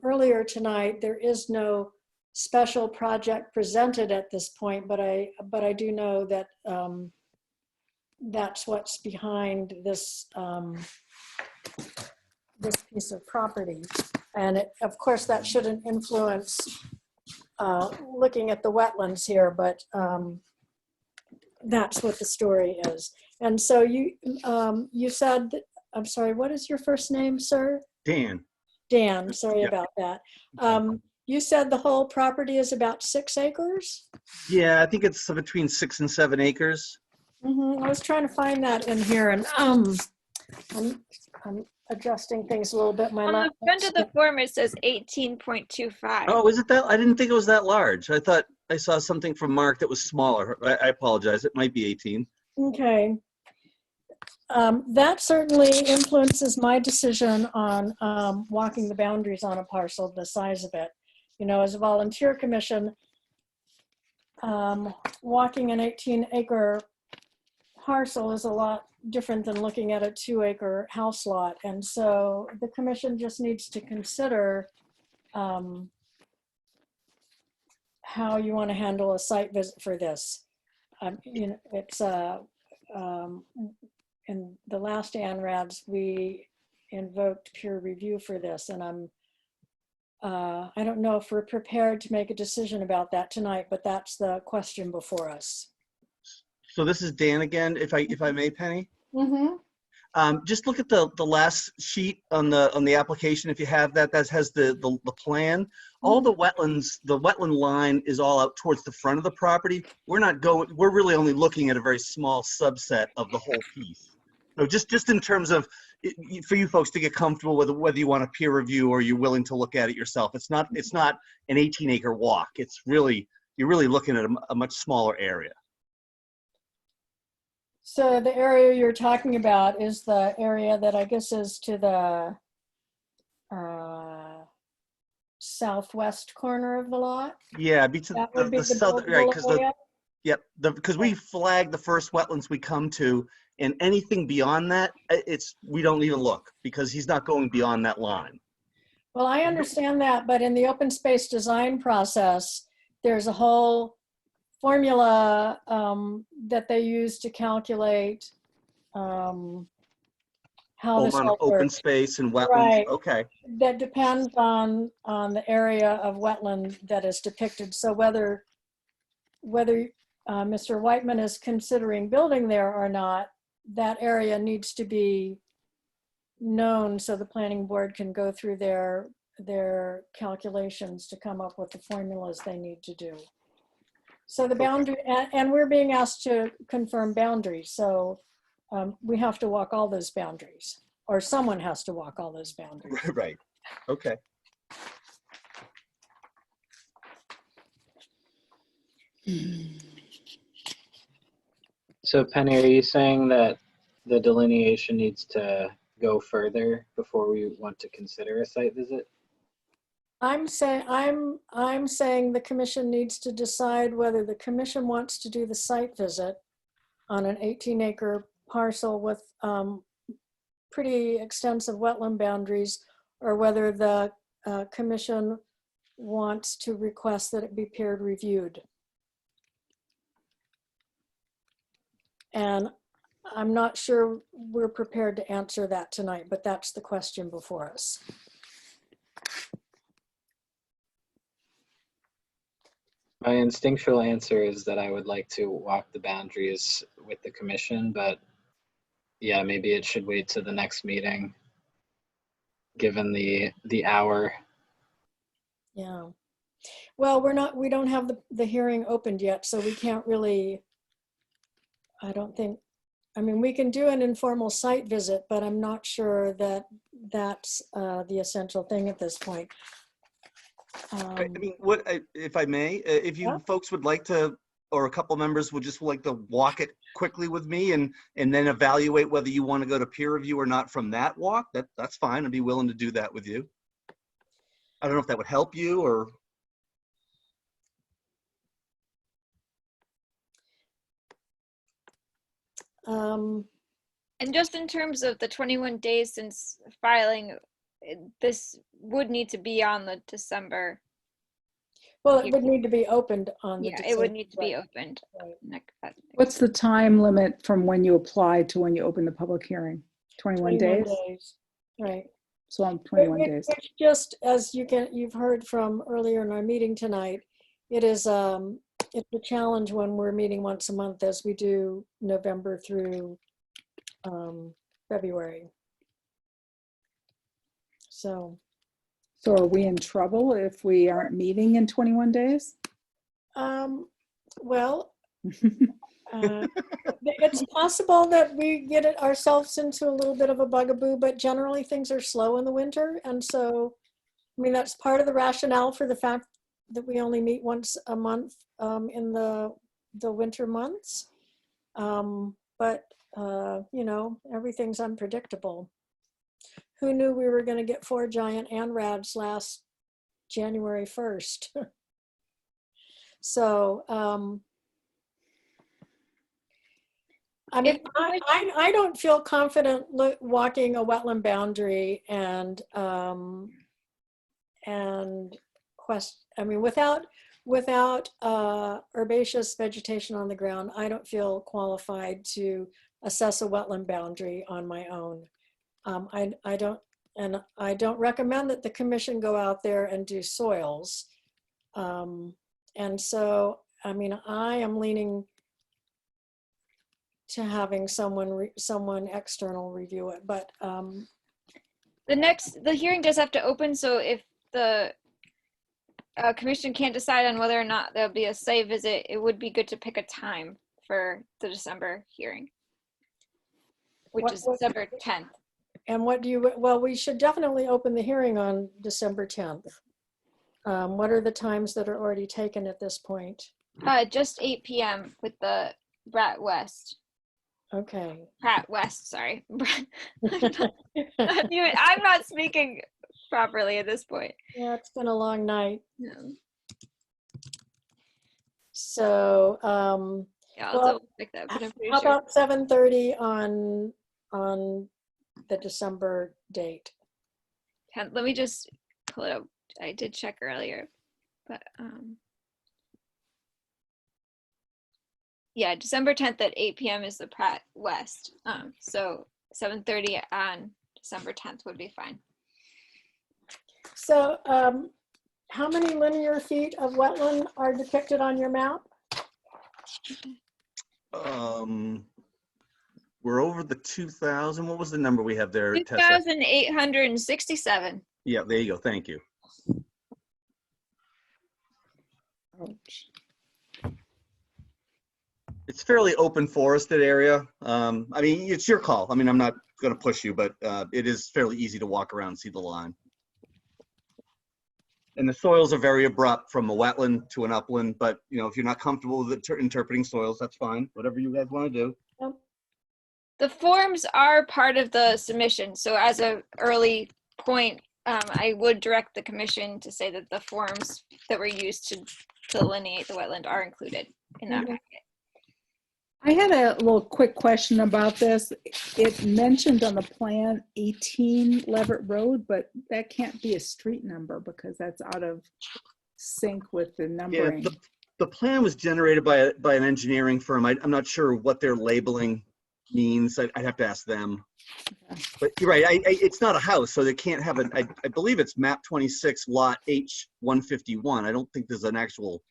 earlier tonight, there is no special project presented at this point, but I do know that that's what's behind this this piece of property. And of course, that shouldn't influence looking at the wetlands here, but that's what the story is. And so you said, I'm sorry, what is your first name, sir? Dan. Dan, sorry Yeah. about that. You said the whole property is about 6 acres? Yeah, I think it's between 6 and 7 acres. I was trying to find that in here, and I'm adjusting things a little bit. On the front of the form, it says 18.25. Oh, is it that? I didn't think it was that large. I thought I saw something from Mark that was smaller. I apologize. It might be 18. Okay. That certainly influences my decision on walking the boundaries on a parcel, the size of it. You know, as a volunteer commission, walking an 18-acre parcel is a lot different than looking at a 2-acre house lot. And so the commission just needs to consider how you want to handle a site visit for this. You know, it's in the last ANRADs, we invoked peer review for this, and I don't know if we're prepared to make a decision about that tonight, but that's the question before us. So this is Dan again, if I may, Penny. Mm-hmm. Just look at the last sheet on the application. If you have that, that has the plan. All the wetlands, the wetland line is all out towards the front of the property. We're really only looking at a very small subset of the whole piece. So just in terms of for you folks to get comfortable with whether you want a peer review or you're willing to look at it yourself. It's not an 18-acre walk. It's really, you're really looking at a much smaller area. So the area you're talking about is the area that I guess is to the southwest corner of the lot? Yeah, be to That would be the southern, right? Because we flag the first wetlands we come to, and anything beyond that, we don't even look because he's not going beyond that line. Well, I understand that, but in the open space design process, there's a whole formula that they use to calculate how this all open works. space and wetlands. Right. Okay. That depends on the area of wetland that is depicted. So whether Mr. Whiteman is considering building there or not, that area needs to be known so the planning board can go through their calculations to come up with the formulas they need to do. So the boundary, and we're being asked to confirm boundaries. So we have to walk all those boundaries, or someone has to walk all those boundaries. Right. Okay. So Penny, are you saying that the delineation needs to go further before we want to consider a site visit? I'm saying the commission needs to decide whether the commission wants to do the site visit on an 18-acre parcel with pretty extensive wetland boundaries, or whether the commission wants to request that it be peer reviewed. And I'm not sure we're prepared to answer that tonight, but that's the question before us. My instinctual answer is that I would like to walk the boundaries with the commission, but yeah, maybe it should wait to the next meeting, given the hour. Yeah. Well, we don't have the hearing opened yet, so we can't really, I don't think, I mean, we can do an informal site visit, but I'm not sure that that's the essential thing at this point. I mean, if I may, if you folks would like to, or a couple members would just like to walk it quickly with me and then evaluate whether you want to go to peer review or not from that walk, that's fine. I'd be willing to do that with you. I don't know if that would help you or. And just in terms of the 21 days since filing, this would need to be on the December. Well, it would need to be opened on the Yeah, it would December, need to be right. opened. What's the time limit from when you apply to when you open the public hearing? 21 days? Right. So I'm 21 days. Which just as you've heard from earlier in our meeting tonight, it's a challenge when we're meeting once a month as we do November through February. So are we in trouble if we aren't meeting in 21 days? Well, it's possible that we get it ourselves into a little bit of a bugaboo, but generally things are slow in the winter. And so, I mean, that's part of the rationale for the fact that we only meet once a month in the winter months. But, you know, everything's unpredictable. Who knew we were going to get 4 giant ANRADs last January 1st? So, I mean, I don't feel confident walking a wetland boundary and I mean, without herbaceous vegetation on the ground, I don't feel qualified to assess a wetland boundary on my own. I don't recommend that the commission go out there and do soils. And so, I mean, I am leaning to having someone external review it, but the hearing does have to open. So if the commission can't decide on whether or not there'll be a site visit, it would be good to pick a time for the December hearing, which is December 10th. And what do you, well, we should definitely open the hearing on December 10th. What are the times that are already taken at this point? Just 8 p.m. with the Pratt West. Okay. Pratt West, sorry. I'm not speaking properly at this point. Yeah, it's been a long night. Yeah. So, yeah, I'll well, double check that, but I'm pretty how sure. about 7:30 on the December date? Let me just pull it up. I did check earlier, but yeah, December 10th at 8 p.m. is the Pratt West. So 7:30 on December 10th would be fine. So, how many linear feet of wetland are depicted on your map? We're over the 2,000. What was the number we have there, Tessa? 2,867. Yeah, there you go. Thank you. It's fairly open forested area. I mean, it's your call. I mean, I'm not going to push you, but it is fairly easy to walk around and see the line. And the soils are very abrupt from a wetland to an upland, but you know, if you're not comfortable with interpreting soils, that's fine. Whatever you guys want to do. The forms are part of the submission. So as an early point, I would direct the commission to say that the forms that were used to delineate the wetland are included in that packet. I had a little quick question about this. It mentioned on the plan 18 Leverett Road, but that can't be a street number because that's out of sync with the numbering. Yeah, the plan was generated by an engineering firm. I'm not sure what their labeling means. I'd have to ask them. Okay. But you're right. It's not a house, so they can't have I believe it's map 26 lot H151. I don't think there's an actual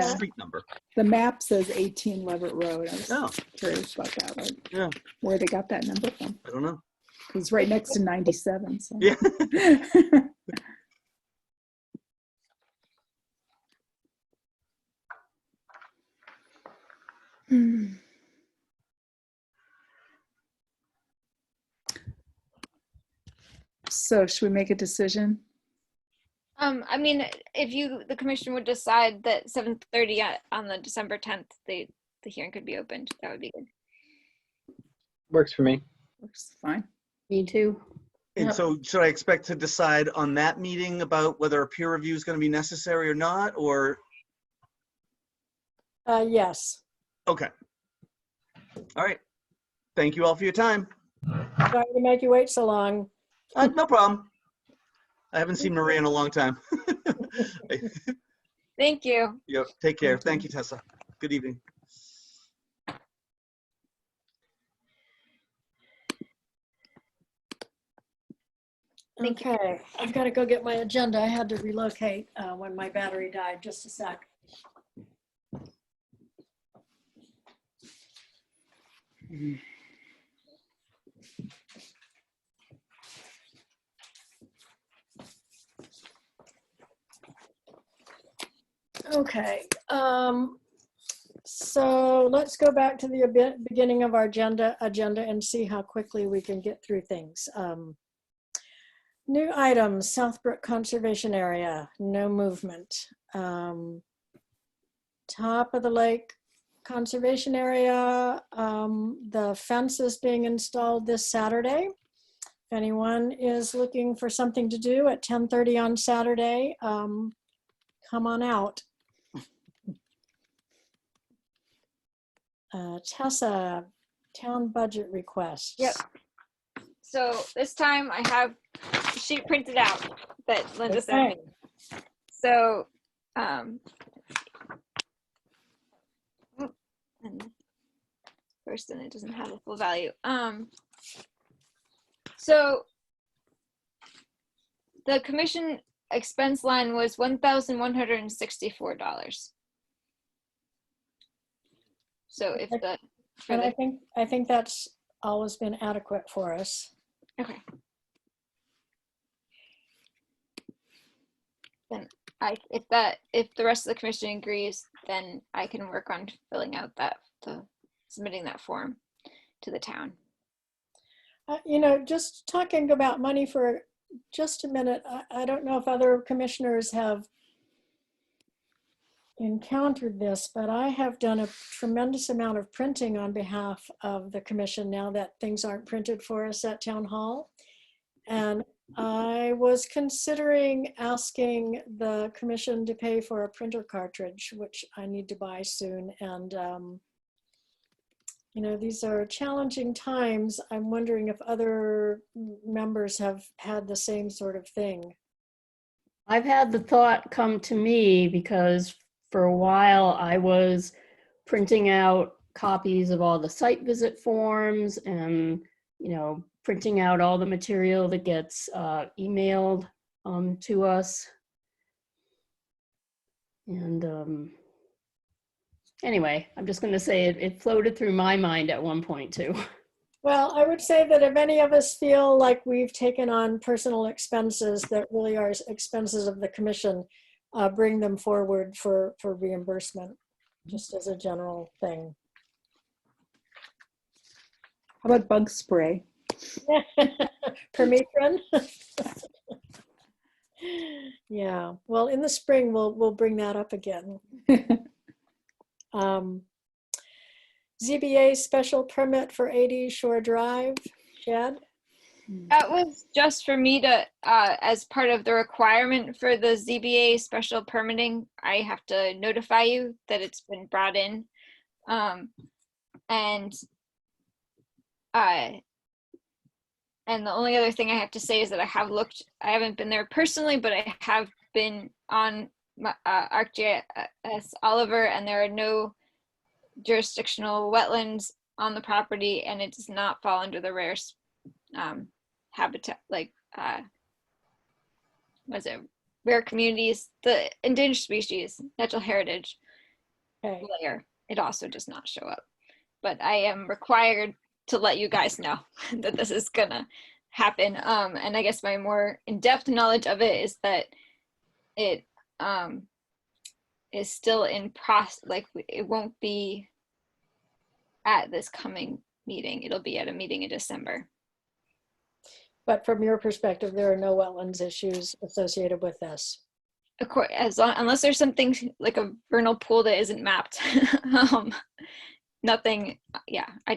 street number. The map says 18 Leverett Road. I was curious about that. Yeah. Where they got that number from. I don't know. It's right next to 97. So. Yeah. So should we make a decision? I mean, if the commission would decide that 7:30 on the December 10th, the hearing could be opened, that would be good. Works for me. Works fine. Me too. And Yep. so should I expect to decide on that meeting about whether a peer review is going to be necessary or not, or? Yes. Okay. All right. Thank you all for your time. Sorry to make you wait so long. No problem. I haven't seen Maria in a long time. Thank you. Yep. Take care. Thank you, Tessa. Good evening. Okay, I've got to go get my agenda. I had to relocate when my battery died. Just a sec. Okay, so let's go back to the beginning of our agenda and see how quickly we can get through things. New items, Southbrook Conservation Area, no movement. Top of the Lake Conservation Area, the fence is being installed this Saturday. If anyone is looking for something to do at 10:30 on Saturday, come on out. Tessa, town budget requests. Yep. So this time I have a sheet printed out that Linda sent me. So, and first, then it doesn't have a full value. So the commission expense line was $1,164. So if the, and I think that's always been adequate for us. okay. Then if the rest of the commission agrees, then I can work on filling out submitting that form to the town. You know, just talking about money for just a minute, I don't know if other commissioners have encountered this, but I have done a tremendous amount of printing on behalf of the commission now that things aren't printed for us at town hall. And I was considering asking the commission to pay for a printer cartridge, which I need to buy soon. And, you know, these are challenging times. I'm wondering if other members have had the same sort of thing. I've had the thought come to me because for a while I was printing out copies of all the site visit forms and, you know, printing out all the material that gets emailed to us. And anyway, I'm just going to say it floated through my mind at one point too. Well, I would say that if any of us feel like we've taken on personal expenses that really are expenses of the commission, bring them forward for reimbursement, just as a general thing. How about bug spray? Permethrin. Yeah, well, in the spring, we'll bring that up again. ZBA special permit for 80 Shore Drive, Chad? That was just for me to, as part of the requirement for the ZBA special permitting, I have to notify you that it's been brought in. And the only other thing I have to say is that I haven't been there personally, but I have been on ArcGIS Oliver, and there are no jurisdictional wetlands on the property, and it does not fall under the rare habitat, like was it rare communities, the endangered species natural heritage layer. It also does not show up, but I am required to let you guys know that this is gonna happen. And I guess my more in-depth knowledge of it is that it is still in process. Like, it won't be at this coming meeting. It'll be at a meeting in December. But from your perspective, there are no wetlands issues associated with this. Of course, unless there's something like a vernal pool that isn't mapped, nothing, yeah, I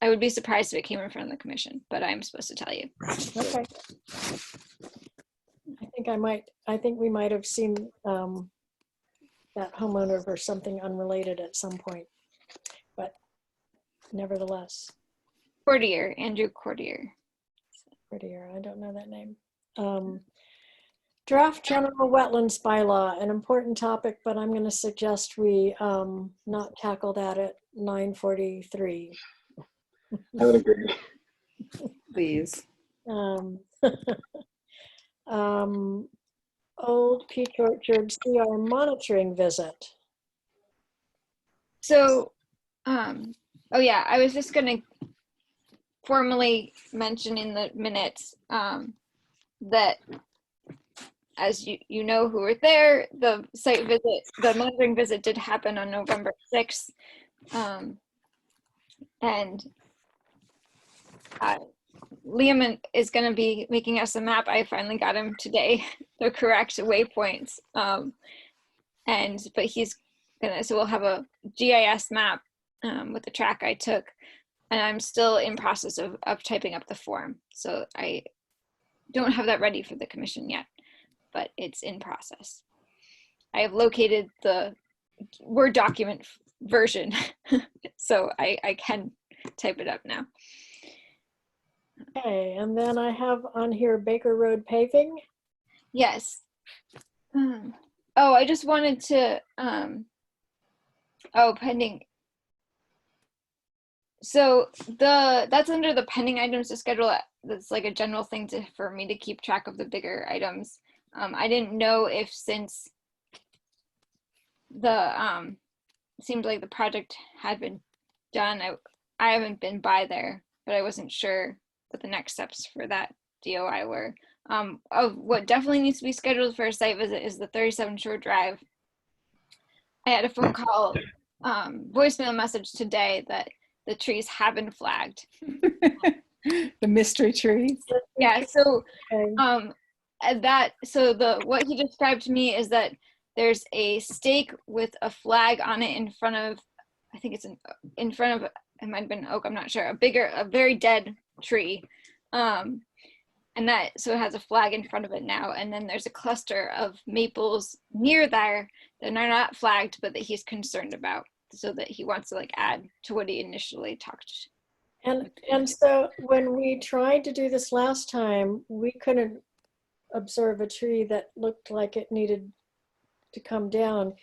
would be surprised if it came in front of the commission, but I'm supposed to tell you. Okay. I think we might have seen that homeowner for something unrelated at some point, but nevertheless. Cordier, Andrew Cordier. Cordier, I don't know that name. Draft general wetlands bylaw, an important topic, but I'm going to suggest we not tackle that at 9:43. I would agree. Please. Old Peach Orchard CR monitoring visit. So, oh yeah, I was just gonna formally mention in the minutes that, as you know who were there, the site visit, the monitoring visit did happen on November 6th. And Liam is going to be making us a map. I finally got him today, the correct waypoints. But he's gonna, so we'll have a GIS map with the track I took, and I'm still in process of typing up the form. So I don't have that ready for the commission yet, but it's in process. I have located the Word document version, so I can type it up now. Okay, and then I have on here Baker Road paving. Yes. Oh, I just wanted to, oh, pending. So that's under the pending items to schedule. That's like a general thing for me to keep track of the bigger items. I didn't know if, since the seemed like the project had been done, I haven't been by there, but I wasn't sure what the next steps for that DOI were. Of what definitely needs to be scheduled for a site visit is the 37 Shore Drive. I had a phone call, voicemail message today that the trees have been flagged. The mystery trees. Yeah, so what he described to me is that there's a stake with a flag on it in front of, I think it's in front of, it might have been oak, I'm not sure, a very dead tree. And so it has a flag in front of it now. And then there's a cluster of maples near there that are not flagged, but that he's concerned about, so that he wants to add to what he initially talked. And so when we tried to do this last time, we couldn't observe a tree that looked like it needed to come down.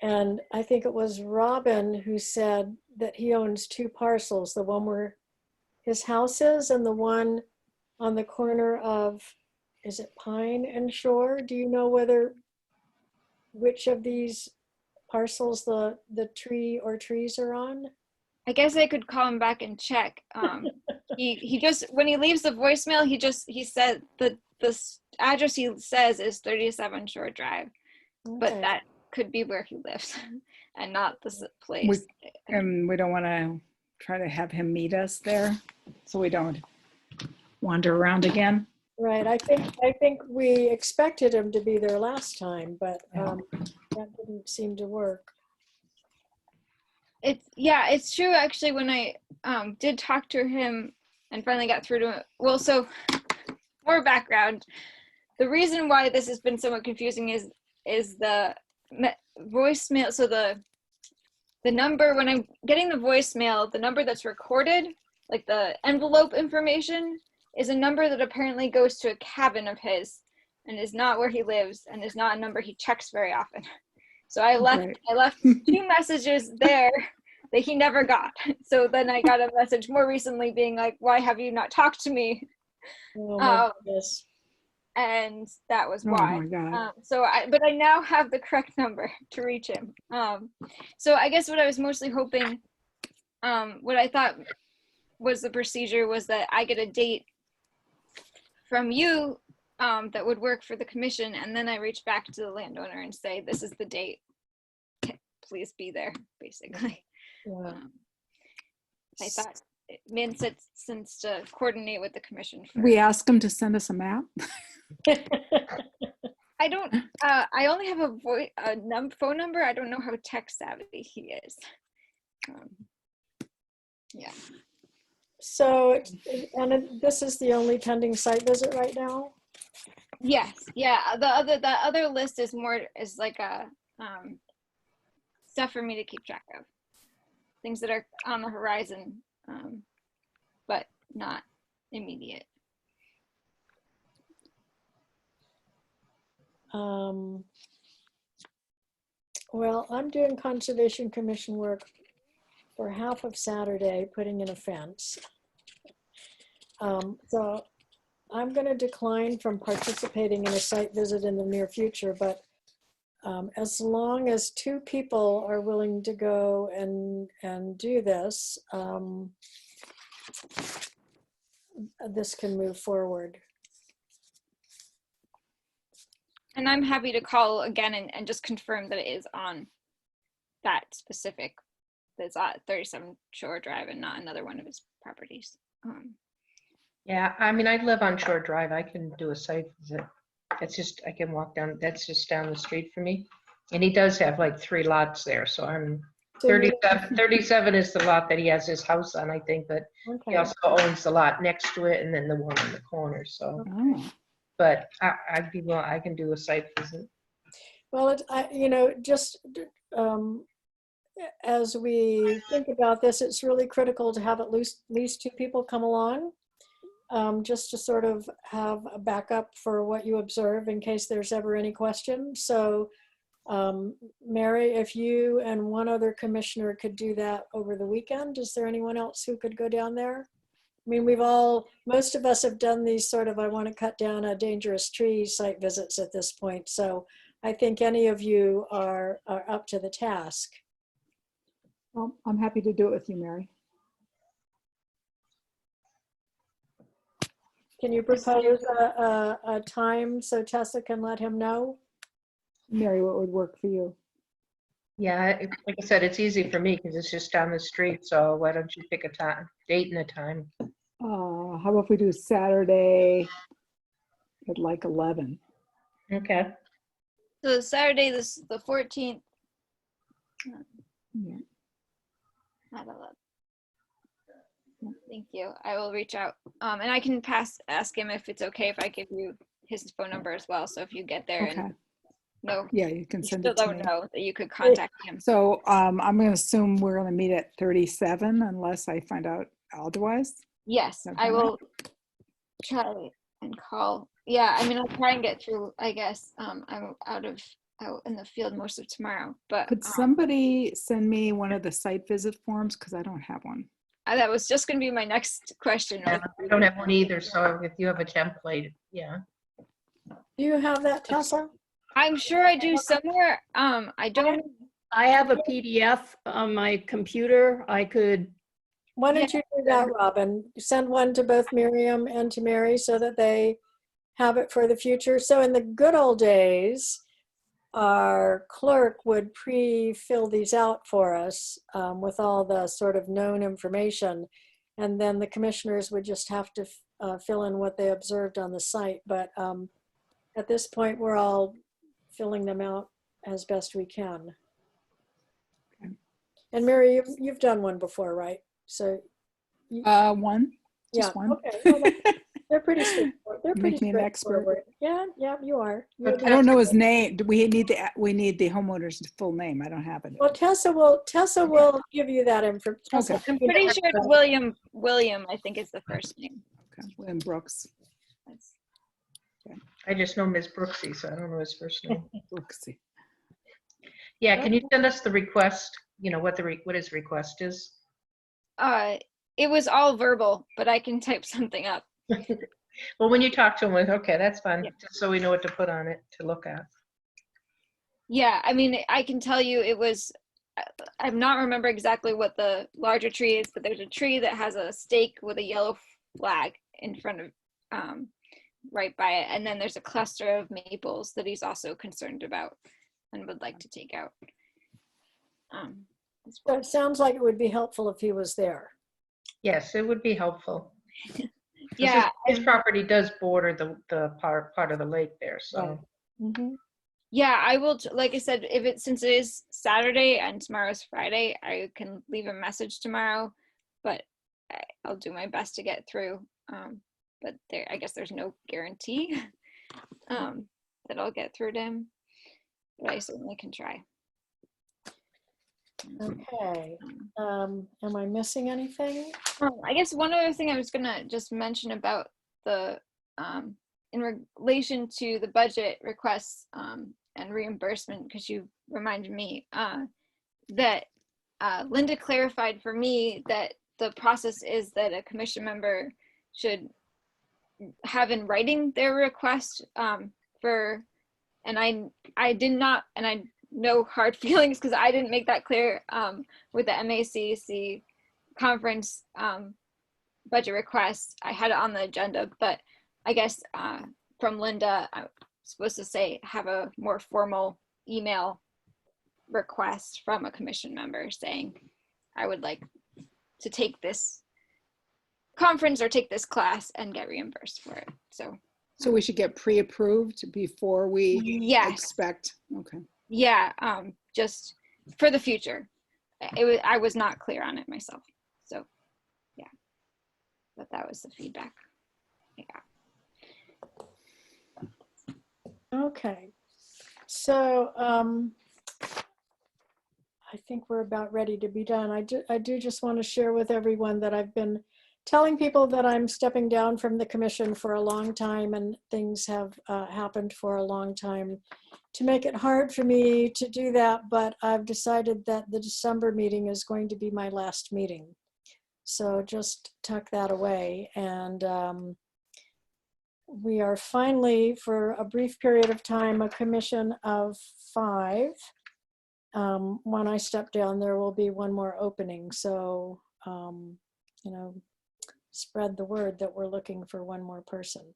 And I think it was Robin who said that he owns two parcels, the one where his house is and the one on the corner of, is it Pine and Shore? Do you know which of these parcels the tree or trees are on? I guess I could call him back and check. He just, when he leaves the voicemail, he said the address he says is 37 Shore Drive, but that could be where he lives and not this place. And we don't want to try to have him meet us there, so we don't wander around again. Right. I think we expected him to be there last time, but that didn't seem to work. It's true. Actually, when I did talk to him and finally got through to him. Well, so more background. The reason why this has been somewhat confusing is the voicemail. So the number, when I'm getting the voicemail, the number that's recorded, like the envelope information, is a number that apparently goes to a cabin of his and is not where he lives and is not a number he checks very often. So I left two messages there that he never got. So then I got a message more recently being like, why have you not talked to me? Oh my goodness. And that was why. Oh my God. But I now have the correct number to reach him. So I guess what I was mostly hoping, what I thought was the procedure was that I get a date from you that would work for the commission, and then I reach back to the landowner and say, this is the date, please be there, basically. Yeah. I thought it made sense to coordinate with the commission. We asked him to send us a map. I don't, I only have a phone number. I don't know how tech savvy he is. Yeah. So, this is the only pending site visit right now? Yes. Yeah. The other list is like a stuff for me to keep track of. Things that are on the horizon, but not immediate. Well, I'm doing Conservation Commission work for half of Saturday, putting in a fence. So I'm going to decline from participating in a site visit in the near future, but as long as 2 people are willing to go and do this, this can move forward. And I'm happy to call again and just confirm that it is on that specific, that's at 37 Shore Drive and not another one of his properties. Yeah, I mean, I live on Shore Drive. I can do a site visit. It's just, I can walk down, that's just down the street for me. And he does have like 3 lots there, so I'm 37 is the lot that he has his house on, I think, but he also owns the lot next to it and then the one in the corner, so. But I'd be willing, I can do a site visit. Well, just as we think about this, it's really critical to have at least 2 people come along, just to sort of have a backup for what you observe in case there's ever any questions. So, Mary, if you and one other commissioner could do that over the weekend, is there anyone else who could go down there? I mean, most of us have done these sort of, I want to cut down a dangerous tree site visits at this point. So I think any of you are up to the task. Well, I'm happy to do it with you, Mary. Can you propose a time so Tessa can let him know? Mary, what would work for you? Yeah, like I said, it's easy for me because it's just down the street. So why don't you pick a date and a time? How about if we do Saturday at like 11? Okay. So Saturday, the 14th. Yeah. At 11. Thank you. I will reach out. And I can ask him if it's okay if I give you his phone number as well. So if you get there and yeah, you can send it to me. Still don't know that you could contact him. So I'm going to assume we're going to meet at 37 unless I find out otherwise. Yes, I will try and call. Yeah, I mean, I'll try and get through, I guess. I'm out in the field most of tomorrow, but could somebody send me one of the site visit forms? Because I don't have one. That was just going to be my next question. Yeah, I don't have one either, so if you have a template, yeah. Do you have that, Tessa? I'm sure I do somewhere. I don't. I have a PDF on my computer. I could. Why don't you do that, Robin? Send one to both Miriam and to Mary so that they have it for the future. So in the good old days, our clerk would pre-fill these out for us with all the sort of known information. And then the commissioners would just have to fill in what they observed on the site. But at this point, we're all filling them out as best we can. Okay. And Mary, you've done one before, right? So one. Just one. Okay. Well, they're pretty straightforward. They're pretty Make me an expert. Yeah, you are. I don't know his name. We need the homeowner's full name. I don't have it. Well, Tessa will give you that information. Okay. I'm pretty sure it's William. I think is the first name. Okay. William Brooks. Okay. I just know Ms. Brooksy, so I don't know his first name. Brooksy. Yeah, can you send us the request? You know what his request is? It was all verbal, but I can type something up. Well, when you talk to him, okay, that's fine. Yeah. Just so we know what to put on it to look at. Yeah, I mean, I can tell you it was, I'm not remember exactly what the larger tree is, but there's a tree that has a stake with a yellow flag in front of, right by it. And then there's a cluster of maples that he's also concerned about and would like to take out. So it sounds like it would be helpful if he was there. Yes, it would be helpful. Yeah, his property does border the part of the lake there, so. Right. Mm-hmm. Yeah, I will. Like I said, since it is Saturday and tomorrow's Friday, I can leave a message tomorrow but I'll do my best to get through. But I guess there's no guarantee that I'll get through to him, but I certainly can try. Okay. Am I missing anything? I guess one other thing I was gonna just mention about the in relation to the budget requests and reimbursement, because you reminded me that Linda clarified for me that the process is that a commission member should have in writing their request for, and I did not, and I no hard feelings because I didn't make that clear with the MACC conference budget request. I had it on the agenda, but I guess from Linda, I'm supposed to say have a more formal email request from a commission member saying I would like to take this conference or take this class and get reimbursed for it. So we should get pre-approved before we expect. Okay. Yeah, just for the future. I was not clear on it myself. So yeah, but that was the feedback. Yeah. Okay. So I think we're about ready to be done. I do just want to share with everyone that I've been telling people that I'm stepping down from the commission for a long time, and things have happened for a long time to make it hard for me to do that, but I've decided that the December meeting is going to be my last meeting. So just tuck that away. And we are finally, for a brief period of time, a commission of 5. When I step down, there will be one more opening. So, you know, spread the word that we're looking for one more person.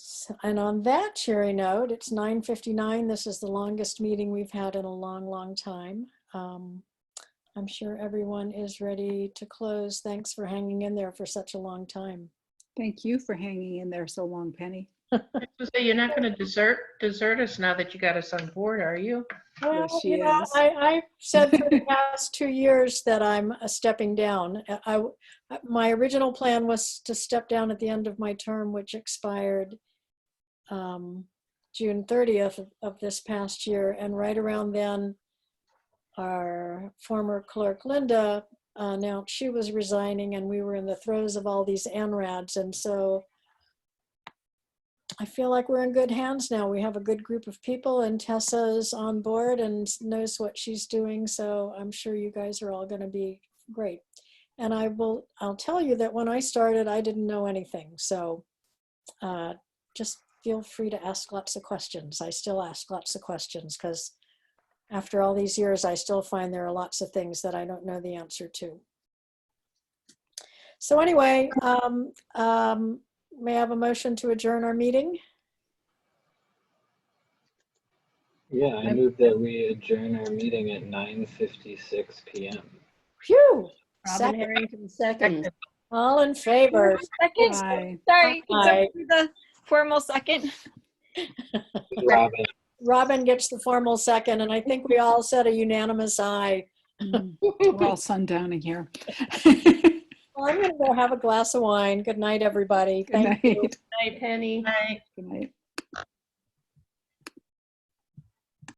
So, and on that cheery note, it's 9:59. This is the longest meeting we've had in a long, long time. I'm sure everyone is ready to close. Thanks for hanging in there for such a long time. Thank you for hanging in there so long, Penny. So you're not going to desert us now that you got us on board, are you? Well, Yes, she you know, is. I've said for the past 2 years that I'm stepping down. My original plan was to step down at the end of my term, which expired June 30th of this past year. And right around then, our former clerk, Linda, announced she was resigning, and we were in the throes of all these ANRADs. And so I feel like we're in good hands now. We have a good group of people, and Tessa's on board and knows what she's doing. So I'm sure you guys are all going to be great. And I'll tell you that when I started, I didn't know anything. So just feel free to ask lots of questions. I still ask lots of questions because after all these years, I still find there are lots of things that I don't know the answer to. So anyway, may I have a motion to adjourn our meeting? Yeah, I move that we adjourn our meeting at 9:56 p.m. Phew. Robin Harrington, second. All in favor? Second. Aye. Sorry, Aye. the formal second. Robin. Robin gets the formal second, and I think we all said a unanimous aye. We're all sundowning here. Well, I'm going to go have a glass of wine. Good night, everybody. Good Thank you. night. Night, Penny. Right. Good night.